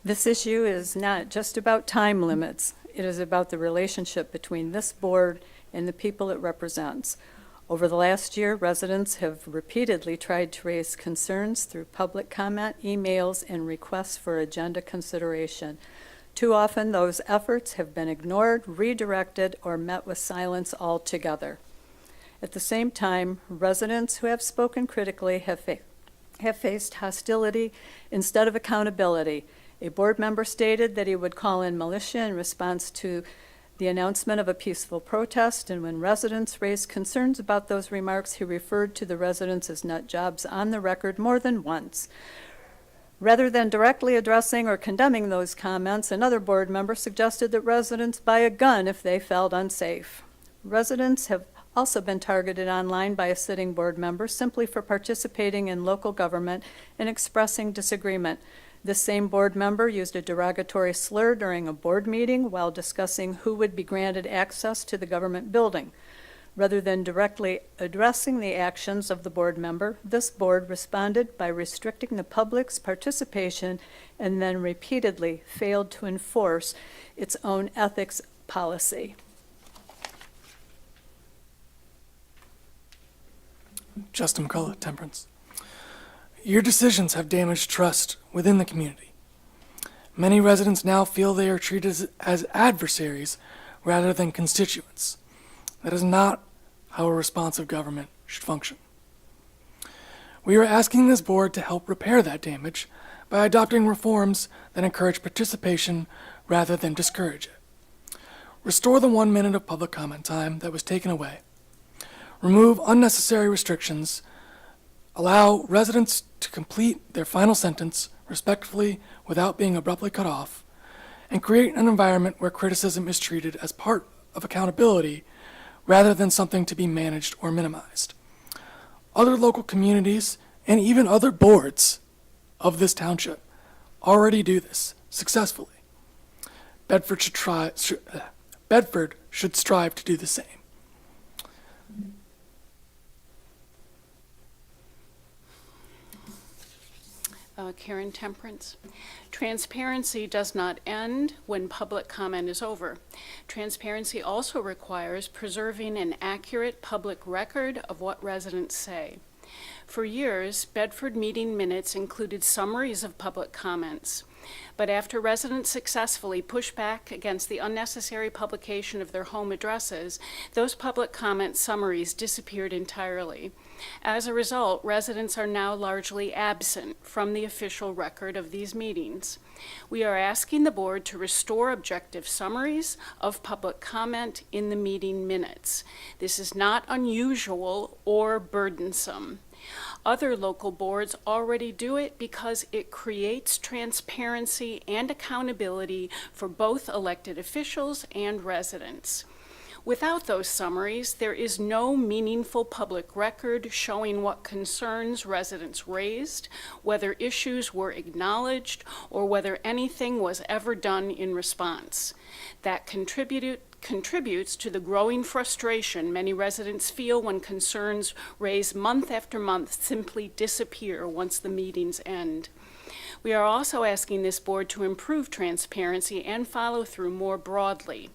This issue is not just about time limits. It is about the relationship between this board and the people it represents. Over the last year, residents have repeatedly tried to raise concerns through public comment, emails, and requests for agenda consideration. Too often, those efforts have been ignored, redirected, or met with silence altogether. At the same time, residents who have spoken critically have faced hostility instead of accountability. A board member stated that he would call in militia in response to the announcement of a peaceful protest, and when residents raised concerns about those remarks, he referred to the residents as nut jobs on the record more than once. Rather than directly addressing or condemning those comments, another board member suggested that residents buy a gun if they felt unsafe. Residents have also been targeted online by a sitting board member simply for participating in local government and expressing disagreement. This same board member used a derogatory slur during a board meeting while discussing who would be granted access to the government building. Rather than directly addressing the actions of the board member, this board responded by restricting the public's participation and then repeatedly failed to enforce its own ethics policy. Justin McCullough, Temperance. Your decisions have damaged trust within the community. Many residents now feel they are treated as adversaries rather than constituents. That is not how a responsive government should function. We are asking this board to help repair that damage by adopting reforms that encourage participation rather than discourage it. Restore the 1 minute of public comment time that was taken away. Remove unnecessary restrictions. Allow residents to complete their final sentence respectfully without being abruptly cut off, and create an environment where criticism is treated as part of accountability rather than something to be managed or minimized. Other local communities and even other boards of this township already do this successfully. Bedford should strive to do the same. Karen Temperance. Transparency does not end when public comment is over. Transparency also requires preserving an accurate public record of what residents say. For years, Bedford meeting minutes included summaries of public comments. But after residents successfully pushed back against the unnecessary publication of their home addresses, those public comment summaries disappeared entirely. As a result, residents are now largely absent from the official record of these meetings. We are asking the board to restore objective summaries of public comment in the meeting minutes. This is not unusual or burdensome. Other local boards already do it because it creates transparency and accountability for both elected officials and residents. Without those summaries, there is no meaningful public record showing what concerns residents raised, whether issues were acknowledged, or whether anything was ever done in response. That contributes to the growing frustration many residents feel when concerns raised month after month simply disappear once the meetings end. We are also asking this board to improve transparency and follow through more broadly.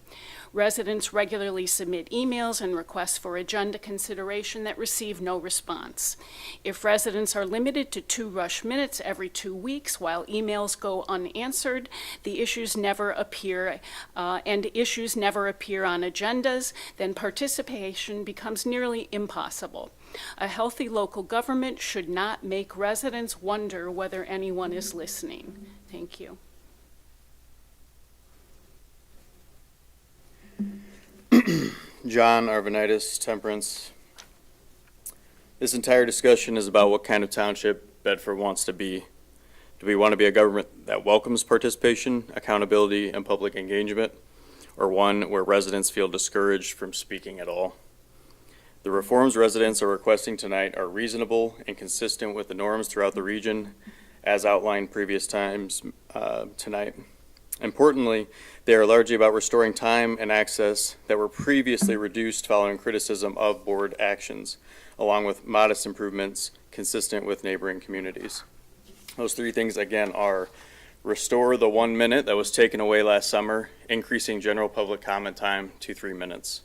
Residents regularly submit emails and requests for agenda consideration that receive no response. If residents are limited to 2 rush minutes every 2 weeks while emails go unanswered, the issues never appear, and issues never appear on agendas, then participation becomes nearly impossible. A healthy local government should not make residents wonder whether anyone is listening. Thank you. John Arvanitis, Temperance. This entire discussion is about what kind of township Bedford wants to be. Do we want to be a government that welcomes participation, accountability, and public engagement, or one where residents feel discouraged from speaking at all? The reforms residents are requesting tonight are reasonable and consistent with the norms throughout the region, as outlined previous times tonight. Importantly, they are largely about restoring time and access that were previously reduced following criticism of board actions, along with modest improvements consistent with neighboring communities. Those 3 things, again, are restore the 1 minute that was taken away last summer, increasing general public comment time to 3 minutes.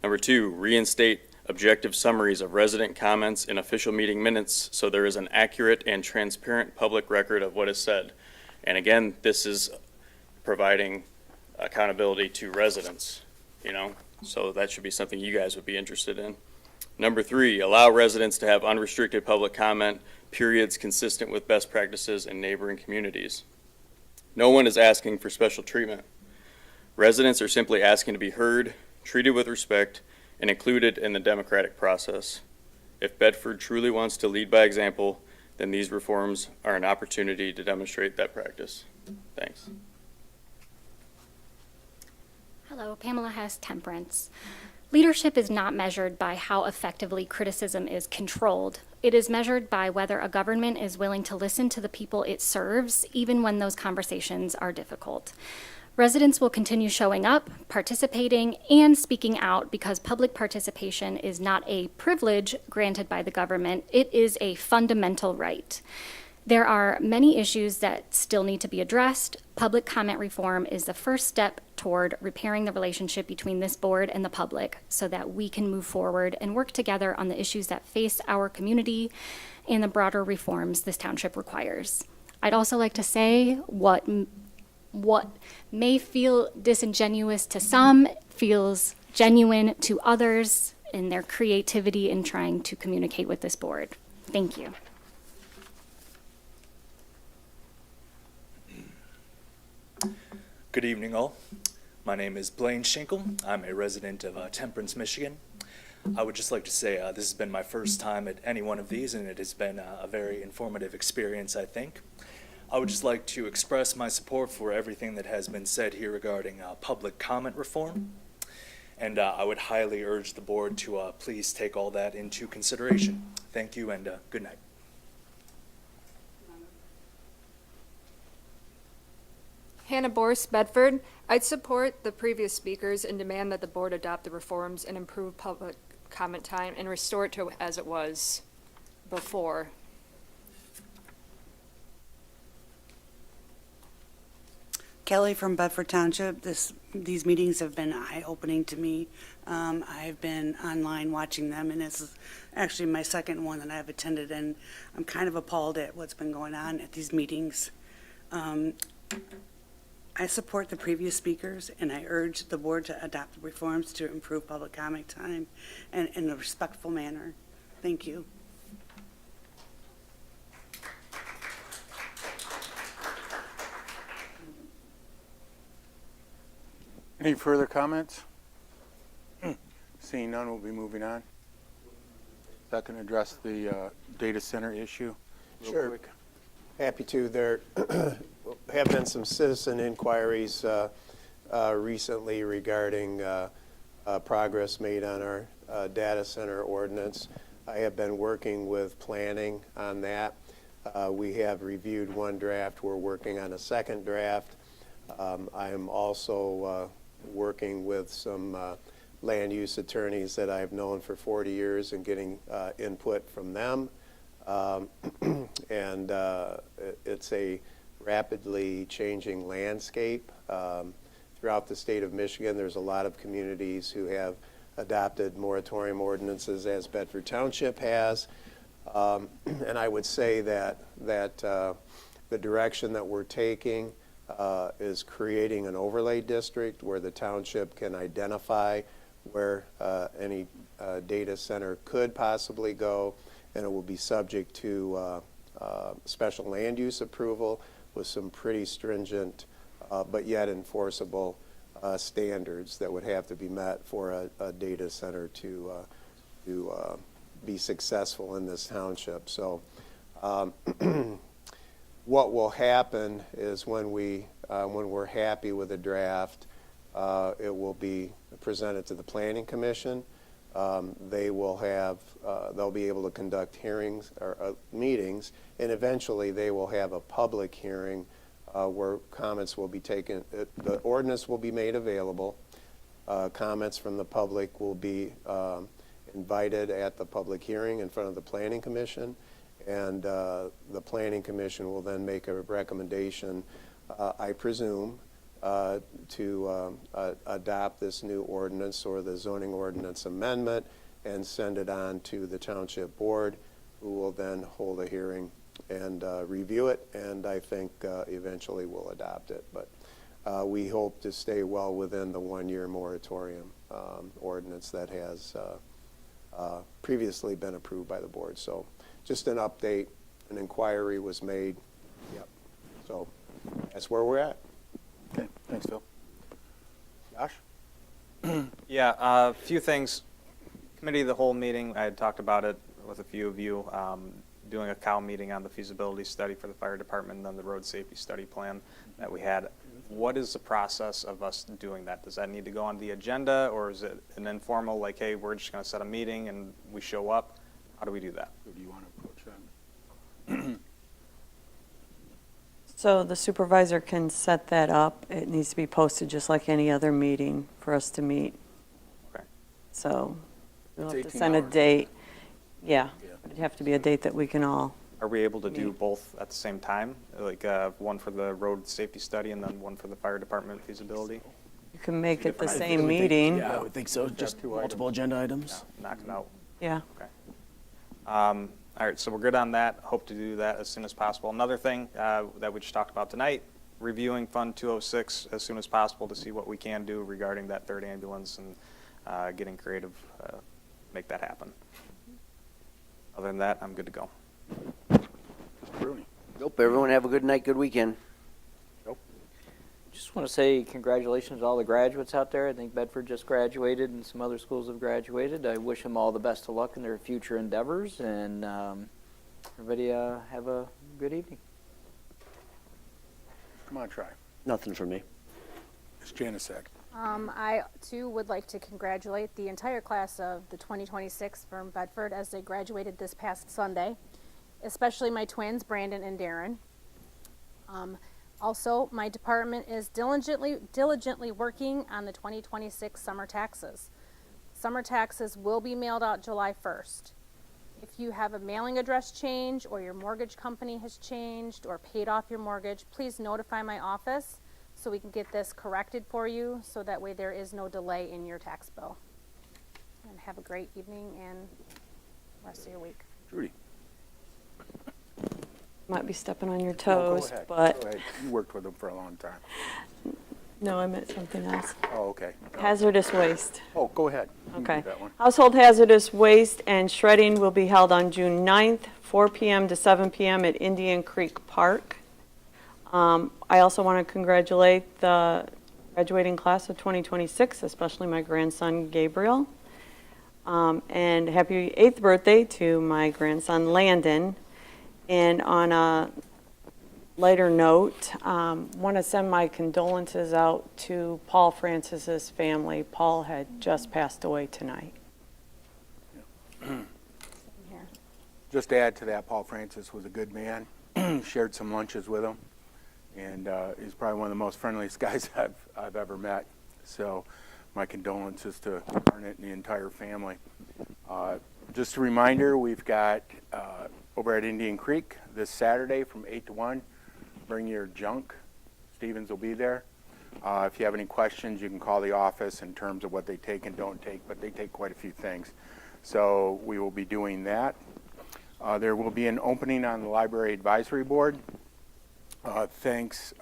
Number 2, reinstate objective summaries of resident comments in official meeting minutes so there is an accurate and transparent public record of what is said. And again, this is providing accountability to residents, so that should be something you guys would be interested in. Number 3, allow residents to have unrestricted public comment periods consistent with best practices in neighboring communities. No one is asking for special treatment. Residents are simply asking to be heard, treated with respect, and included in the democratic process. If Bedford truly wants to lead by example, then these reforms are an opportunity to demonstrate that practice. Thanks. Hello, Pamela Hess, Temperance. Leadership is not measured by how effectively criticism is controlled. It is measured by whether a government is willing to listen to the people it serves, even when those conversations are difficult. Residents will continue showing up, participating, and speaking out because public participation is not a privilege granted by the government, it is a fundamental right. There are many issues that still need to be addressed. Public comment reform is the first step toward repairing the relationship between this board and the public so that we can move forward and work together on the issues that face our community and the broader reforms this township requires. I'd also like to say what may feel disingenuous to some feels genuine to others in their creativity in trying to communicate with this board. Thank you. Good evening, all. My name is Blaine Schinkel. I'm a resident of Temperance, Michigan. I would just like to say this has been my first time at any one of these, and it has been a very informative experience, I think. I would just like to express my support for everything that has been said here regarding public comment reform, and I would highly urge the board to please take all that into consideration. Thank you, and good night. Hannah Boris, Bedford. I'd support the previous speakers and demand that the board adopt the reforms and improve public comment time and restore it to as it was before. Kelly from Bedford Township. These meetings have been eye-opening to me. I've been online watching them, and it's actually my second one that I've attended, and I'm kind of appalled at what's been going on at these meetings. I support the previous speakers, and I urge the board to adopt the reforms to improve public comment time and in a respectful manner. Thank you. Any further comments? Seeing none, we'll be moving on. Is that going to address the data center issue? Sure. Quick? Happy to. There have been some citizen inquiries recently regarding progress made on our data center ordinance. I have been working with planning on that. We have reviewed one draft. We're working on a second draft. I am also working with some land use attorneys that I've known for 40 years and getting input from them. And it's a rapidly changing landscape. Throughout the state of Michigan, there's a lot of communities who have adopted moratorium ordinances, as Bedford Township has. And I would say that the direction that we're taking is creating an overlay district where the township can identify where any data center could possibly go, and it will be subject to special land use approval with some pretty stringent but yet enforceable standards that would have to be met for a data center to be successful in this township. So what will happen is when we're happy with a draft, it will be presented to the Planning Commission. They will have, they'll be able to conduct hearings or meetings, and eventually they will have a public hearing where comments will be taken. The ordinance will be made available. Comments from the public will be invited at the public hearing in front of the Planning Commission, and the Planning Commission will then make a recommendation, I presume, to adopt this new ordinance or the zoning ordinance amendment and send it on to the Township Board, who will then hold a hearing and review it, and I think eventually we'll adopt it. But we hope to stay well within the one-year moratorium ordinance that has previously been approved by the board. So just an update, an inquiry was made. Yep. So that's where we're at. Okay, thanks, Phil. Josh? Yeah, a few things. Committee of the whole meeting, I had talked about it with a few of you, doing a cow meeting on the feasibility study for the fire department and then the road safety study plan that we had. What is the process of us doing that? Does that need to go on the agenda, or is it an informal, like, hey, we're just going to set a meeting and we show up? How do we do that? Who do you want to approach that? So the supervisor can set that up. It needs to be posted just like any other meeting for us to meet. Okay. So we'll It's have to 18 send a hours. date. Yeah, but it'd have to be a date that we can all. Are we able to do both at the same time? Like one for the road safety study and then one for the fire department feasibility? You can make it the different same items. meeting. Yeah, I would think so. Just multiple agenda items. Knock it out. Yeah. Okay. All right, so we're good on that. Hope to do that as soon as possible. Another thing that we just talked about tonight, reviewing Fund 206 as soon as possible to see what we can do regarding that third ambulance and getting creative, make that happen. Other than that, I'm good to go. Rooney. Nope, everyone have a good night, good weekend. Just want to say congratulations to all the graduates out there. I think Bedford just graduated and some other schools have graduated. I wish them all the best of luck in their future endeavors, and everybody have a good evening. Come on, try. Nothing for me. It's Janusek. I, too, would like to congratulate the entire class of the 2026 from Bedford as they graduated this past Sunday, especially my twins, Brandon and Darren. Also, my department is diligently working on the 2026 summer taxes. Summer taxes will be mailed out July 1st. If you have a mailing address change or your mortgage company has changed or paid off your mortgage, please notify my office so we can get this corrected for you, so that way there is no delay in your tax bill. And have a great evening and rest of your week. Judy. Might be stepping on your No, toes, go ahead. but Go ahead. You worked with them for a long time. no, I meant something else. Oh, okay. Hazardous waste. Oh, go ahead. You can do Okay. that one. Household hazardous waste and shredding will be held on June 9th, 4 p.m. to 7 p.m. at Indian Creek Park. I also want to congratulate the graduating class of 2026, especially my grandson Gabriel. And happy 8th birthday to my grandson Landon. And on a lighter note, want to send my condolences out to Paul Francis's family. Paul had just passed away tonight. Just to add to that, Paul Francis was a good man. Shared some lunches with him, and he's probably one of the most friendliest guys I've ever met. So my condolences to Garnet and the entire family. Just a reminder, we've got over at Indian Creek this Saturday from 8 to 1, bring your junk. Stevens will be there. If you have any questions, you can call the office in terms of what they take and don't take, but they take quite a few things. So we will be doing that. There will be an opening on the Library Advisory Board. Thanks.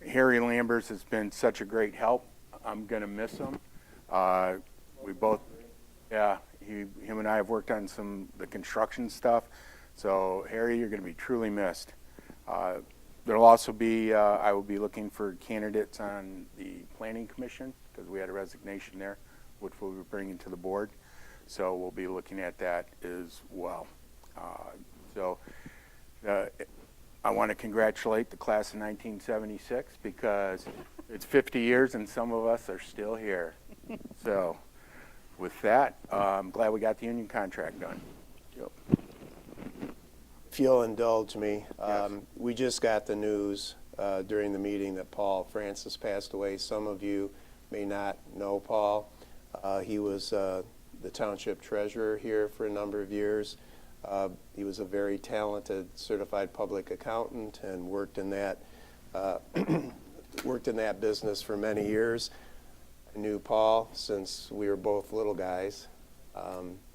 Harry Lambers has been such a great help. I'm going to miss him. We both, yeah, him and I have worked on the construction stuff. So, Harry, you're going to be truly missed. There'll also be, I will be looking for candidates on the Planning Commission because we had a resignation there, which we'll be bringing to the board. So we'll be looking at that as well. I want to congratulate the class of 1976 because it's 50 years and some of us are still here. So with that, I'm glad we got the union contract done. Yep. If you'll indulge me, Yes. we just got the news during the meeting that Paul Francis passed away. Some of you may not know Paul. He was the township treasurer here for a number of years. He was a very talented certified public accountant and worked in that business for many years. I knew Paul since we were both little guys.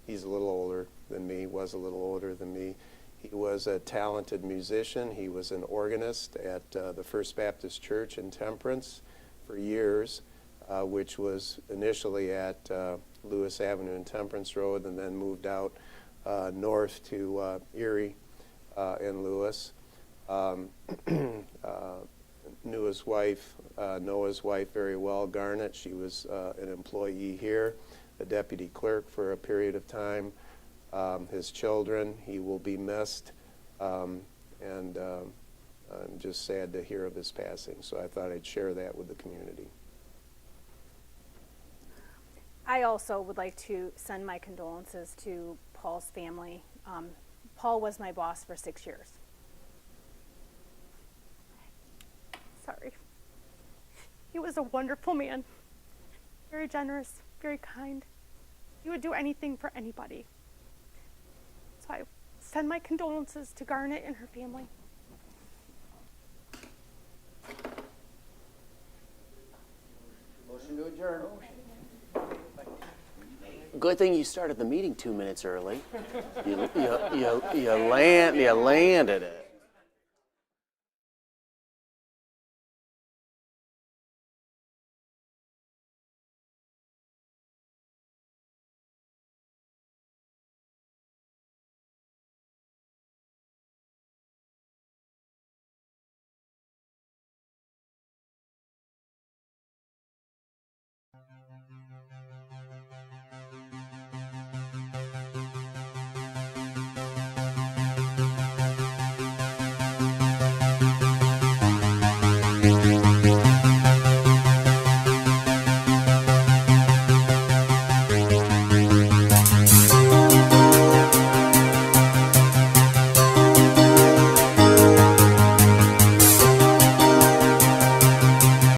He's a little older than me, was a little older than me. He was a talented musician. He was an organist at the First Baptist Church in Temperance for years, which was initially at Lewis Avenue and Temperance Road, and then moved out north to Erie and Lewis. Knew his wife, Noah's wife very well, Garnet. She was an employee here, a deputy clerk for a period of time. His children, he will be missed, and I'm just sad to hear of his passing, so I thought I'd share that with the community. I also would like to send my condolences to Paul's family. Paul was my boss for 6 years. Sorry. He was a wonderful man, very generous, very kind. He would do anything for anybody. So I send my condolences to Garnet and her family. Motion to adjourn. Good thing you started the meeting 2 minutes early. You landed it.